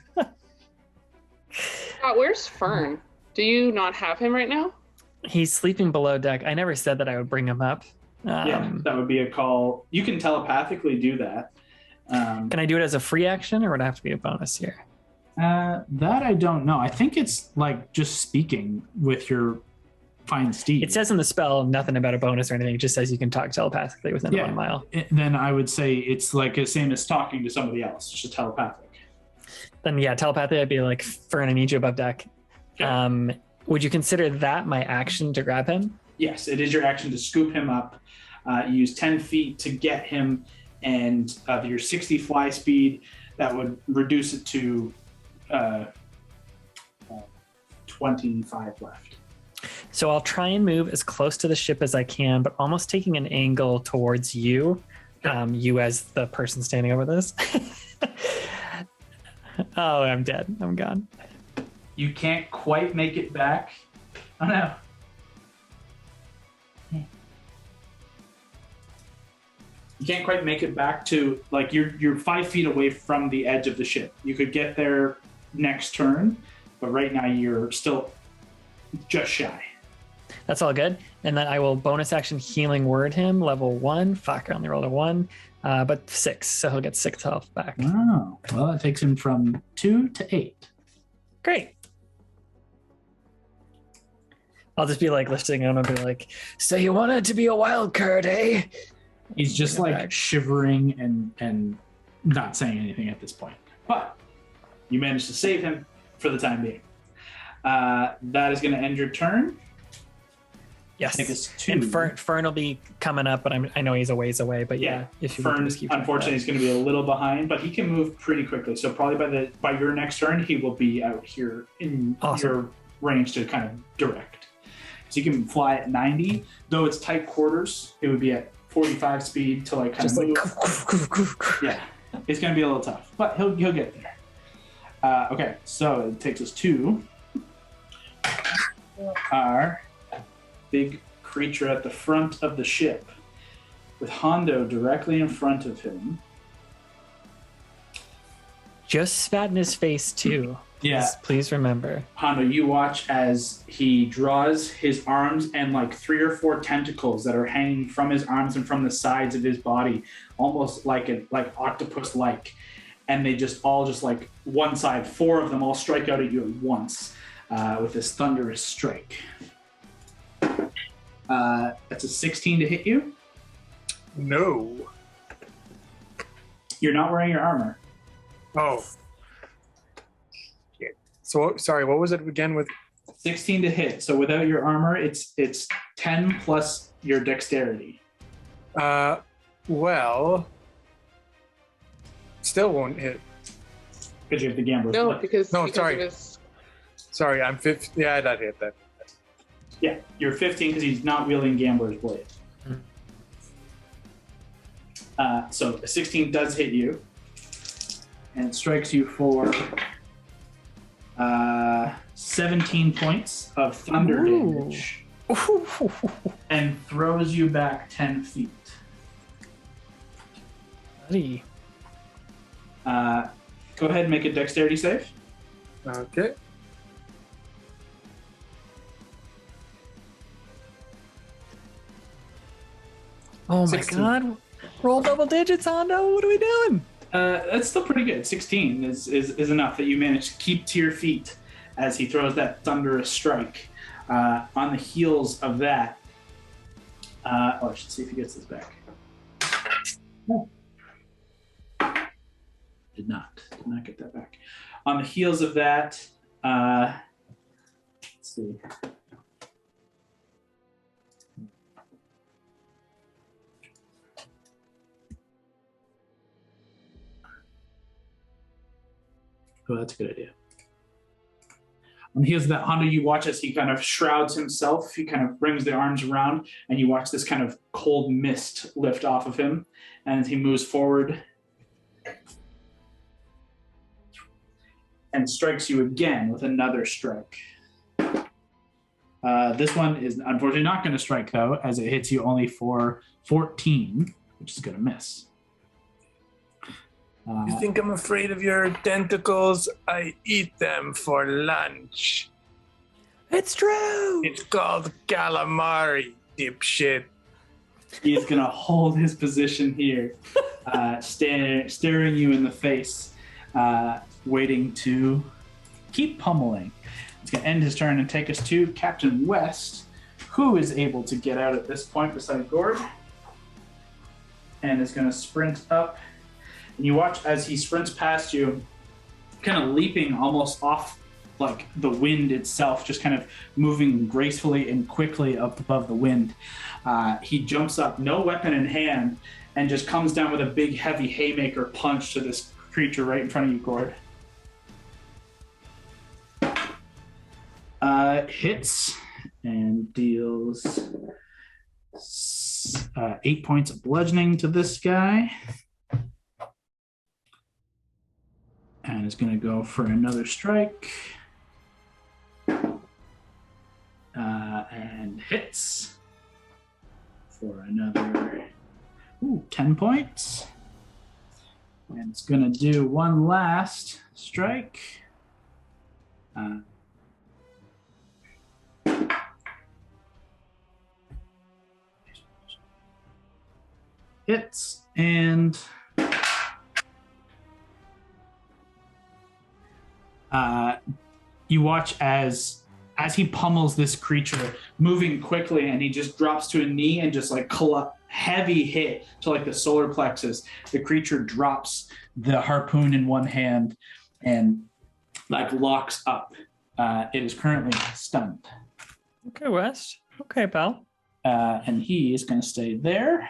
Where's Fern? Do you not have him right now? He's sleeping below deck. I never said that I would bring him up. Yeah, that would be a call. You can telepathically do that. Can I do it as a free action, or would it have to be a bonus here? That I don't know. I think it's like just speaking with your fine steed. It says in the spell nothing about a bonus or anything. It just says you can talk telepathically within 1 mile. Then I would say it's like the same as talking to somebody else. It's just telepathic. Then yeah, telepathy. I'd be like, Fern, I need you above deck. Okay. Would you consider that my action to grab him? Yes, it is your action to scoop him up. You use 10 feet to get him, and your 60 fly speed, that would reduce it to 25 left. So I'll try and move as close to the ship as I can, but almost taking an angle towards you, you as the person standing over this. Oh, I'm dead. I'm gone. You can't quite make it back. Oh no. You can't quite make it back to, like, you're 5 feet away from the edge of the ship. You could get there next turn, but right now you're still just shy. That's all good. And then I will bonus action healing word him, level 1. Fuck, I only rolled a 1, but 6, so he'll get 6 health back. Oh, well, it takes him from 2 to 8. Great. I'll just be like lifting him and be like, so you wanted to be a wild card, eh? He's just like shivering and not saying anything at this point. But you managed to save him for the time being. That is going to end your turn. Yes. Take us to... And Fern will be coming up, but I know he's a ways away. But yeah, if you Fern, just keep unfortunately, is going to be a little behind, but he can move pretty quickly. So probably by your next turn, he will be out here in your range to kind of direct. So you can fly at 90, though it's tight quarters. It would be at 45 speed to like kind just of move. Like... Yeah, it's going to be a little tough, but he'll get there. Okay, so it takes us to our big creature at the front of the ship, with Hondo directly in front of him. Just spat in his face too. Yeah. Please remember. Hondo, you watch as he draws his arms and like 3 or 4 tentacles that are hanging from his arms and from the sides of his body, almost like octopus-like. And they just like one side, 4 of them all strike out at you at once with this thunderous strike. That's a 16 to hit you. No. You're not wearing your armor. Oh. So sorry, what was it again with 16 to hit. So without your armor, it's 10 plus your dexterity. Well, still won't hit. Because you have the gambler's No, blood. because sorry. It was... Sorry, I'm 15. Yeah, that hit that. Yeah, you're 15 because he's not wielding gambler's blade. So a 16 does hit you, and it strikes you for 17 points of thunder damage, and throws you back 10 feet. Buddy. Go ahead and make a dexterity save. Okay. Oh my 16. god. Roll double digits, Hondo. What are we doing? That's still pretty good. 16 is enough that you manage to keep to your feet as he throws that thunderous strike. On the heels of that, I should see if he gets this back. No. Did not get that back. On the heels of that, let's see. Oh, that's a good idea. On the heels of that, Hondo, you watch as he kind of shrouds himself. He kind of brings the arms around, and you watch this kind of cold mist lift off of him. And he moves forward and strikes you again with another strike. This one is unfortunately not going to strike, though, as it hits you only for 14, which is going to miss. You think I'm afraid of your tentacles? I eat them for lunch. It's true. It's called calamari, dipshit. He is going to hold his position here, staring you in the face, waiting to keep pummeling. He's going to end his turn and take us to Captain West, who is able to get out at this point beside Gord, and is going to sprint up. And you watch as he sprints past you, kind of leaping almost off like the wind itself, just kind of moving gracefully and quickly up above the wind. He jumps up, no weapon in hand, and just comes down with a big, heavy haymaker punch to this creature right in front of you, Gord. Hits and deals 8 points of bludgeoning to this guy. And is going to go for another strike. And hits for another 10 points. And it's going to do one last strike. Hits and you watch as he pummels this creature, moving quickly, and he just drops to a knee and just like heavy hit to like the solar plexus. The creature drops the harpoon in one hand and like locks up. It is currently stunned. Okay, West. Okay, pal. And he is going to stay there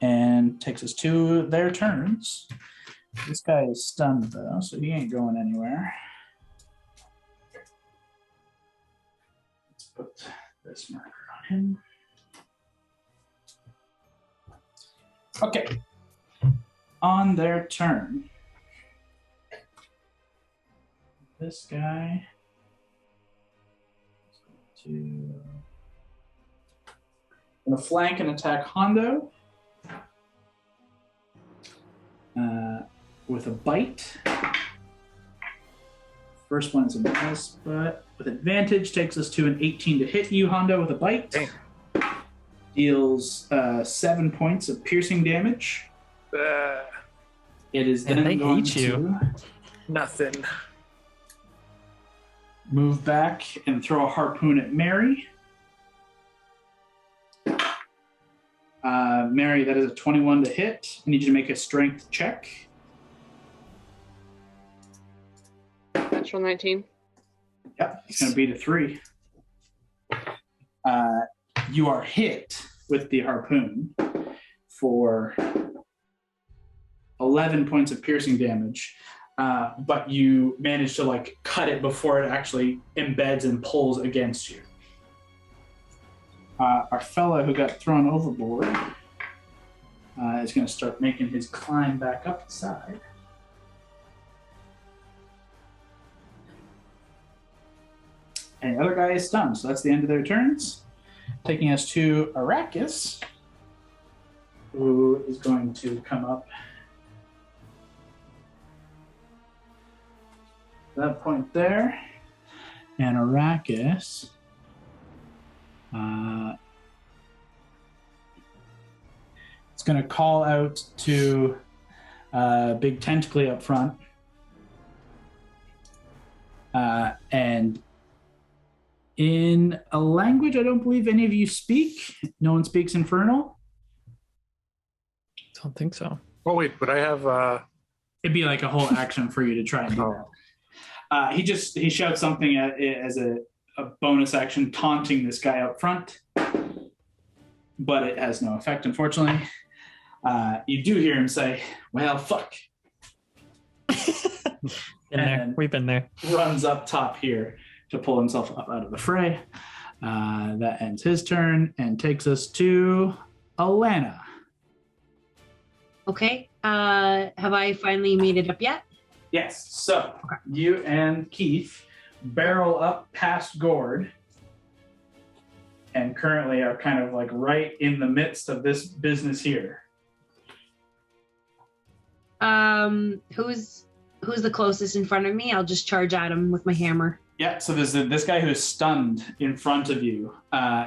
and takes us to their turns. This guy is stunned, though, so he ain't going anywhere. Let's put this marker on him. Okay. On their turn, this guy is going to flank and attack Hondo. With a bite. First one is a miss, but with advantage takes us to an 18 to hit you, Hondo, with a bite. Damn. Deals 7 points of piercing damage. It is then they going hate you. to Nothing. move back and throw a harpoon at Mary. Mary, that is a 21 to hit. I need you to make a strength check. Natural 19. Yep, it's going to beat a 3. You are hit with the harpoon for 11 points of piercing damage, but you manage to like cut it before it actually embeds and pulls against you. Our fellow who got thrown overboard is going to start making his climb back up the side. And the other guy is stunned, so that's the end of their turns. Taking us to Arrakis, who is going to come up that point there. And Arrakis it's It's going to call out to big tentacly up front. And in a language I don't believe any of you speak, no one speaks Infernal. Don't think so. Oh wait, but I have. It'd be like a whole action for you to try and do that. He shouts something as a bonus action, taunting this guy up front, but it has no effect, unfortunately. You do hear him say, "Well, fuck." We've been there. Runs up top here to pull himself up out of the fray. That ends his turn and takes us to Alana. Okay. Have I finally made it up yet? Yes. So you and Keith barrel up past Gord and currently are kind of like right in the midst of this business here. Who's the closest in front of me? I'll just charge at him with my hammer. Yeah, so there's this guy who's stunned in front of you,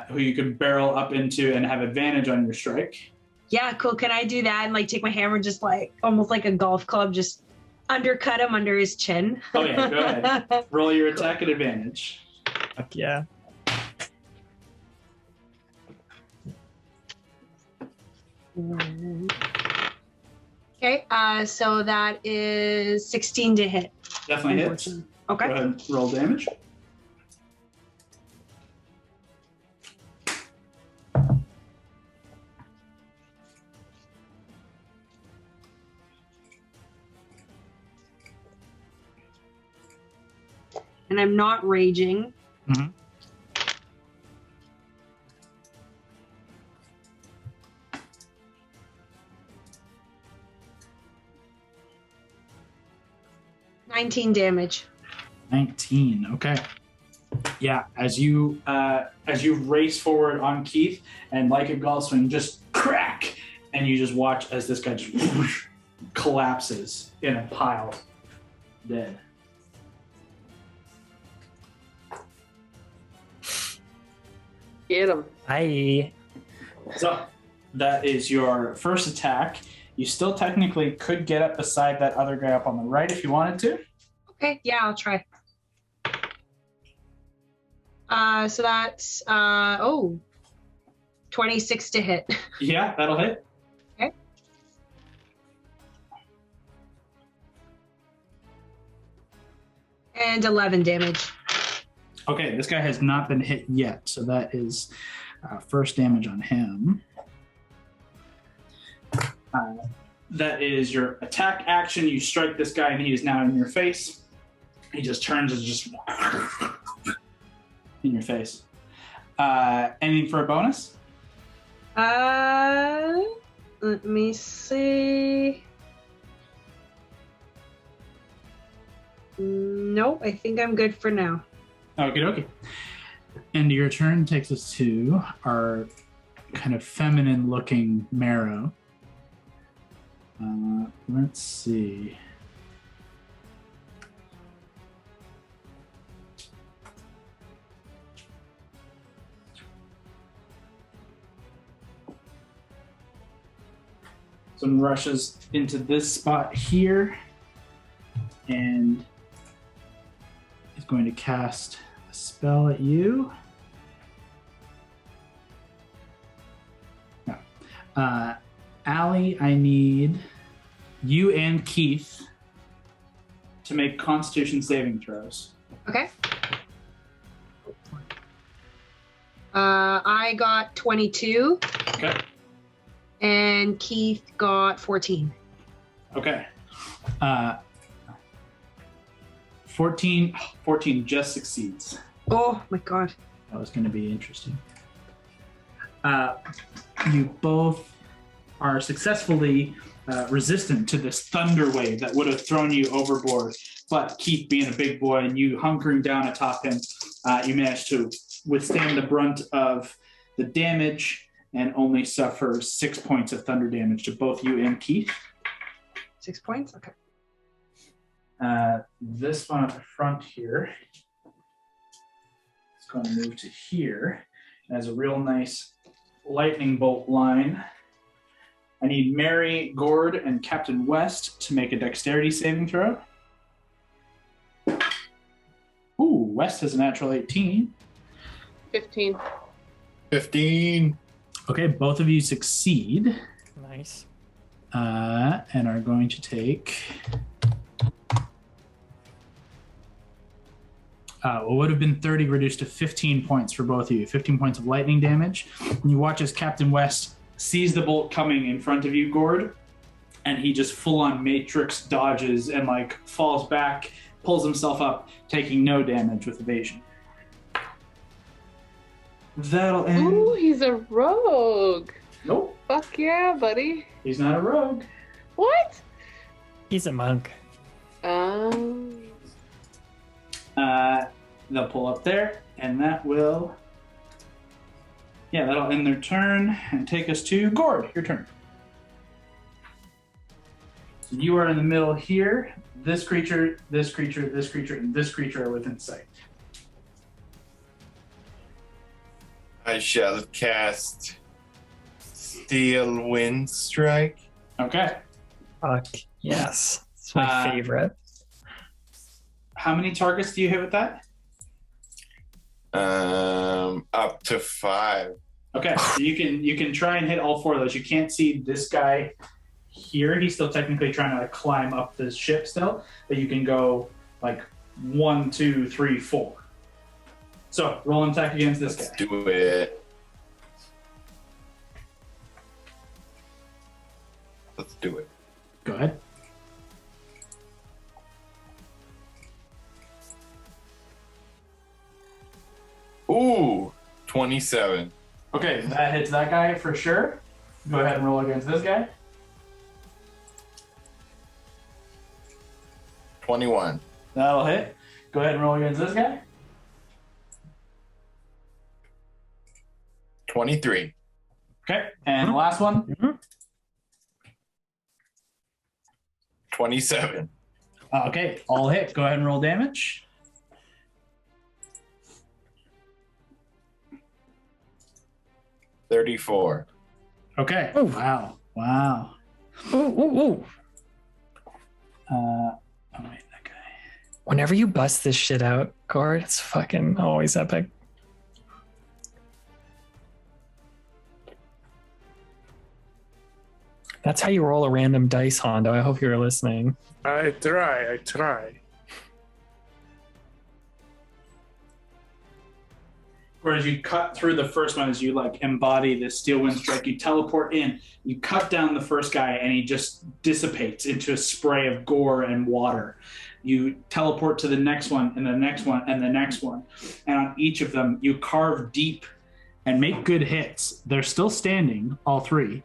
who you can barrel up into and have advantage on your strike. Yeah, cool. Can I do that and like take my hammer, just like almost like a golf club, just undercut him under his chin? Oh yeah, go ahead. Roll your attack at advantage. Fuck yeah. Okay, so that is 16 to hit. Definitely hits. Okay. Go ahead and roll damage. And I'm not raging. Mm-hmm. $19 damage. 19. Okay. Yeah, as you race forward on Keith, and like a golf swing, just crack, and you just watch as this guy just whoosh, collapses in a pile, dead. Get him. Hi. So that is your first attack. You still technically could get up beside that other guy up on the right if you wanted to. Okay, yeah, I'll try. So that's 26 to hit. Yeah, that'll hit. Okay. And 11 damage. Okay, this guy has not been hit yet, so that is first damage on him. That is your attack action. You strike this guy, and he is now in your face. He just turns and just in your face. Anything for a bonus? Let me see. Nope, I think I'm good for now. Okie dokie. And your turn takes us to our kind of feminine looking marrow. Let's see. Someone rushes into this spot here and is going to cast a spell at you. No. Allie, I need you and Keith to make Constitution saving throws. Okay. I got 22. Okay. And Keith got 14. Okay. 14 just succeeds. Oh my god. That was going to be interesting. You both are successfully resistant to this thunder wave that would have thrown you overboard. But Keith, being a big boy and you hunkering down atop him, you managed to withstand the brunt of the damage and only suffer 6 points of thunder damage to both you and Keith. 6 points? Okay. This one at the front here is going to move to here. It has a real nice lightning bolt line. I need Mary, Gord, and Captain West to make a dexterity saving throw. Ooh, West has a natural 18. 15. 15. Okay, both of you succeed. Nice. And are going to take... what would have been 30 reduced to 15 points for both of you. 15 points of lightning damage. And you watch as Captain West sees the bolt coming in front of you, Gord, and he just full-on matrix dodges and like falls back, pulls himself up, taking no damage with evasion. That'll end. Ooh, he's a rogue. Nope, Fuck yeah, buddy. he's not a rogue. What? He's a monk. They'll pull up there, and that will... Yeah, that'll end their turn and take us to Gord. Your turn. So you are in the middle here. This creature, this creature, this creature, and this creature are within sight. I shall cast Steel Wind Strike. Okay. Fuck yes. It's my favorite. How many targets do you hit with that? Up to 5. Okay, so you can try and hit all 4 of those. You can't see this guy here. He's still technically trying to like, climb up the ship still, but you can go like 1, 2, 3, 4. So roll an attack against this Let's guy. do it. Let's do it. Go ahead. Ooh, 27. Okay, that hits that guy for sure. Go ahead and roll against this guy. 21. That'll hit. Go ahead and roll against this guy. 23. Okay, and the last one. 27. Okay, all hit. Go ahead and roll damage. 34. Okay. Ooh. Wow. Wow. Ooh, ooh, ooh. Oh wait, that guy. Whenever you bust this shit out, Gord, it's fucking always epic. That's how you roll a random dice, Hondo. I hope you were listening. I try. Whereas you cut through the first one as you like embody the steel wind strike, you teleport in, you cut down the first guy and he just dissipates into a spray of gore and water. You teleport to the next one and the next one and the next one. And on each of them, you carve deep and make good hits. They're still standing, all 3.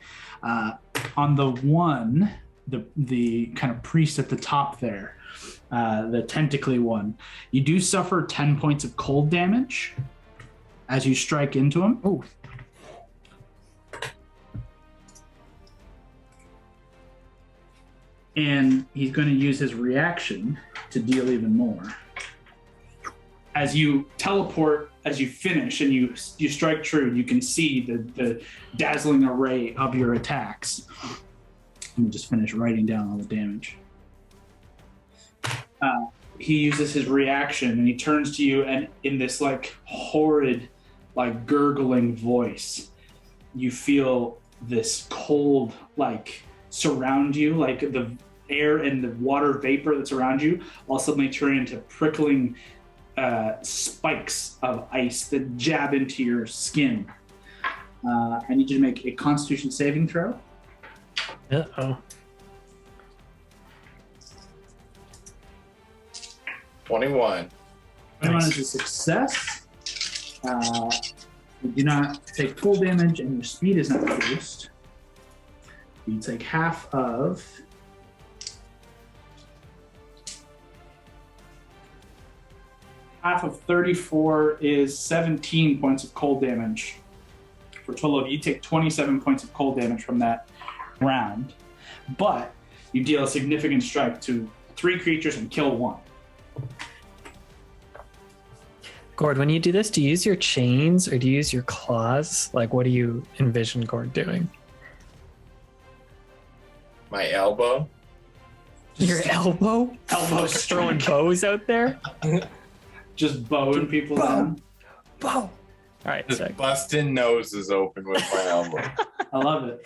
On the one, the kind of priest at the top there, the tentacly one, you do suffer 10 points of cold damage as you strike into him. Ooh. And he's going to use his reaction to deal even more. As you teleport, as you finish and you strike true, you can see the dazzling array of your attacks. Let me just finish writing down all the damage. He uses his reaction and he turns to you, and in this like horrid, like gurgling voice, you feel this cold like surround you, like the air and the water vapor that's around you all suddenly turn into prickling spikes of ice that jab into your skin. I need you to make a Constitution saving throw. Uh-oh. 21. 21 is a success. You do not take full damage and your speed is not reduced. You take half of 34 is 17 points of cold damage. For a total of, you take 27 points of cold damage from that round. But you deal a significant strike to 3 creatures and kill 1. Gord, when you do this, do you use your chains or do you use your claws? Like, what do you envision Gord doing? My elbow. Your elbow? Elbows Throwing bows out there? Just bowing people down. Bow! All right, Just sick. busting noses open with my elbow. I love it.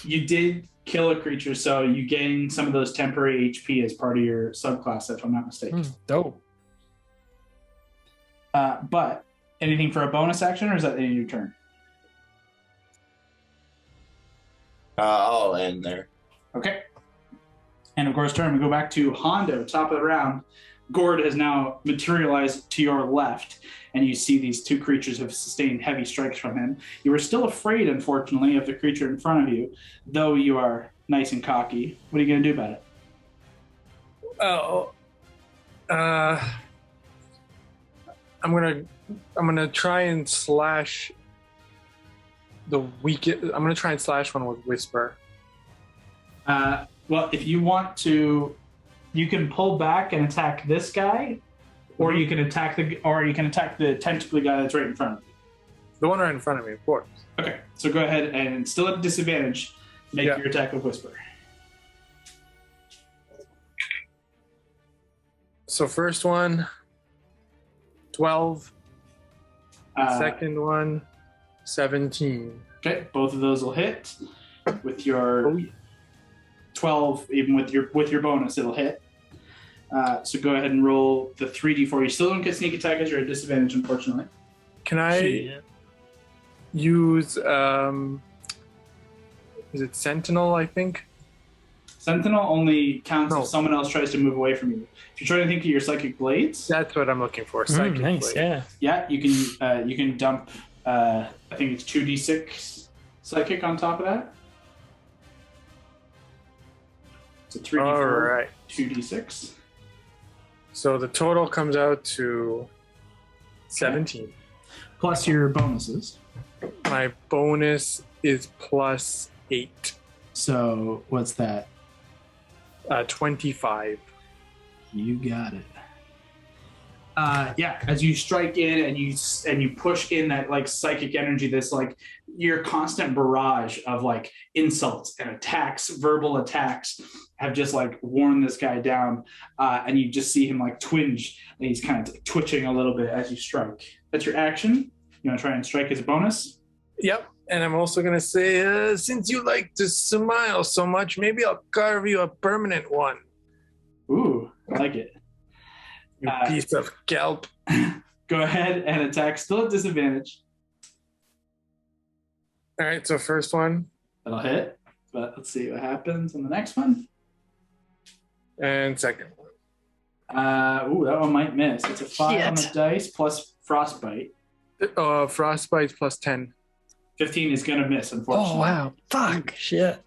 You did kill a creature, so you gain some of those temporary HP as part of your subclass, if I'm not mistaken. Dope. But anything for a bonus action, or is that the end of your turn? I'll end there. Okay. And of course, turn, we go back to Hondo, top of the round. Gord has now materialized to your left, and you see these two creatures have sustained heavy strikes from him. You are still afraid, unfortunately, of the creature in front of you, though you are nice and cocky. What are you going to do about it? I'm gonna try and slash the weakest. I'm gonna try and slash one with Whisper. Well, if you want to, you can pull back and attack this guy, or you can attack the tentacly guy that's right in front of you. The one right in front of me, of course. Okay, so go ahead and still at disadvantage, make your attack with Whisper. So first one, 12. Second one, 17. Okay, both of those will hit. With your 12, even with your bonus, it'll hit. So go ahead and roll the 3d4. You still don't get sneak attack as you're at disadvantage, unfortunately. Can I use, is it Sentinel, I think? Sentinel only counts if someone else tries to move away from you. If you're trying to think of your psychic blades, that's what I'm looking for. Psychic nice, blade. Yeah, you can dump. I think it's 2d6 psychic on top of that. It's a 3d4, All right. 2d6. So the total comes out to 17. Plus your bonuses. My bonus is plus 8. So what's that? 25. You got it. As you strike in and you push in that like psychic energy, this like your constant barrage of like insults and attacks, verbal attacks, have just like worn this guy down, and you just see him like twinge, and he's kind of twitching a little bit as you strike. That's your action. You want to try and strike as a bonus? Yep. And I'm also going to say, since you like to smile so much, maybe I'll carve you a permanent one. Ooh, I like it. You piece of kelp. Go ahead and attack, still at disadvantage. All right, so first one. That'll hit, but let's see what happens on the next one. And second one. That one might miss. It's a 5 on the dice plus frostbite. Frostbite plus 10. 15 is going to miss, unfortunately. Oh, wow. Fuck. Shit.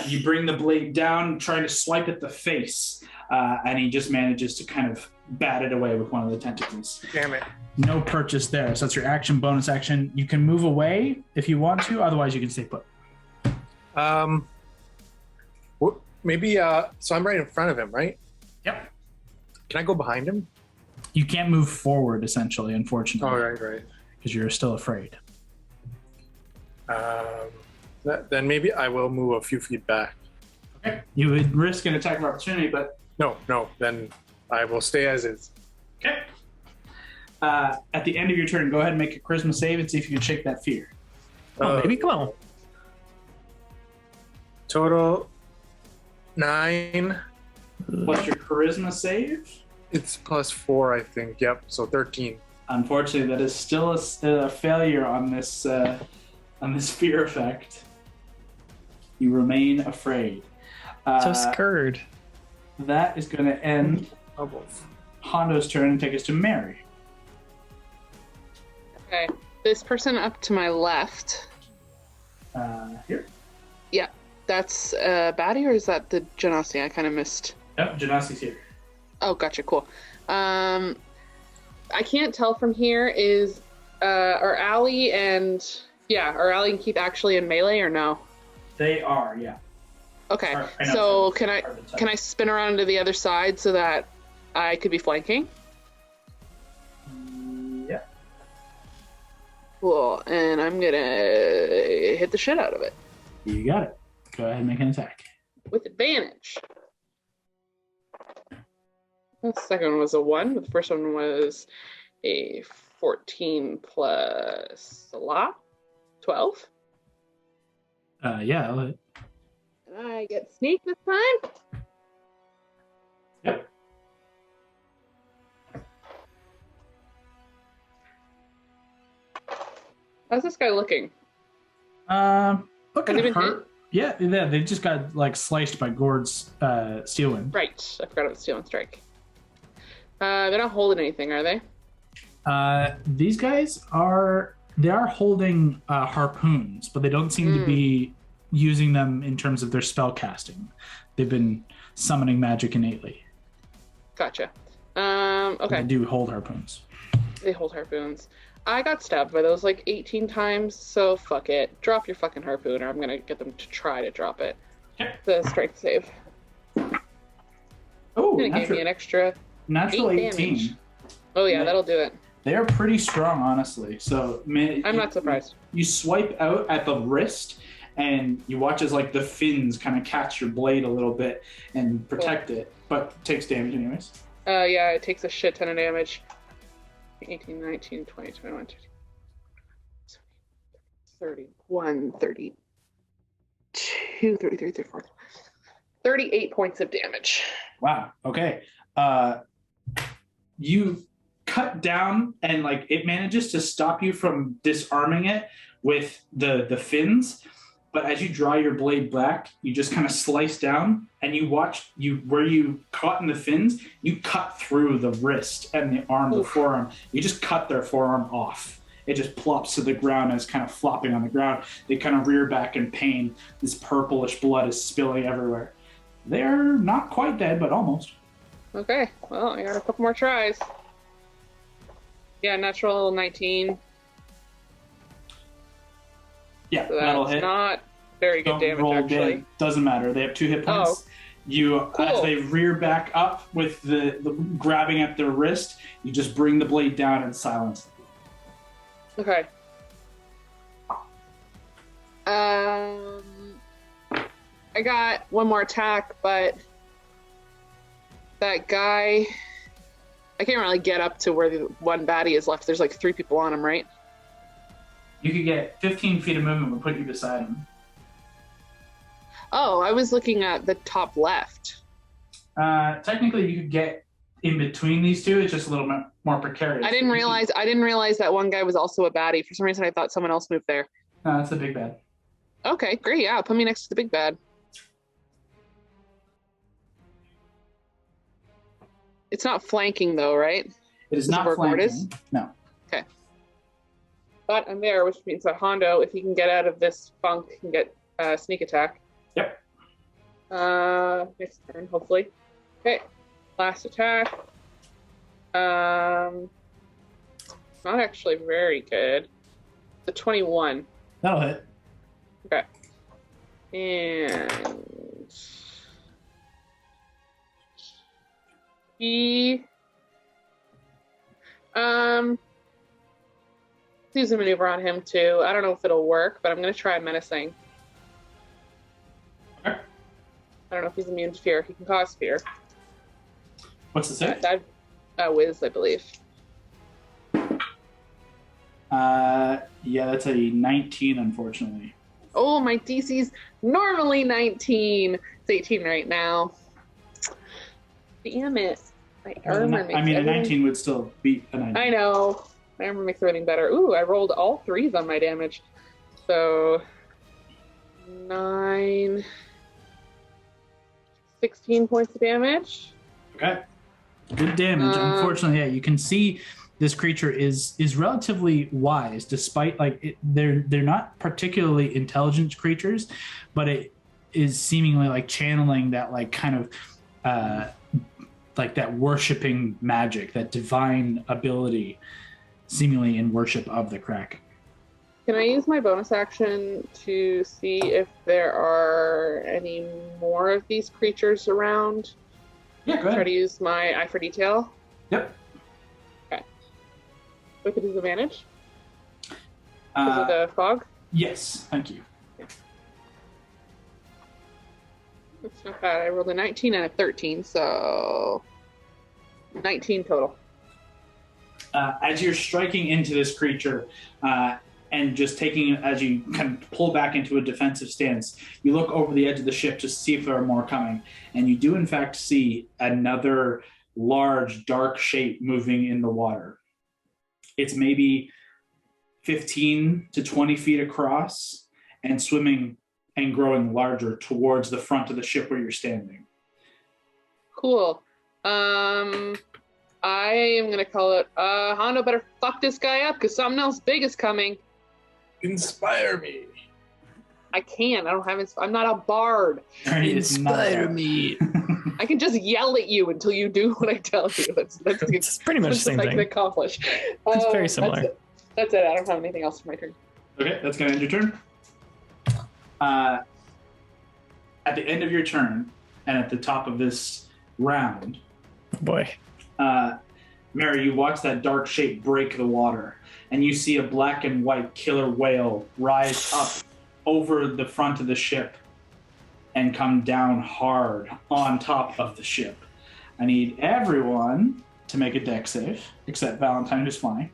You bring the blade down, trying to swipe at the face, and he just manages to kind of bat it away with one of the tentacles. Damn it. No purchase there. So that's your action, bonus action. You can move away if you want to. Otherwise, you can stay put. Maybe, so I'm right in front of him, right? Yep. Can I go behind him? You can't move forward, essentially, unfortunately. Oh, right. Because you're still afraid. Then maybe I will move a few feet back. Okay. You would risk an attack of opportunity, but... No, then I will stay as is. Okay. At the end of your turn, go ahead and make a charisma save and see if you can shake that fear. Oh, baby, come on. Total 9. What's your charisma save? It's plus 4, I think. Yep, so 13. Unfortunately, that is still a failure on this fear effect. You remain afraid. So scared. That is going to end Hondo's turn and take us to Mary. Okay, this person up to my left. Here? Yeah, that's Batty, or is that the Genasi? I kind of missed. Yep, Genasi's here. Oh, gotcha, cool. I can't tell from here, are Allie and Keith actually in melee or no? They are, yeah. Okay, know, so can I spin around to the other side so that I could be flanking? Yeah. Cool, and I'm gonna hit the shit out of it. You got it. Go ahead and make an attack. With advantage. The second one was a 1. The first one was a 14 plus a lot. 12. Yeah, I'll hit. And I get sneak this time. Yep. How's this guy looking? Looking Has he been hurt. Yeah, they just got like sliced by Gord's Steelwind. Right. I forgot about Steel and Strike. They're not holding anything, are they? These guys are holding harpoons, but they don't seem to be using them in terms of their spell casting. They've been summoning magic innately. Gotcha. Okay. They do hold harpoons. They hold harpoons. I got stabbed by those like 18 times, so fuck it. Drop your fucking harpoon, or I'm gonna get them to try to drop it. Okay. The strength save. Oh, Gonna give me an extra natural 8 18. damage. Oh yeah, that'll do it. They are pretty strong, honestly. So, man, I'm not surprised. You swipe out at the wrist, and you watch as like the fins kind of catch your blade a little bit and protect it, but it takes damage anyways. Yeah, it takes a shit ton of damage. 18, 19, 20, 21, 31, 32, 33, 34, 38 points of damage. Wow. Okay. You cut down, and like it manages to stop you from disarming it with the fins. But as you draw your blade back, you just kind of slice down, and you watch where you caught in the fins, you cut through the wrist and the arm, the forearm. You just cut their forearm off. It just plops to the ground as kind of flopping on the ground. They kind of rear back in pain. This purplish blood is spilling everywhere. They're not quite dead, but almost. Okay, well, I got a couple more tries. Yeah, natural 19. Yeah, So that'll that's hit. not very good Don't damage, roll actually. again. Doesn't matter. They have 2 hit points. You, Cool. as they rear back up with the grabbing at their wrist, you just bring the blade down and silence them. Okay. I got one more attack, but that guy, I can't really get up to where the one baddie is left. There's like 3 people on him, right? You could get 15 feet of movement and put you beside him. Oh, I was looking at the top left. Technically, you could get in between these two. It's just a little bit more precarious. I didn't realize that one guy was also a baddie. For some reason, I thought someone else moved there. No, that's the big bad. Okay, great. Yeah, put me next to the big bad. It's not flanking though, right? It is This not is where Gord is? flanking. No. But I'm there, which means that Hondo, if he can get out of this funk, can get sneak attack. Yep. Next turn, hopefully. Okay, last attack. Not actually very good. The 21. That'll hit. Okay. And he use a maneuver on him too. I don't know if it'll work, but I'm gonna try menacing. Okay. I don't know if he's immune to fear. He can cause fear. What's the save? Wiz, I believe. Yeah, that's a 19, unfortunately. Oh, my DC's normally 19. It's 18 right now. Damn it. My armor makes A everything... 19 would still beat a 19. I know. My armor makes everything better. Ooh, I rolled all 3s on my damage. So 9, 16 points of damage. Okay. Good damage. Unfortunately, yeah, you can see this creature is relatively wise, despite they're not particularly intelligent creatures, but it is seemingly like channeling that like kind of like that worshiping magic, that divine ability, seemingly in worship of the Kraken. Can I use my bonus action to see if there are any more of these creatures around? Yeah, go ahead. Try to use my eye for detail. Yep. Okay. With a disadvantage? Because of the fog? Yes, thank you. That's not bad. I rolled a 19 and a 13, so 19 total. As you're striking into this creature and just taking it as you kind of pull back into a defensive stance, you look over the edge of the ship to see if there are more coming, and you do in fact see another large dark shape moving in the water. It's maybe 15 to 20 feet across and swimming and growing larger towards the front of the ship where you're standing. Cool. I am going to call it, Hondo better fuck this guy up because something else big is coming. Inspire me. I can't. I don't have. I'm not a bard. Inspire me. I can just yell at you until you do what I tell you. That's pretty much the same I can thing. accomplish. It's very similar. That's it. I don't have anything else for my turn. Okay, that's going to end your turn. At the end of your turn, and at the top of this round, Boy. Mary, you watch that dark shape break the water, and you see a black and white killer whale rise up over the front of the ship and come down hard on top of the ship. I need everyone to make a dex save, except Valentine, who's flying.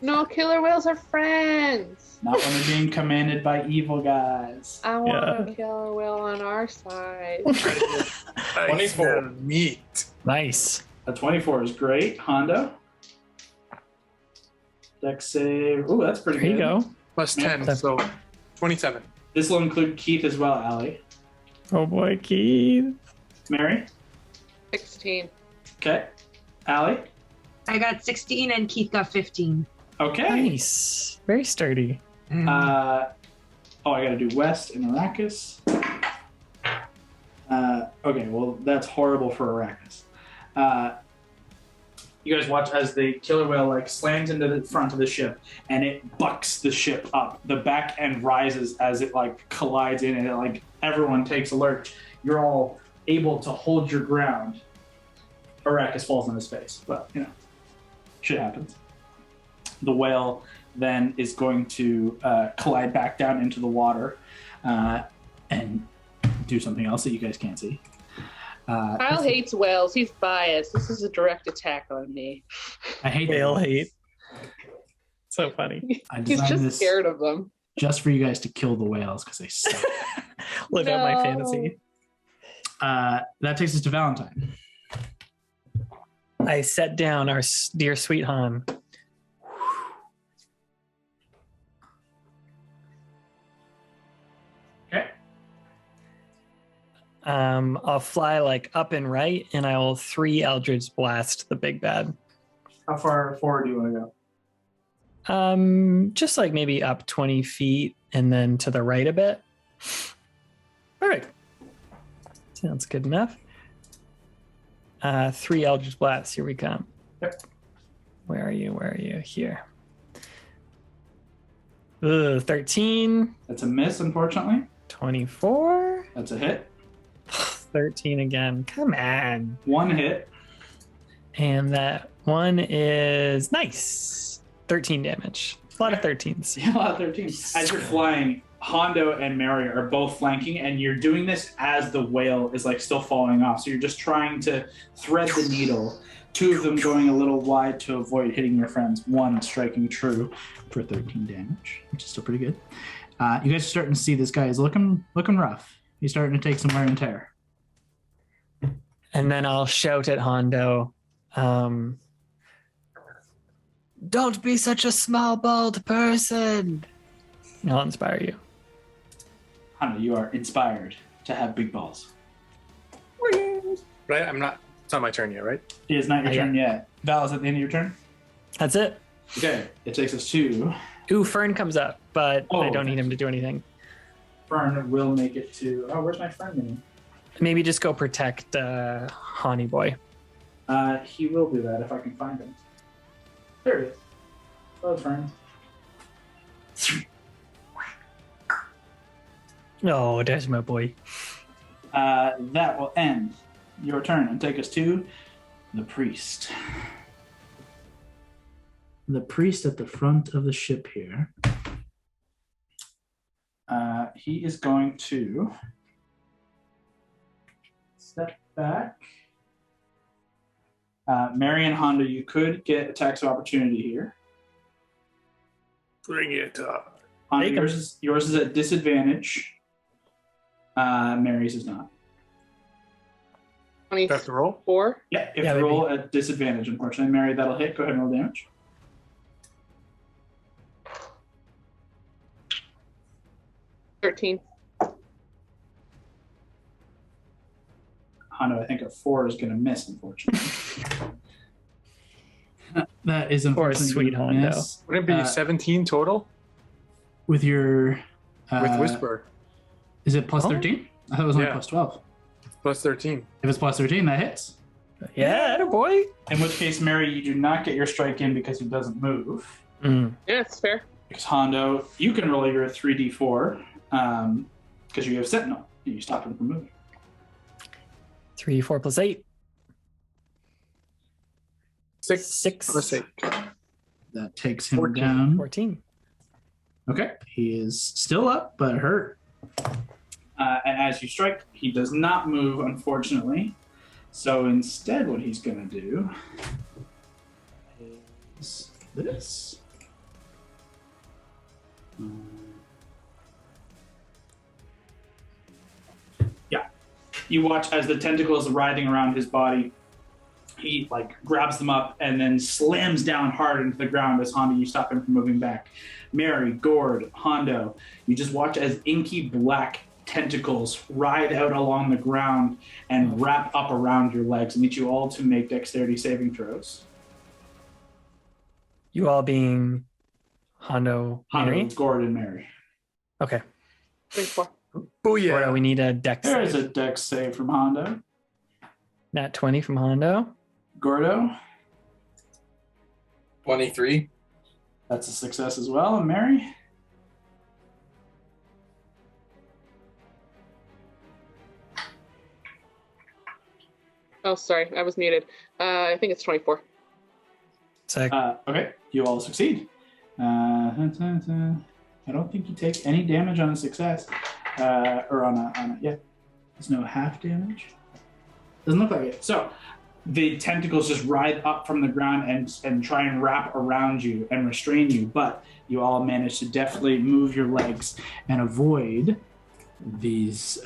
No, killer whales are friends. Not when they're being commanded by evil guys. I want a killer whale on our side. 24. Meat. Nice. A 24 is great. Hondo. Dex save. Ooh, that's pretty There you good. go. Plus Yeah. 10, so 27. This will include Keith as well, Allie. Oh boy, Keith. Mary. 16. Okay. Allie. I got 16 and Keith got 15. Okay. Nice. Very sturdy. I gotta do West and Arrakis. Okay, well, that's horrible for Arrakis. You guys watch as the killer whale slams into the front of the ship, and it bucks the ship up. The back end rises as it collides in, and it everyone takes a lurch. You're all able to hold your ground. Arrakis falls on his face, but shit happens. The whale then is going to collide back down into the water and do something else that you guys can't see. Kyle hates whales. He's biased. This is a direct attack on me. I hate Whale that. hate. So funny. I He's designed just this scared of them. just for you guys to kill the whales because they suck. Live out my fantasy. That takes us to Valentine. I set down our dear sweet Han. Okay. I'll fly up and right, and I will 3 Eldritch Blast the big bad. How far forward do you want to go? Just maybe up 20 feet and then to the right a bit. Perfect. Sounds good enough. 3 Eldritch Blasts. Here we come. Yep. Where are you? Where are you? Here. 13. That's a miss, unfortunately. 24. That's a hit. 13 again. Come on. 1 hit. And that one is nice. 13 damage. A lot of 13s. Yeah, a lot of 13. As you're flying, Hondo and Mary are both flanking, and you're doing this as the whale is still falling off. So you're just trying to thread the needle. 2 of them going a little wide to avoid hitting your friends. 1 striking true for 13 damage, which is still pretty good. You guys are starting to see this guy is looking rough. He's starting to take some wear and tear. And then I'll shout at Hondo. Don't be such a small, bald person. I'll inspire you. Hondo, you are inspired to have big balls. Right? It's not my turn yet, right? It is not your Not turn yet. Val, is at the end of your turn? That's it. Okay, it takes us to... Ooh, Fern comes up, but I don't okay. need him to do anything. Fern will make it to... Oh, where's my friend mini? Maybe just go protect Honey Boy. He will do that if I can find him. There he is. Hello, Fern. Oh, there's my boy. That will end your turn and take us to the priest. The priest at the front of the ship here. He is going to step back. Mary and Honda, you could get attacks of opportunity here. Bring it up. Honda, Take 'em. yours is at disadvantage. Mary's is not. Do I have to roll? 24. Yeah, if Yeah, you maybe. roll at disadvantage, unfortunately. Mary, that'll hit. Go ahead and roll damage. 13. Hondo, I think a 4 is going to miss, unfortunately. That is Poor unfortunately sweet gonna Hondo. miss. Wouldn't it be 17 total? With your... With Whisper. Is it plus Oh. 13? I thought it was only Yeah. plus 12. Plus 13. If it's plus 13, that hits. Yeah, boy. In which case, Mary, you do not get your strike in because he doesn't move. Mm. Yeah, it's fair. Because Hondo, you can roll your 3d4 because you have Sentinel. And you stop him from moving. 3, 4 plus 8. 6. 6. Plus 8. That takes him 14. down. 14. Okay, he is still up, but hurt. And as you strike, he does not move, unfortunately. So instead, what he's going to do is this. Yeah. You watch as the tentacles are writhing around his body. He grabs them up and then slams down hard into the ground as Hondo, you stop him from moving back. Mary, Gord, Hondo, you just watch as inky black tentacles ride out along the ground and wrap up around your legs. I need you all to make dexterity saving throws. You all being Hondo, Hondo, Mary? Gord, and Mary. Okay. 24. Booyah. Or we need a dex There's save. a dex save from Hondo. Nat 20 from Hondo. Gordo, 23. that's a success as well. And Mary? Oh, sorry. I was muted. I think it's 24. Sick. Okay, you all succeed. I don't think you take any damage on a success. Or on a yeah. There's no half damage. Doesn't look like it. So the tentacles just writhe up from the ground and try and wrap around you and restrain you, but you all manage to deftly move your legs and avoid these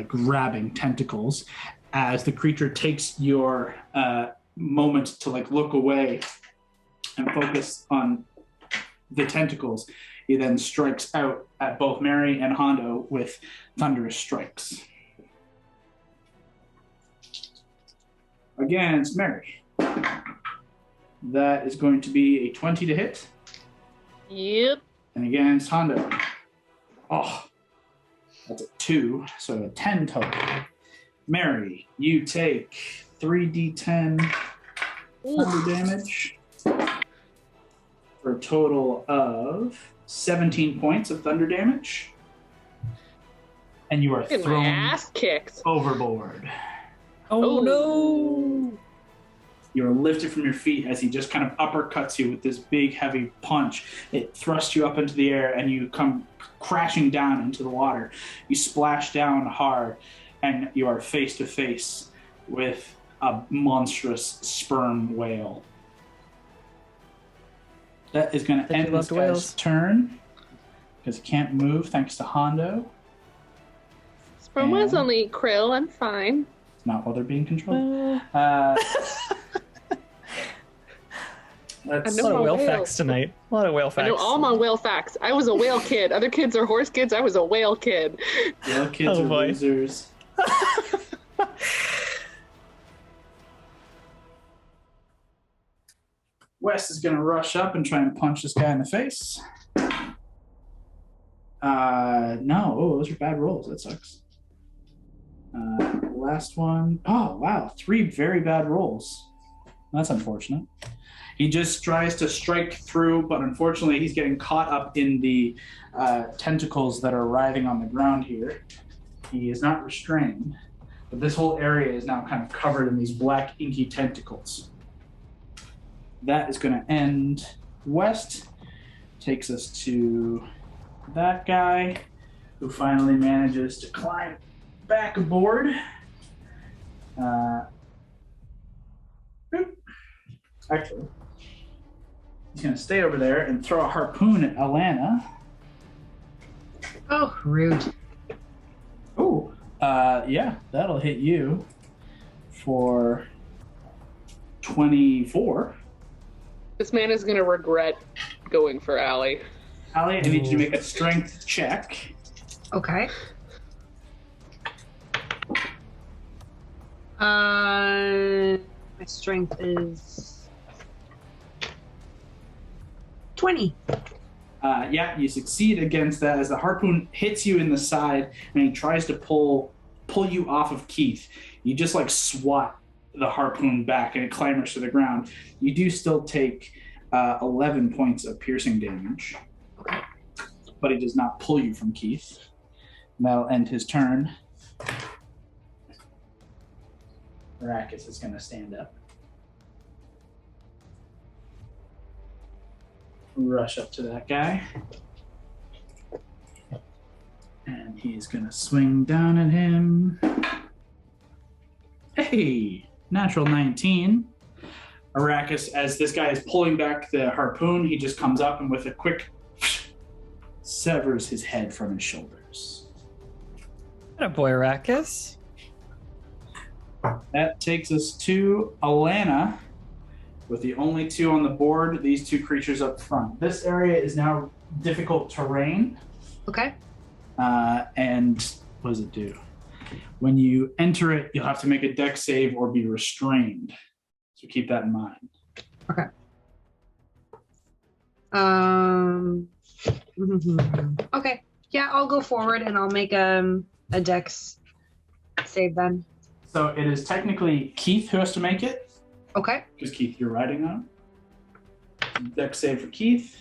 grabbing tentacles as the creature takes your moment to look away and focus on the tentacles. He then strikes out at both Mary and Hondo with thunderous strikes. Against Mary. That is going to be a 20 to hit. Yep. And against Hondo. Oh, that's a 2, so a 10 total. Mary, you take 3d10 thunder damage for a total of 17 points of thunder damage. And you are Getting my thrown ass kicked. overboard. Oh, oh. no. You're lifted from your feet as he just kind of uppercuts you with this big, heavy punch. It thrusts you up into the air, and you come crashing down into the water. You splash down hard, and you are face to face with a monstrous sperm whale. That is going to Think end about this the guy's whales. turn because he can't move thanks to Hondo. Sperm was And- only krill. I'm fine. Not while they're being controlled. Let's I A lot know of whale whales. facts tonight. A lot of whale I facts. know all my whale facts. I was a whale kid. Other kids are horse kids. I was a whale kid. Whale kids Oh, are boy. losers. West is going to rush up and try and punch this guy in the face. No. Oh, those are bad rolls. That sucks. Last one. Oh, wow. 3 very bad rolls. That's unfortunate. He just tries to strike through, but unfortunately he's getting caught up in the tentacles that are writhing on the ground here. He is not restrained, but this whole area is now kind of covered in these black inky tentacles. That is going to end West. Takes us to that guy who finally manages to climb back aboard Actually, he's going to stay over there and throw a harpoon at Alana. Oh, rude. Oh, yeah, that'll hit you for 24. This man is going to regret going for Allie. Allie, I need you to make a strength check. Okay. My strength is 20. Yeah, you succeed against that as the harpoon hits you in the side and he tries to pull you off of Keith. You just like swat the harpoon back and it clambers to the ground. You do still take 11 points of piercing damage, but he does not pull you from Keith. And that'll end his turn. Arrakis is going to stand up. Rush up to that guy. And he's going to swing down at him. Hey, natural 19. Arrakis, as this guy is pulling back the harpoon, he just comes up and with a quick severs his head from his shoulders. Attaboy, Arrakis. That takes us to Alana. With the only two on the board, these two creatures up front. This area is now difficult terrain. Okay. And what does it do? When you enter it, you'll have to make a dex save or be restrained. So keep that in mind. Okay. Okay. Yeah, I'll go forward and I'll make a dex save then. So it is technically Keith who has to make it. Okay. Because Keith, you're riding on him. Dex save for Keith.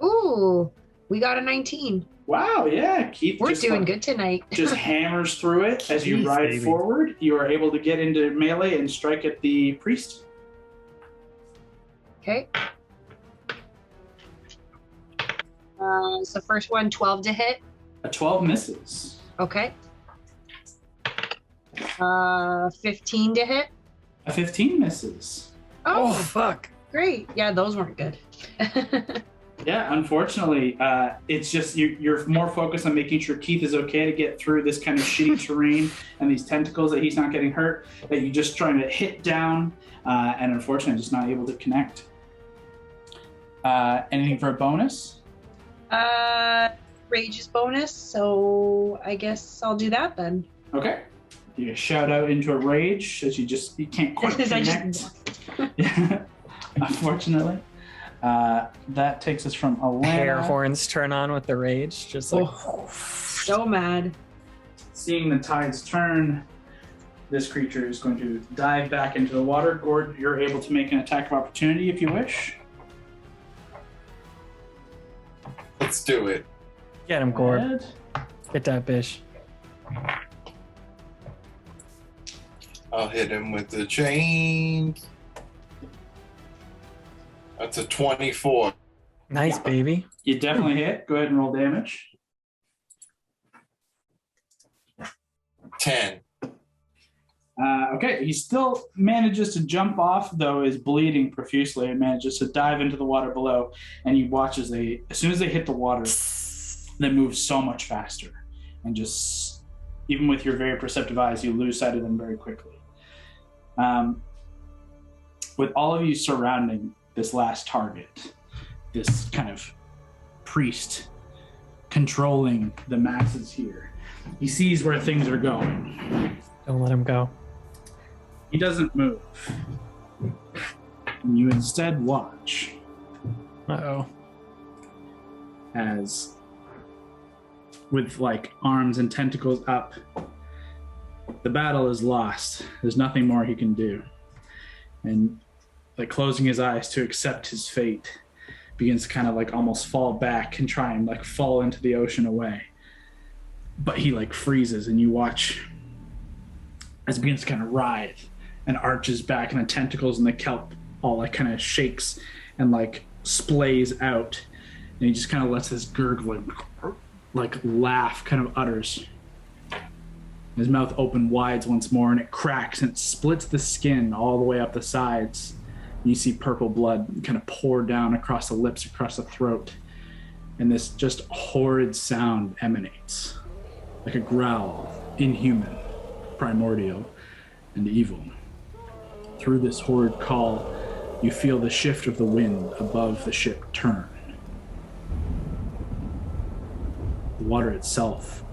Ooh, we got a 19. Wow, yeah. Keith We're doing good tonight. Just hammers through it. As you ride baby. forward, you are able to get into melee and strike at the priest. Okay. So first one, 12 to hit. A 12 misses. Okay. 15 to hit. A 15 misses. Oh, Oh, fuck. great. Yeah, those weren't good. Yeah, unfortunately, it's just you're more focused on making sure Keith is okay to get through this kind of shitty terrain and these tentacles, that he's not getting hurt, that you're just trying to hit down, and unfortunately just not able to connect. Anything for a bonus? Rage is bonus, so I guess I'll do that then. Okay. You shout out into a rage as you can't quite connect. Yeah, unfortunately. That takes us from Alana. Hair horns turn on with the rage. Just like, So mad. Seeing the tides turn, this creature is going to dive back into the water. Gord, you're able to make an attack of opportunity if you wish. Let's do it. get him, Gord. Ed. Get that bitch. I'll hit him with the chain. That's a 24. Nice, baby. You definitely hit. Go ahead and roll damage. 10. Okay, he still manages to jump off, though is bleeding profusely, and manages to dive into the water below. And you watch as soon as they hit the water, they move so much faster. And just, even with your very perceptive eyes, you lose sight of them very quickly. With all of you surrounding this last target, this kind of priest controlling the masses here, he sees where things are going. Don't let him go. He doesn't move. And you instead watch Uh-oh. as, with like arms and tentacles up, the battle is lost. There's nothing more he can do. And like closing his eyes to accept his fate, begins to kind of like almost fall back and try and like fall into the ocean away. But he like freezes, and you watch as it begins to kind of writhe and arches back, and the tentacles and the kelp all like kind of shakes and like splays out, and he just kind of lets this gurgling like laugh kind of utters. His mouth open wide once more, and it cracks and it splits the skin all the way up the sides. You see purple blood kind of pour down across the lips, across the throat, and this just horrid sound emanates, like a growl, inhuman, primordial, and evil. Through this horrid call, you feel the shift of the wind above the ship turn. The water itself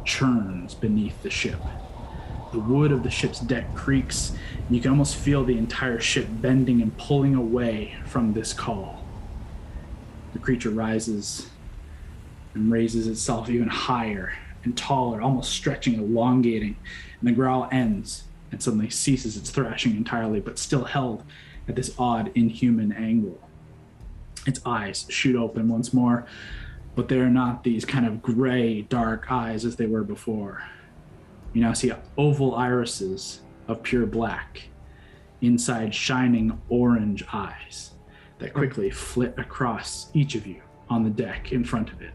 churns beneath the ship. The wood of the ship's deck creaks, and you can almost feel the entire ship bending and pulling away from this call. The creature rises and raises itself even higher and taller, almost stretching, elongating, and the growl ends and suddenly ceases its thrashing entirely, but still held at this odd, inhuman angle. Its eyes shoot open once more, but they are not these kind of gray, dark eyes as they were before. You now see oval irises of pure black, inside shining orange eyes that quickly flit across each of you on the deck in front of it.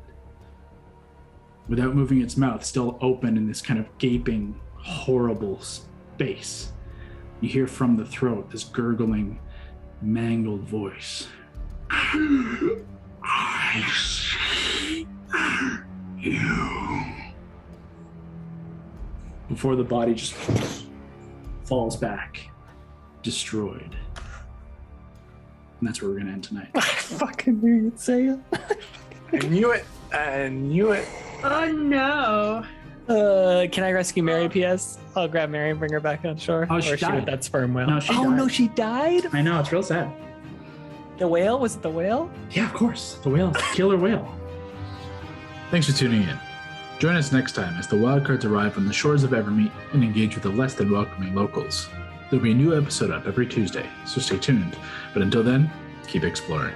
Without moving its mouth, still open in this kind of gaping, horrible space, you hear from the throat this gurgling, mangled voice. I see you. Before the body just falls back, destroyed. And that's where we're going to end tonight. I fucking knew you'd say it. I knew it. I knew it. Oh no. Can I rescue Mary, PS? I'll grab Mary and bring her back on shore. Oh, she or died. with that sperm whale. No, she oh, died. no, she died? I know, it's real sad. The whale? Was it the whale? Yeah, of course. The whale. Killer whale. Thanks for tuning in. Join us next time as the Wildcards arrive on the shores of Evermeet and engage with the less than welcoming locals. There'll be a new episode up every Tuesday, so stay tuned. But until then, keep exploring.